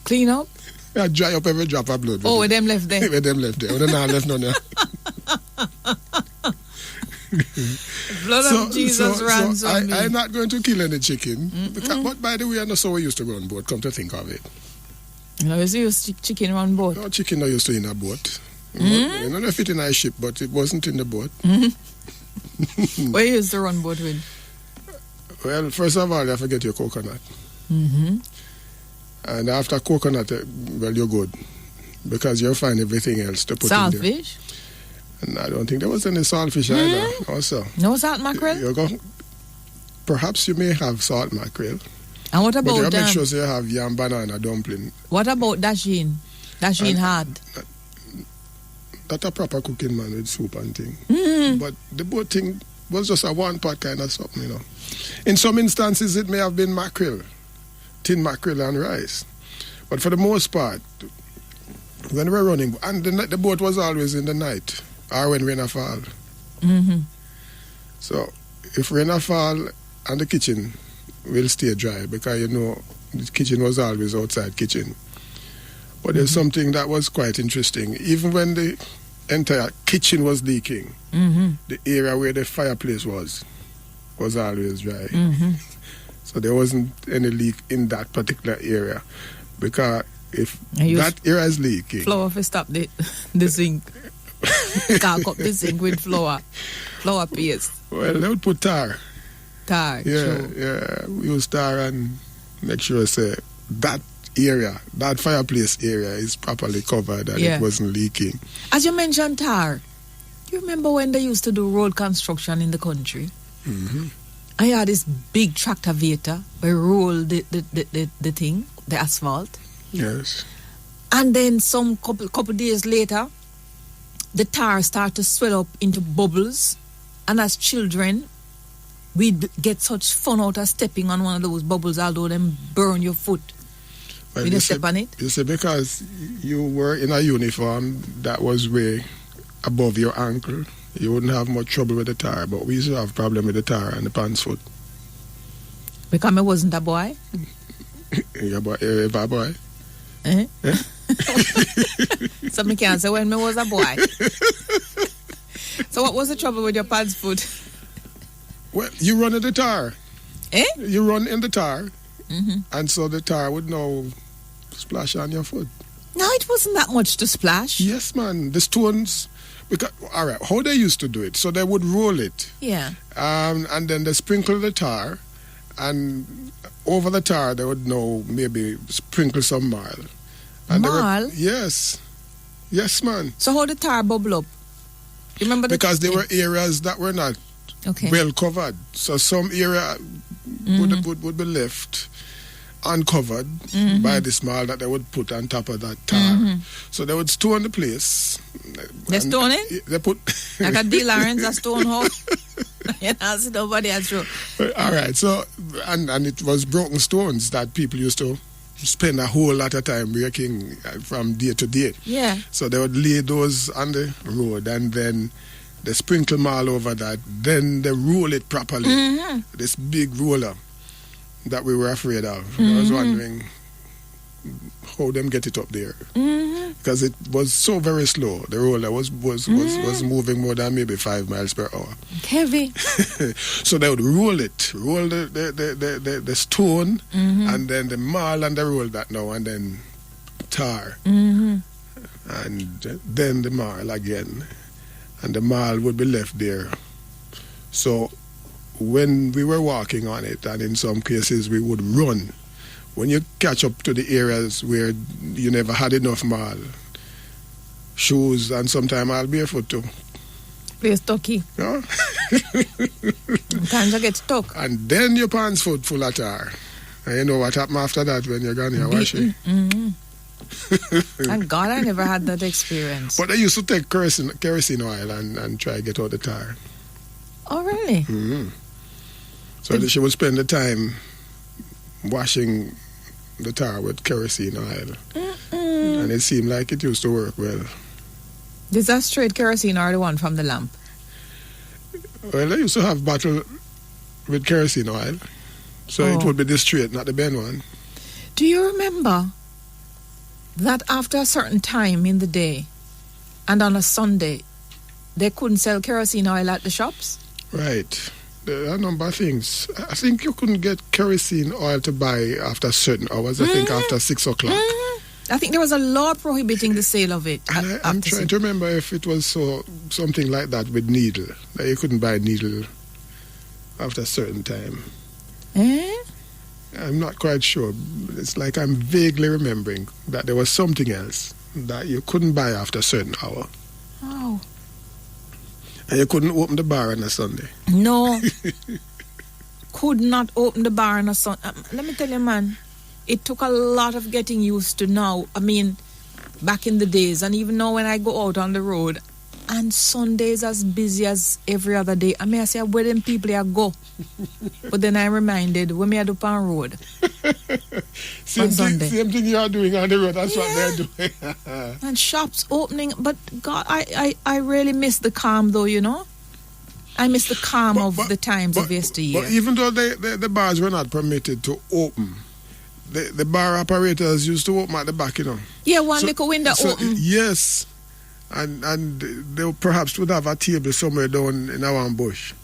Clean up?
I dry up every drop of blood.
Oh, with them left there?
With them left there. With them not left none there.
Blood of Jesus runs on me.
I'm not going to kill any chicken. Because, but by the way, I know so we used to run boat, come to think of it.
You know, you see chicken run boat?
No, chicken not used to in a boat. You know, they fit in a ship, but it wasn't in the boat.
Where you used to run boat with?
Well, first of all, you have to get your coconut. And after coconut, well, you're good. Because you'll find everything else to put in there.
Saltfish?
And I don't think there was any saltfish either. Also,
no salt mackerel?
Perhaps you may have salt mackerel.
And what about
but you make sure you have yam banana dumpling.
What about dasheen? Dasheen hard?
That's a proper cooking, man, with soup and thing. But the boat thing was just a one pot kind of something, you know. In some instances, it may have been mackerel, tin mackerel and rice. But for the most part, when we were running, and the boat was always in the night, or when rain fall. So, if rain fall and the kitchen will stay dry, because, you know, the kitchen was always outside kitchen. But there's something that was quite interesting. Even when the entire kitchen was leaking, the area where the fireplace was always dry. So there wasn't any leak in that particular area. Because if that area is leaking...
Flour to stop the zinc. Can't up the zinc with flour paste.
Well, they would put tar.
Tar,
yeah. We use tar and make sure that area, that fireplace area is properly covered and it wasn't leaking.
As you mentioned tar, do you remember when they used to do road construction in the country? I had this big tractor Veta where roll the thing, the asphalt.
Yes.
And then some couple days later, the tar start to swell up into bubbles. And as children, we'd get such fun out of stepping on one of those bubbles, although them burn your foot.
Well,
you step on it?
You see, because you were in a uniform that was way above your ankle, you wouldn't have much trouble with the tar. But we used to have problem with the tar and the pants foot.
Because I wasn't a boy?
You're a boy.
So I can't say when I was a boy. So what was the trouble with your pants foot?
Well, you run in the tar. You run in the tar. And so the tar would now splash on your foot.
No, it wasn't that much to splash.
Yes, man. The stones, because, all right, how they used to do it, so they would roll it.
Yeah.
And then they sprinkle the tar, And over the tar, they would now maybe sprinkle some marl.
Marl?
Yes, man.
So how the tar bubble up? You remember
because there were areas that were not well covered. So some area would be left uncovered by the marl that they would put on top of that tar. So they would stone the place.
They stone it?
They put
like a D. Lawrence, a stone hole. So nobody has true.
All right. So and it was broken stones that people used to spend a whole lot of time breaking from day to day.
Yeah.
So they would lay those on the road and then they sprinkle marl over that. Then they roll it properly. This big roller that we were afraid of. I was wondering how them get it up there. Because it was so very slow. The roller was moving more than maybe 5 miles per hour.
Heavy.
So they would roll the stone and then the marl and they roll that now and then tar. And then the marl again. And the marl would be left there. So when we were walking on it, and in some cases we would run, when you catch up to the areas where you never had enough marl, shoes and sometimes I'll barefoot too.
You're stucky.
Yeah.
Sometimes I get stuck.
And then your pants foot full of tar. And you know what happened after that when you're gone here washing?
Thank God I never had that experience.
But I used to take kerosene oil and try to get out the tar.
Oh, really?
So she would spend the time washing the tar with kerosene oil. And it seemed like it used to work well.
Is that straight kerosene or the one from the lamp?
Well, I used to have bottle with kerosene oil. So it would be the straight, not the bend one.
Do you remember that after a certain time in the day and on a Sunday, they couldn't sell kerosene oil at the shops?
Right. There are a number of things. I think you couldn't get kerosene oil to buy after certain hours. I think after 6 o'clock.
I think there was a law prohibiting the sale of it.
I'm trying to remember if it was something like that with needle. That you couldn't buy needle after a certain time. I'm not quite sure. It's like I'm vaguely remembering that there was something else that you couldn't buy after a certain hour.
Oh.
And you couldn't open the bar on a Sunday.
No. Could not open the bar on a Sunday. Let me tell you, man, it took a lot of getting used to now. I mean, back in the days, and even now when I go out on the road, and Sundays as busy as every other day. I mean, I say, where them people here go? But then I'm reminded, when me I do on road.
Same thing you are doing on the road, that's what they're doing.
And shops opening. But God, I really miss the calm though, you know? I miss the calm of the times of yesteryear.
But even though the bars were not permitted to open, the bar operators used to open at the back, you know?
Yeah, one little window open.
Yes. And they perhaps would have a table somewhere down in our bush.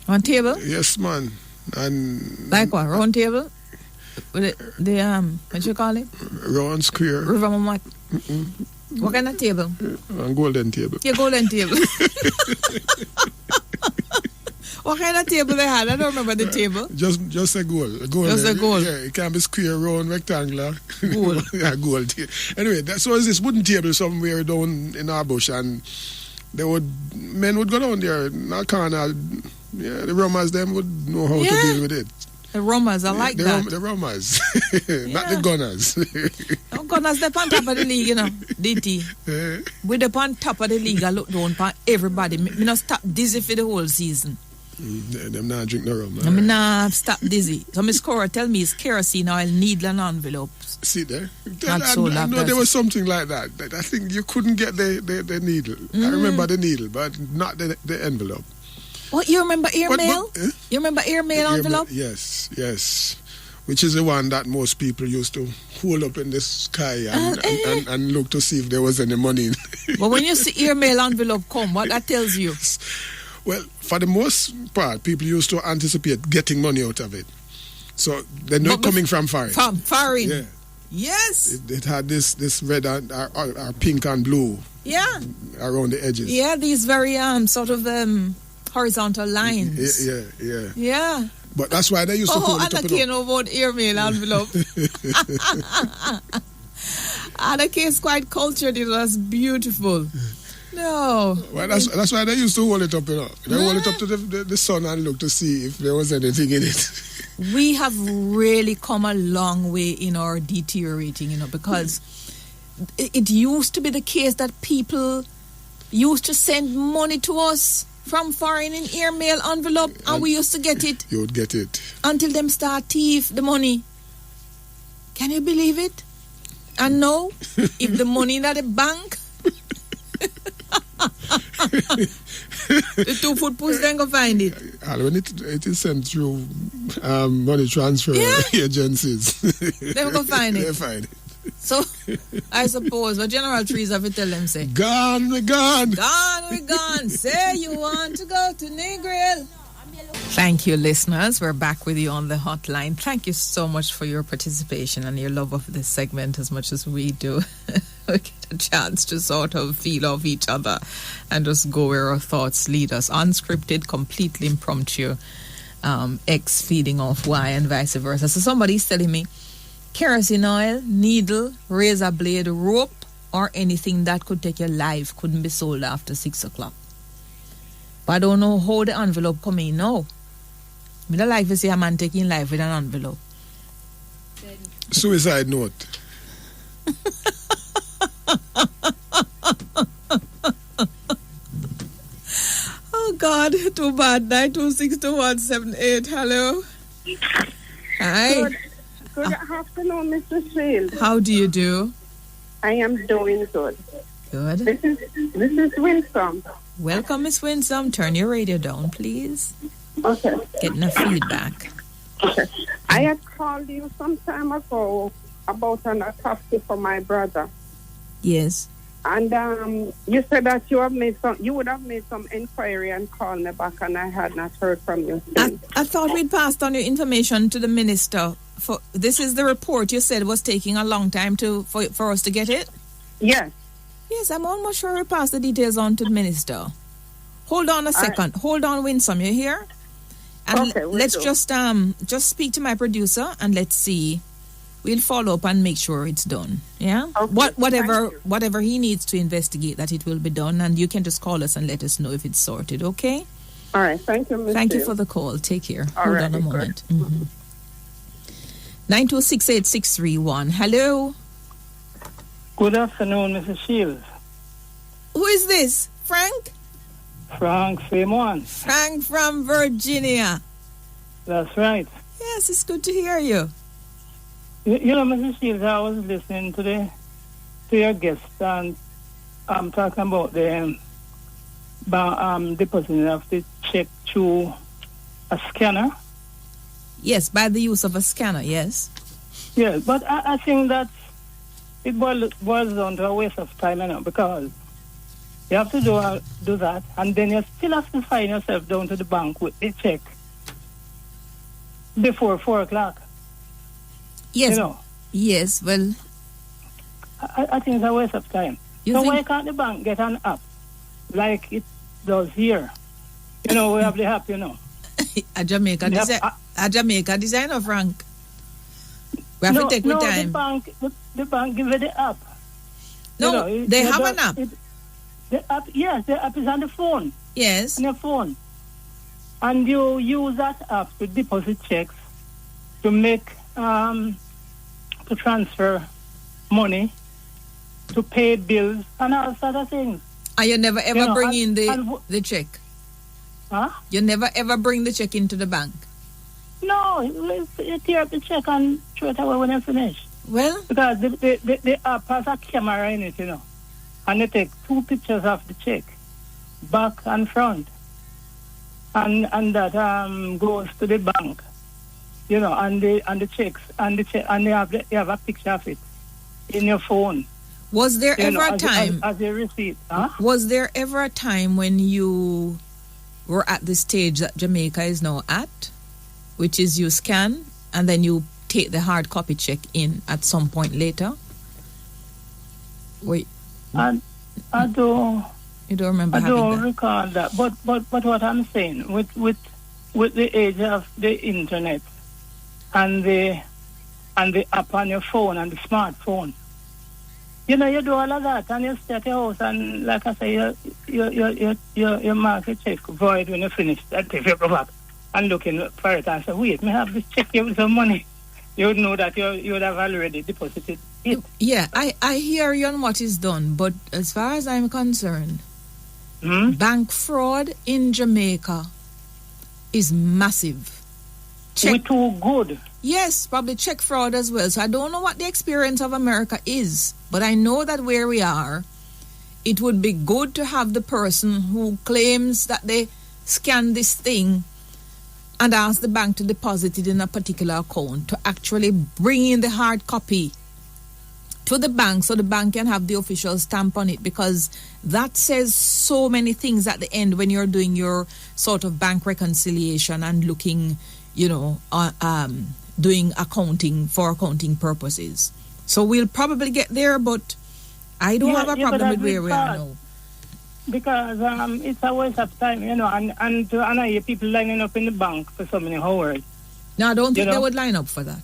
One table?
Yes, man. And
like what? Round table? With the what you call it?
Round square.
River Mamat. What kind of table?
A golden table.
Yeah, golden table. What kind of table they had? I don't remember the table.
Just a gold.
Just a gold.
Yeah, it can be square, round, rectangular.
Gold.
Yeah, gold. Anyway, so was this wooden table somewhere down in our bush, and men would go down there in a corner. Yeah, the rummers them would know how to deal with it.
The rummers, I like that.
The rummers, not the gunners.
No gunners, they're on top of the league, you know, DT. We're on top of the league, I look down for everybody. Me not stop dizzy for the whole season.
Them not drink no rum.
I mean, nah, stop dizzy. So Miss Cora tell me it's kerosene oil, needle and envelopes.
See there?
I
know there was something like that. I think you couldn't get the needle. I remember the needle, but not the envelope.
What, you remember airmail? You remember airmail envelope?
Yes. Which is the one that most people used to hold up in the sky and look to see if there was any money in it.
But when you see airmail envelope come, what that tells you?
Well, for the most part, people used to anticipate getting money out of it. So they're not coming from foreign.
From foreign.
Yeah.
Yes.
It had this red or pink and blue.
Yeah.
Around the edges.
Yeah, these very sort of horizontal lines.
Yeah.
Yeah.
But that's why they used to hold it up.
Anna know about airmail envelope. Anna is quite cultured. It was beautiful. No.
Well, that's why they used to hold it up, They hold it up to the sun and look to see if there was anything in it.
We have really come a long way in our deteriorating, because it used to be the case that people used to send money to us from foreign in airmail envelope, and we used to get it.
You would get it.
Until them start thief the money. Can you believe it? And now, if the money in at the bank, the 2 foot push then go find it.
When it is sent through money transfer agencies,
they go find it.
They find it.
So, I suppose what General Trees have to tell them, say,
gone, we gone.
Gone, we gone. Say you want to go to Negril. Thank you, listeners. We're back with you on the hotline. Thank you so much for your participation and your love of this segment as much as we do. We get a chance to sort of feel off each other and just go where our thoughts lead us. Unscripted, completely impromptu, X feeding off Y and vice versa. So somebody's telling me, kerosene oil, needle, razor blade, rope, or anything that could take your life couldn't be sold after 6 o'clock. But I don't know how the envelope come in now. I don't like to see a man taking life with an envelope.
Suicide note.
Oh God, too bad. 9262178. Hello. Hi.
Good afternoon, Mr. Shield.
How do you do?
I am doing good.
Good.
This is Winsome.
Welcome, Miss Winsome. Turn your radio down, please.
Okay.
Getting a feedback.
Okay. I had called you some time ago about an autopsy for my brother.
Yes.
And you said that you would have made some inquiry and called me back, and I had not heard from you since.
I thought we'd passed on your information to the minister. This is the report you said was taking a long time for us to get it?
Yes.
Yes, I'm almost sure we passed the details on to the minister. Hold on a second. Hold on, Winsome, you here? And
okay,
let's just speak to my producer and let's see. We'll follow up and make sure it's done. Yeah?
Okay,
whatever he needs to investigate, that it will be done, and you can just call us and let us know if it's sorted, okay?
All right, thank you, Ms.
Thank you for the call. Take care.
All
Hold
right,
on a moment. 9268631. Hello.
Good afternoon, Mrs. Shields.
Who is this? Frank?
Frank, same one.
Frank from Virginia.
That's right.
Yes, it's good to hear you.
You know, Mrs. Shields, I was listening to your guest, and I'm talking about the depositing of the check through a scanner.
Yes, by the use of a scanner, yes.
Yeah, but I think that it boils down to a waste of time, because you have to do that, and then you still have to find yourself down to the bank with the check before 4 o'clock.
Yes. Yes, well,
I think it's a waste of time. Why can't the bank get an app like it does here? We have the app,
A Jamaica designer, Frank. We have to take the time.
The bank give you the app.
No, they have an app.
The app, yes, the app is on the phone.
Yes.
On your phone. And you use that app to deposit checks, to make, to transfer money, to pay bills, and all sort of things.
And you never ever bring in the check?
Huh?
You never ever bring the check into the bank?
No, you tear up the check and throw it away when you finish.
Well?
Because the app has a camera in it, and they take 2 pictures of the check, back and front, and that goes to the bank, and the checks and you have a picture of it in your phone.
Was there ever a time
as a receipt? Huh?
Was there ever a time when you were at the stage that Jamaica is now at, which is you scan and then you take the hard copy check in at some point later? Wait.
I don't.
You don't remember?
I don't recall that. But what I'm saying with with the age of the internet and the app on your phone and the smartphone, you know, you do all of that and you stay at your house and, like I say, you mark your check void when you finish that. If you go back and looking for it and say, wait, may I have this check here with some money? You would know that you would have already deposited it.
Yeah, I hear you on what is done, but as far as I'm concerned, bank fraud in Jamaica is massive.
We're too good.
Yes, probably check fraud as well. So I don't know what the experience of America is, but I know that where we are, it would be good to have the person who claims that they scanned this thing and ask the bank to deposit it in a particular account to actually bring in the hard copy to the bank so the bank can have the official stamp on it, because that says so many things at the end when you're doing your sort of bank reconciliation and looking, you know, doing accounting for accounting purposes. So we'll probably get there, but I don't have a problem with where we are now.
Because it's a waste of time, you know, and I hear people lining up in the bank for so many hours.
No, I don't think they would line up for that.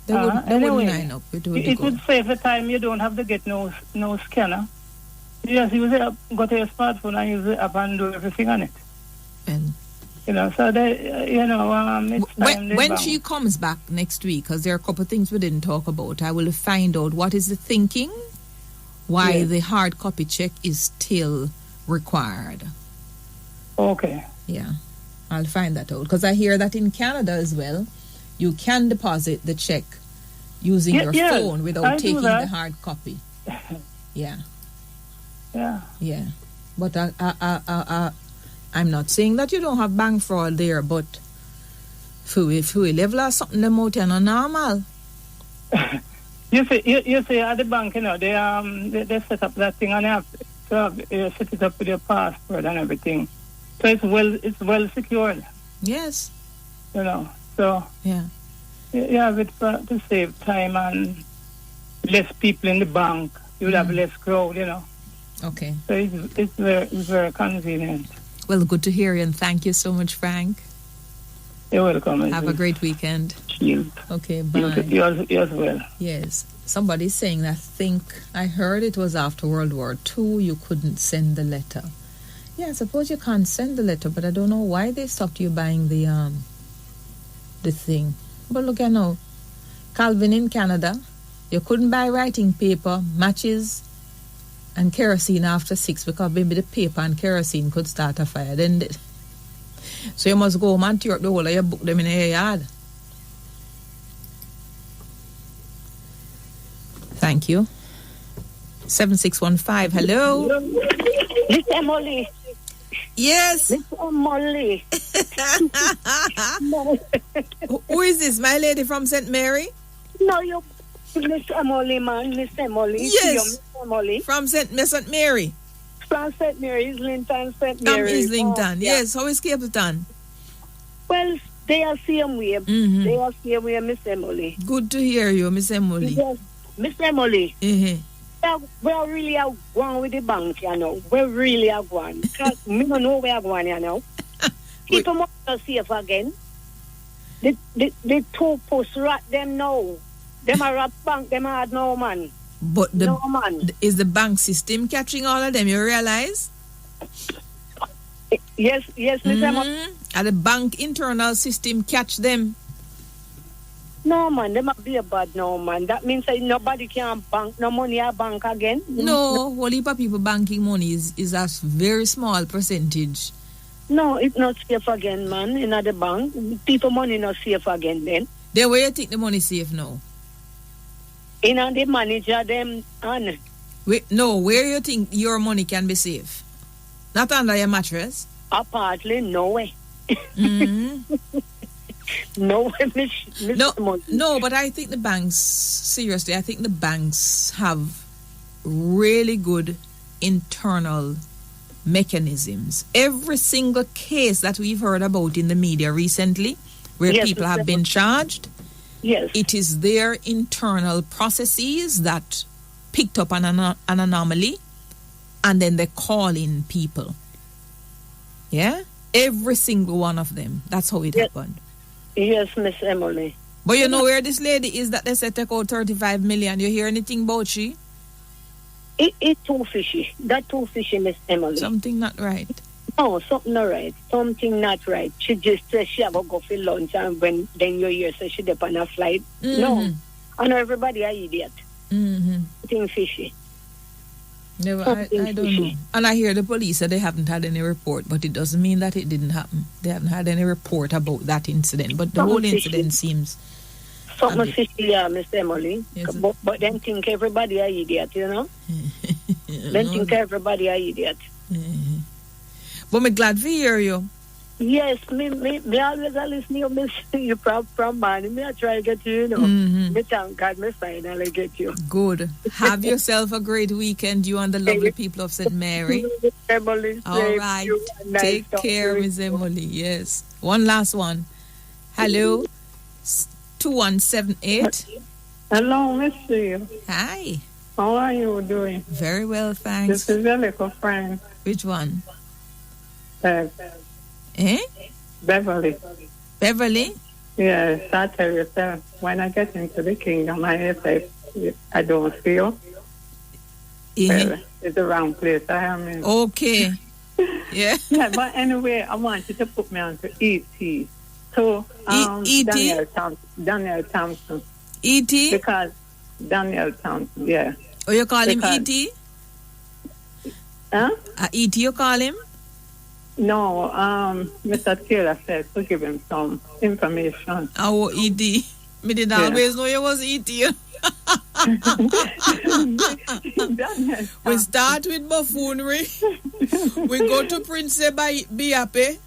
They wouldn't line up.
It would save the time. You don't have to get no scanner. You just use it, go to your smartphone and use the app and do everything on it.
And
you know, so they, you know, it's time
when she comes back next week, because there are a couple of things we didn't talk about, I will find out what is the thinking, why the hard copy check is still required.
Okay.
Yeah, I'll find that out, because I hear that in Canada as well, you can deposit the check using your phone without taking the hard copy. Yeah. But I'm not saying that you don't have bank fraud there, but if we level or something them out, not normal.
You see at the bank, you know, they set up that thing and you have to set it up with your passport and everything. So it's well secured.
Yes.
You know, so you have it to save time and less people in the bank. You would have less crowd, you know.
Okay.
So it's very convenient.
Well, good to hear you, and thank you so much, Frank.
You're welcome.
Have a great weekend.
You.
Okay, bye.
You as well.
Yes. Somebody's saying, I heard it was after World War II, you couldn't send the letter. Yeah, I suppose you can't send the letter, but I don't know why they stopped you buying the thing. But look, I know. Calvin in Canada, you couldn't buy writing paper, matches, and kerosene after 6 because maybe the paper and kerosene could start a fire. So you must go home and tear up the whole of your book them in your yard. Thank you. 7615, hello.
Miss Emily.
Yes.
Miss Emily.
Who is this? My lady from St. Mary?
No, you Miss Emily, man. Miss Emily.
Yes.
Miss Emily.
From St. Mary.
From St. Mary, Islington, St. Mary.
From Islington, yes. How is Capleton?
Well, they are same way.
Mm-hmm.
They are same way, Miss Emily.
Good to hear you, Miss Emily.
Yes, Miss Emily.
Mm-hmm.
We're really going with the bank, you know. We're really going. Because we don't know where we're going, you know. People must not safe again. The two posts rat them now. Them are a bank, them are no man.
But is the bank system catching all of them, you realize?
Yes, Miss Emily.
And the bank internal system catch them?
No, man, they must be a bad no, man. That means that nobody can bank no money at bank again.
No, whole heap of people banking money is a very small percentage.
No, it's not safe again, man, in the bank. People money not safe again then.
Then where you think the money safe now?
In the manager them on.
Where you think your money can be safe? Not under your mattress?
Apparently, no way.
Mm-hmm.
No, Miss
No, but I think the banks, seriously, I think the banks have really good internal mechanisms. Every single case that we've heard about in the media recently, where people have been charged, it is their internal processes that picked up an anomaly, and then they call in people. Yeah? Every single one of them. That's how it happened.
Yes, Miss Emily.
But you know where this lady is that they said take out 35 million. You hear anything about she?
It's too fishy. That too fishy, Miss Emily.
Something not right.
No, something not right. Something not right. She just said she have to go for lunch, and when then you hear say she dip on a flight. No. I know everybody are idiot. Something fishy.
No, I don't know. And I hear the police say they haven't had any report, but it doesn't mean that it didn't happen. They haven't had any report about that incident, but the whole incident seems...
Something fishy, yeah, Miss Emily. Yes. But then think everybody are idiot, you know? Then think everybody are idiot.
But I'm glad to hear you.
Yes, me always listen to you, Miss, you from morning. Me I try to get you, you know. Me thank God me finally get you.
Good. Have yourself a great weekend, you and the lovely people of St. Mary.
Emily,
all right. Take care, Miss Emily. Yes. One last one. Hello. 2178.
Hello, Miss Sheila.
Hi.
How are you doing?
Very well, thanks.
This is a little friend.
Which one?
Beverly.
Beverly?
Yes, I tell you, sir, when I get into the kingdom, I don't feel. Well, it's the wrong place I am in.
Okay. Yeah.
Yeah, but anyway, I want you to put me on to E.T. So,
E.T.?
Daniel Thompson.
E.T.?
Because Daniel Thompson, yeah.
Oh, you call him E.T.?
Huh?
E.T. you call him?
No, Mr. Taylor said to give him some information.
Oh, E.T. Me didn't always know you was E.T. We start with buffoonery. We go to Prince Biape.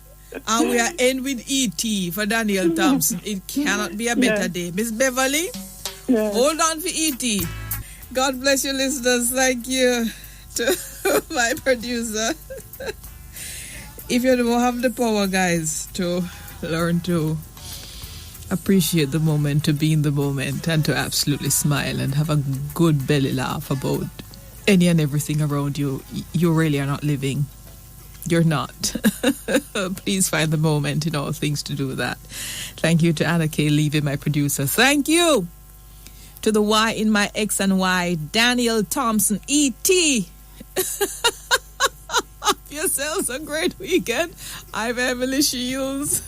And we are end with E.T. for Daniel Thompson. It cannot be a better day. Miss Beverly, hold on for E.T. God bless you, listeners. Thank you to my producer. If you don't have the power, guys, to learn to appreciate the moment, to be in the moment, and to absolutely smile and have a good belly laugh about any and everything around you, you really are not living. You're not. Please find the moment in all things to do that. Thank you to Anna K. Levy, my producer. Thank you to the Y in my X and Y, Daniel Thompson, E.T. Have yourselves a great weekend. I'm Emily Shields.